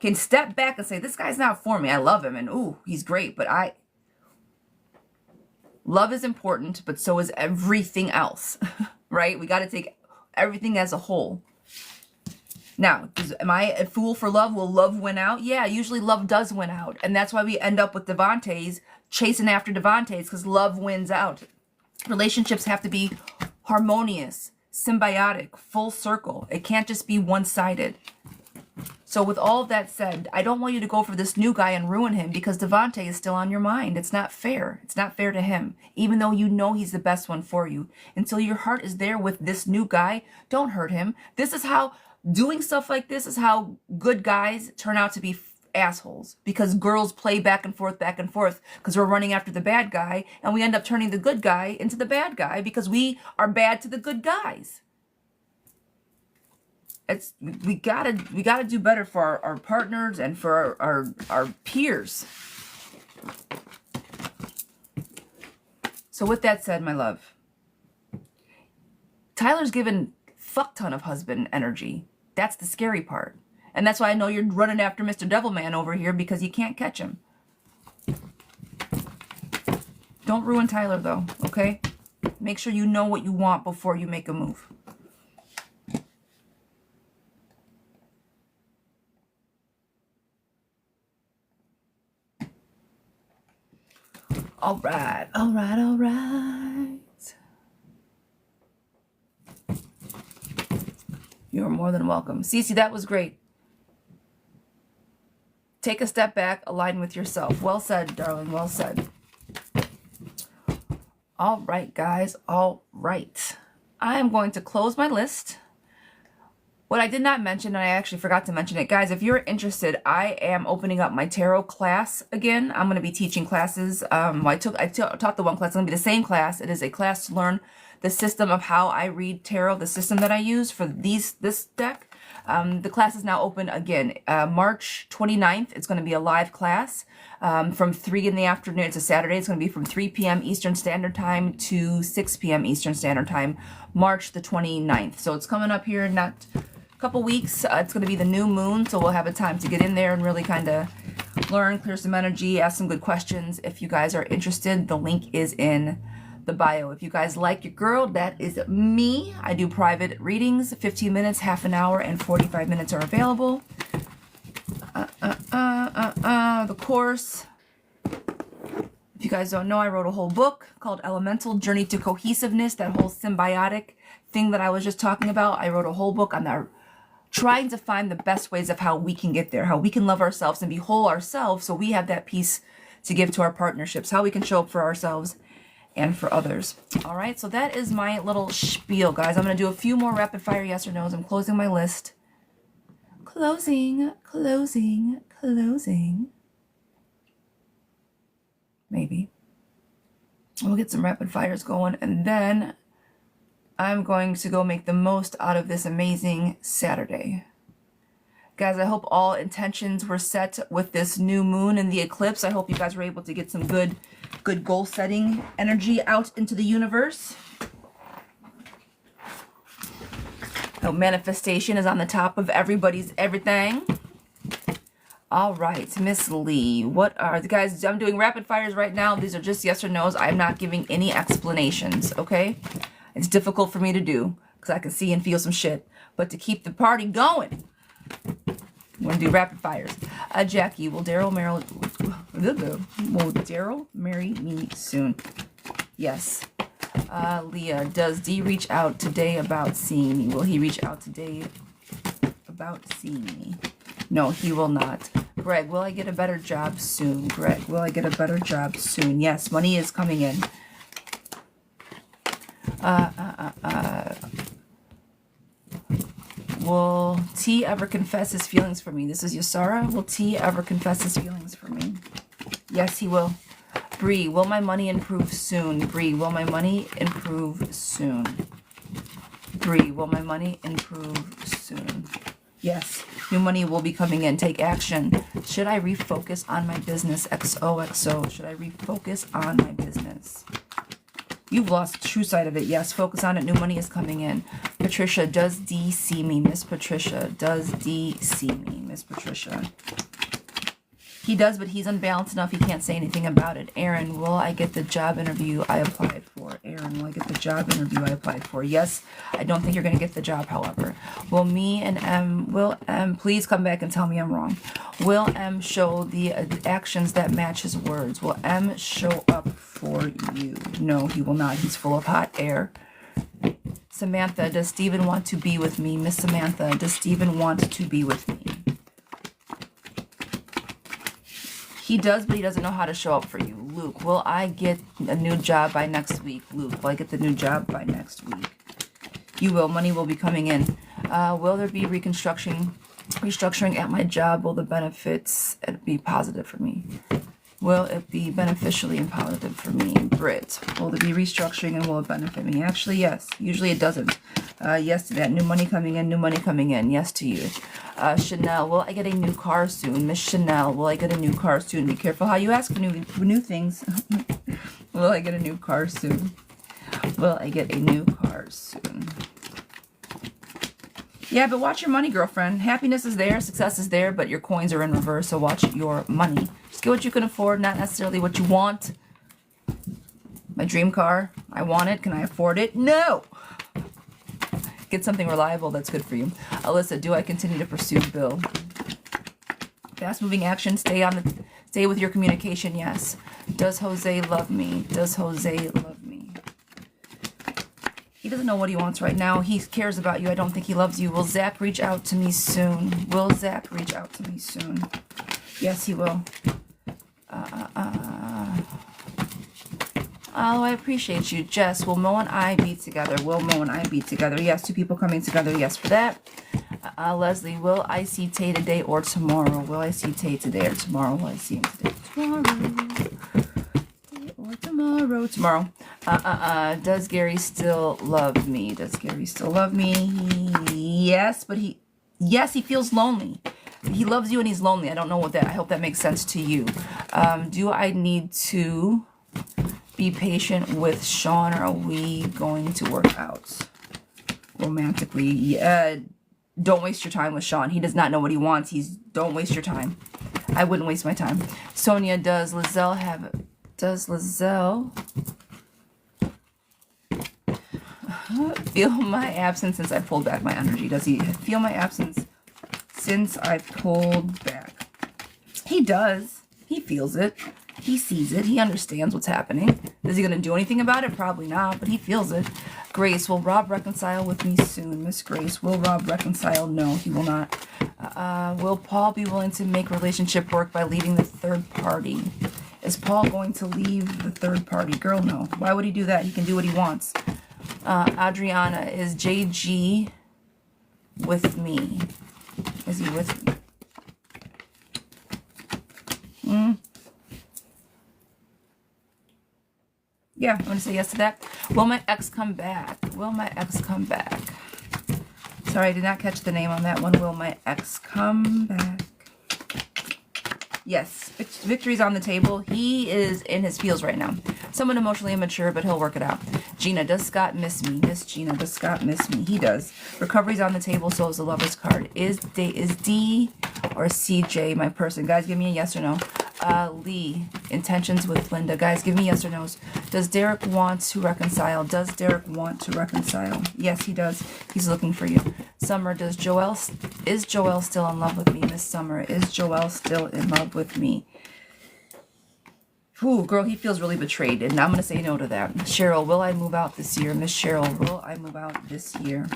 can step back and say, this guy's not for me. I love him, and ooh, he's great, but love is important, but so is everything else, right? We got to take everything as a whole. Now, am I a fool for love? Will love win out? Yeah, usually love does win out. And that's why we end up with Devontae's chasing after Devontae's, because love wins out. Relationships have to be harmonious, symbiotic, full circle. It can't just be one-sided. So with all of that said, I don't want you to go for this new guy and ruin him because Devontae is still on your mind. It's not fair. It's not fair to him, even though you know he's the best one for you. Until your heart is there with this new guy, don't hurt him. This is how doing stuff like this is how good guys turn out to be assholes, because girls play back and forth because we're running after the bad guy, and we end up turning the good guy into the bad guy because we are bad to the good guys. We gotta do better for our partners and for our peers. So with that said, my love, Tyler's given fuck ton of husband energy. That's the scary part. And that's why I know you're running after Mr. Devilman over here, because you can't catch him. Don't ruin Tyler though, okay? Make sure you know what you want before you make a move. All right, all right, all right. You're more than welcome. Cece, that was great. Take a step back, align with yourself. Well said, darling, well said. All right, guys, all right. I am going to close my list. What I did not mention, and I actually forgot to mention it, guys, if you're interested, I am opening up my tarot class again. I'm going to be teaching classes. I taught the one class. It's going to be the same class. It is a class to learn the system of how I read tarot, the system that I use for this deck. The class is now open again. March 29th, it's going to be a live class from 3 in the afternoon. It's a Saturday. It's going to be from 3 p.m. Eastern Standard Time to 6 p.m. Eastern Standard Time, March the 29th. So it's coming up here in not a couple weeks. It's going to be the new moon, so we'll have a time to get in there and really kind of learn, clear some energy, ask some good questions. If you guys are interested, the link is in the bio. If you guys like your girl, that is me. I do private readings, 15 minutes, half an hour, and 45 minutes are available. The course. If you guys don't know, I wrote a whole book called Elemental Journey to Cohesiveness, that whole symbiotic thing that I was just talking about. I wrote a whole book on that, trying to find the best ways of how we can get there, how we can love ourselves and be whole ourselves so we have that peace to give to our partnerships, how we can show up for ourselves and for others. All right, so that is my little spiel, guys. I'm going to do a few more rapid fire yes or no's. I'm closing my list. Closing. Maybe. We'll get some rapid fires going, and then I'm going to go make the most out of this amazing Saturday. Guys, I hope all intentions were set with this new moon and the eclipse. I hope you guys were able to get some good goal setting energy out into the universe. So manifestation is on the top of everybody's everything. All right, Miss Lee, what are the guys? I'm doing rapid fires right now. These are just yes or no's. I'm not giving any explanations, okay? It's difficult for me to do because I can see and feel some shit. But to keep the party going, we're gonna do rapid fires. Jackie, will Daryl marry me soon? Yes. Leah, does D reach out today about seeing me? Will he reach out today about seeing me? No, he will not. Greg, will I get a better job soon? Greg, will I get a better job soon? Yes, money is coming in. Will T ever confess his feelings for me? This is Yasara. Will T ever confess his feelings for me? Yes, he will. Bree, will my money improve soon? Bree, will my money improve soon? Bree, will my money improve soon? Yes, new money will be coming in. Take action. Should I refocus on my business? XOXO. Should I refocus on my business? You've lost true sight of it. Yes, focus on it. New money is coming in. Patricia, does D see me? Miss Patricia, does D see me? Miss Patricia. He does, but he's unbalanced enough. He can't say anything about it. Aaron, will I get the job interview I applied for? Aaron, will I get the job interview I applied for? Yes, I don't think you're going to get the job, however. Will M, please come back and tell me I'm wrong. Will M show the actions that match his words? Will M show up for you? No, he will not. He's full of hot air. Samantha, does Stephen want to be with me? Miss Samantha, does Stephen want to be with me? He does, but he doesn't know how to show up for you. Luke, will I get a new job by next week? Luke, will I get the new job by next week? You will. Money will be coming in. Will there be restructuring at my job? Will the benefits be positive for me? Will it be beneficially and positive for me? Britt, will there be restructuring and will it benefit me? Actually, yes. Usually it doesn't. Yes to that. New money coming in, new money coming in. Yes to you. Chanel, will I get a new car soon? Miss Chanel, will I get a new car soon? Be careful how you ask for new things. Will I get a new car soon? Will I get a new car soon? Yeah, but watch your money, girlfriend. Happiness is there, success is there, but your coins are in reverse, so watch your money. Just get what you can afford, not necessarily what you want. My dream car, I want it. Can I afford it? No! Get something reliable that's good for you. Alyssa, do I continue to pursue Bill? Fast moving action, stay with your communication, yes. Does Jose love me? Does Jose love me? He doesn't know what he wants right now. He cares about you. I don't think he loves you. Will Zach reach out to me soon? Will Zach reach out to me soon? Yes, he will. Oh, I appreciate you. Jess, will Mo and I be together? Will Mo and I be together? Yes, two people coming together. Yes, for that. Leslie, will I see Tay today or tomorrow? Will I see Tay today or tomorrow? Will I see him today? Tomorrow. Tomorrow. Does Gary still love me? Does Gary still love me? Yes, but he feels lonely. He loves you and he's lonely. I don't know what that, I hope that makes sense to you. Do I need to be patient with Sean, or are we going to work out romantically? Don't waste your time with Sean. He does not know what he wants. Don't waste your time. I wouldn't waste my time. Sonia, does Lizelle feel my absence since I pulled back my energy? Does he feel my absence since I pulled back? He does. He feels it. He sees it. He understands what's happening. Is he going to do anything about it? Probably not, but he feels it. Grace, will Rob reconcile with me soon? Miss Grace, will Rob reconcile? No, he will not. Will Paul be willing to make relationship work by leaving the third party? Is Paul going to leave the third party? Girl, no. Why would he do that? He can do what he wants. Adriana, is JG with me? Is he with me? Yeah, I'm going to say yes to that. Will my ex come back? Will my ex come back? Sorry, I did not catch the name on that one. Will my ex come back? Yes, victory's on the table. He is in his feels right now. Somewhat emotionally immature, but he'll work it out. Gina, does Scott miss me? Miss Gina, does Scott miss me? He does. Recovery's on the table, so is the lover's card. Is D or CJ my person? Guys, give me a yes or no. Lee, intentions with Linda. Guys, give me yes or no's. Does Derek want to reconcile? Does Derek want to reconcile? Yes, he does. He's looking for you. Summer, is Joelle still in love with me? Miss Summer, is Joelle still in love with me? Ooh, girl, he feels really betrayed, and I'm going to say no to that. Cheryl, will I move out this year? Miss Cheryl, will I move out this year?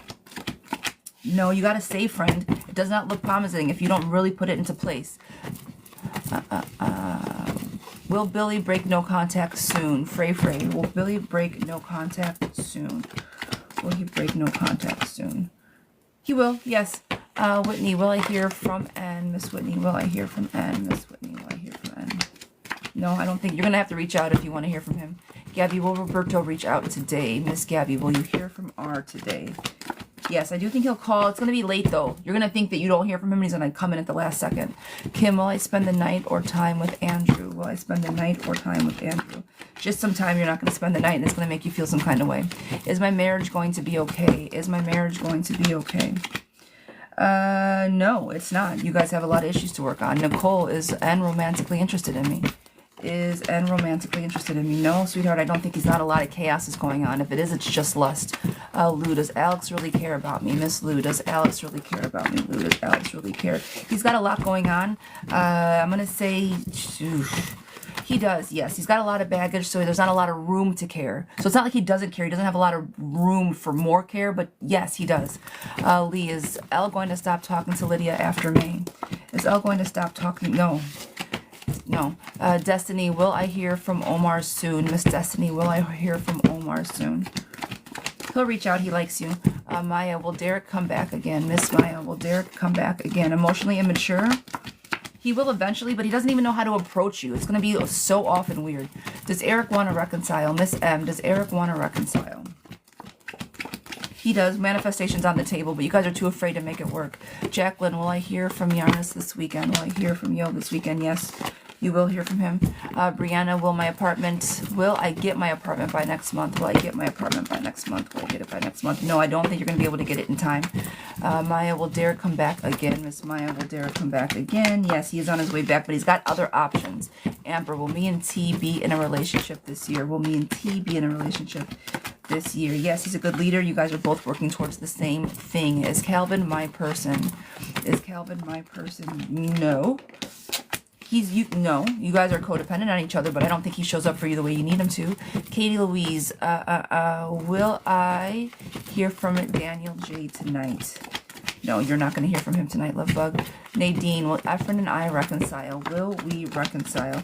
No, you got to say, friend. It does not look promising if you don't really put it into place. Will Billy break no contact soon? Frey, will Billy break no contact soon? Will he break no contact soon? He will, yes. Whitney, will I hear from N? Miss Whitney, will I hear from N? Miss Whitney, will I hear from N? No, I don't think. You're going to have to reach out if you want to hear from him. Gabby, will Roberto reach out today? Miss Gabby, will you hear from R today? Yes, I do think he'll call. It's going to be late, though. You're going to think that you don't hear from him, and he's going to come in at the last second. Kim, will I spend the night or time with Andrew? Will I spend the night or time with Andrew? Just some time. You're not going to spend the night, and it's going to make you feel some kind of way. Is my marriage going to be okay? Is my marriage going to be okay? No, it's not. You guys have a lot of issues to work on. Nicole is romantically interested in me. Romantically interested in me. No, sweetheart, I don't think he's not. A lot of chaos is going on. If it is, it's just lust. Lou, does Alex really care about me? Miss Lou, does Alex really care about me? Lou, does Alex really care? He's got a lot going on. I'm going to say... He does, yes. He's got a lot of baggage, so there's not a lot of room to care. So it's not like he doesn't care. He doesn't have a lot of room for more care, but yes, he does. Lee, is Elle going to stop talking to Lydia after May? Is Elle going to stop talking? No. No. Destiny, will I hear from Omar soon? Miss Destiny, will I hear from Omar soon? He'll reach out. He likes you. Maya, will Derek come back again? Miss Maya, will Derek come back again? Emotionally immature? He will eventually, but he doesn't even know how to approach you. It's going to be so often weird. Does Eric want to reconcile? Miss M, does Eric want to reconcile? He does. Manifestations on the table, but you guys are too afraid to make it work. Jacqueline, will I hear from Giannis this weekend? Will I hear from Yo this weekend? Yes, you will hear from him. Brianna, will I get my apartment by next month? Will I get my apartment by next month? Will I get it by next month? No, I don't think you're going to be able to get it in time. Maya, will Derek come back again? Miss Maya, will Derek come back again? Yes, he is on his way back, but he's got other options. Amber, will me and T be in a relationship this year? Will me and T be in a relationship this year? Yes, he's a good leader. You guys are both working towards the same thing. Is Calvin my person? Is Calvin my person? No. No, you guys are codependent on each other, but I don't think he shows up for you the way you need him to. Katie Louise, will I hear from Daniel J tonight? No, you're not going to hear from him tonight, love bug. Nadine, will Efren and I reconcile? Will we reconcile?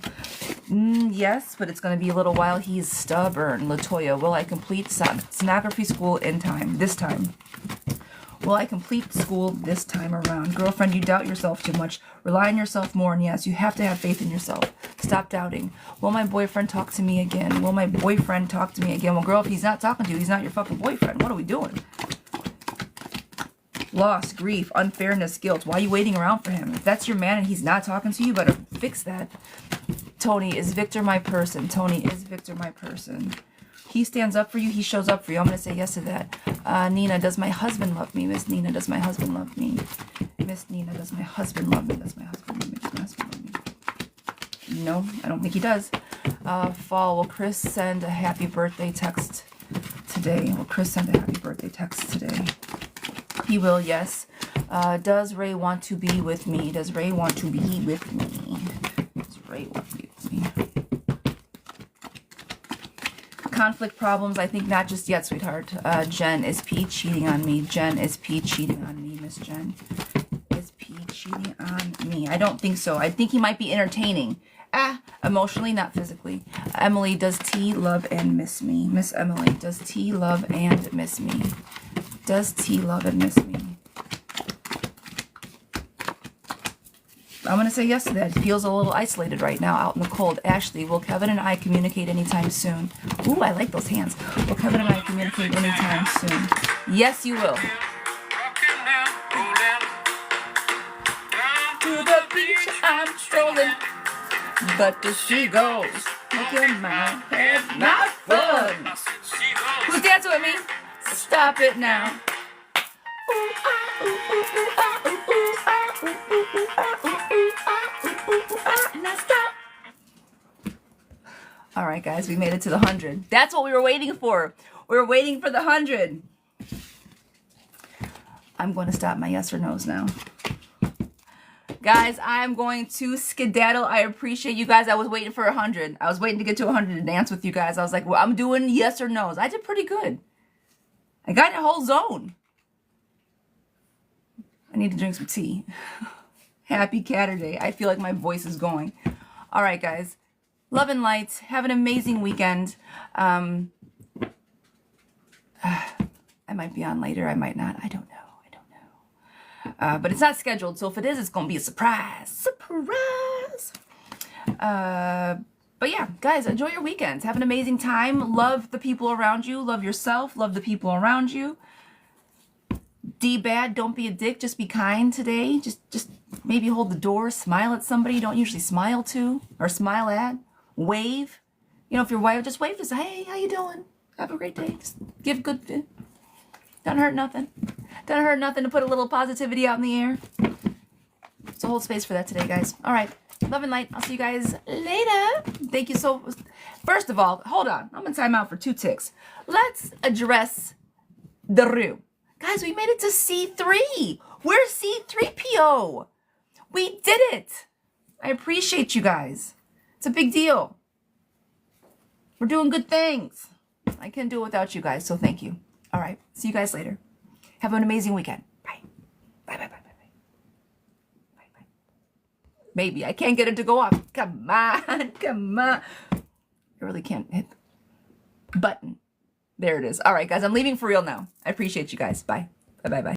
Yes, but it's going to be a little while. He's stubborn. Latoya, will I complete sonography school in time? This time. Will I complete school this time around? Girlfriend, you doubt yourself too much. Rely on yourself more, and yes, you have to have faith in yourself. Stop doubting. Will my boyfriend talk to me again? Will my boyfriend talk to me again? Well, girl, if he's not talking to you, he's not your fucking boyfriend. What are we doing? Loss, grief, unfairness, guilt. Why are you waiting around for him? If that's your man and he's not talking to you, you better fix that. Tony, is Victor my person? Tony, is Victor my person? He stands up for you. He shows up for you. I'm going to say yes to that. Nina, does my husband love me? Miss Nina, does my husband love me? Miss Nina, does my husband love me? Does my husband love me? Does my husband love me? No, I don't think he does. Fall, will Chris send a happy birthday text today? Will Chris send a happy birthday text today? He will, yes. Does Ray want to be with me? Does Ray want to be with me? Does Ray want to be with me? Conflict problems, I think not just yet, sweetheart. Jen, is P cheating on me? Jen, is P cheating on me? Miss Jen, is P cheating on me? I don't think so. I think he might be entertaining. Emotionally, not physically. Emily, does T love and miss me? Miss Emily, does T love and miss me? Does T love and miss me? I'm going to say yes to that. He feels a little isolated right now out in the cold. Ashley, will Kevin and I communicate anytime soon? Ooh, I like those hands. Will Kevin and I communicate anytime soon? Yes, you will. To the beach I'm strolling, but the seagulls look in my head. Not fun. Who's dancing with me? Stop it now. Now stop. All right, guys, we made it to the 100. That's what we were waiting for. We were waiting for the 100. I'm going to stop my yes or no's now. Guys, I'm going to skedaddle. I appreciate you guys. I was waiting for 100. I was waiting to get to 100 to dance with you guys. I was like, well, I'm doing yes or no's. I did pretty good. I got a whole zone. I need to drink some tea. Happy Catterday. I feel like my voice is going. All right, guys. Love and light. Have an amazing weekend. I might be on later. I might not. I don't know. But it's not scheduled. So if it is, it's going to be a surprise. Surprise. But yeah, guys, enjoy your weekends. Have an amazing time. Love the people around you. Love yourself. Love the people around you. D bad, don't be a dick, just be kind today. Just maybe hold the door, smile at somebody you don't usually smile to or smile at. Wave. You know, if you're white, just wave to say, hey, how you doing? Have a great day. Just give good. Doesn't hurt nothing. Doesn't hurt nothing to put a little positivity out in the air. So hold space for that today, guys. All right. Love and light. I'll see you guys later. Thank you so much. First of all, hold on. I'm going to time out for 2 ticks. Let's address the room. Guys, we made it to C3. We're C3PO. We did it. I appreciate you guys. It's a big deal. We're doing good things. I can't do it without you guys, so thank you. All right. See you guys later. Have an amazing weekend. Bye. Bye, bye, bye, bye, bye. Bye, bye. Maybe. I can't get it to go off. Come on. Come on. I really can't hit the button. There it is. All right, guys. I'm leaving for real now. I appreciate you guys. Bye. Bye, bye, bye.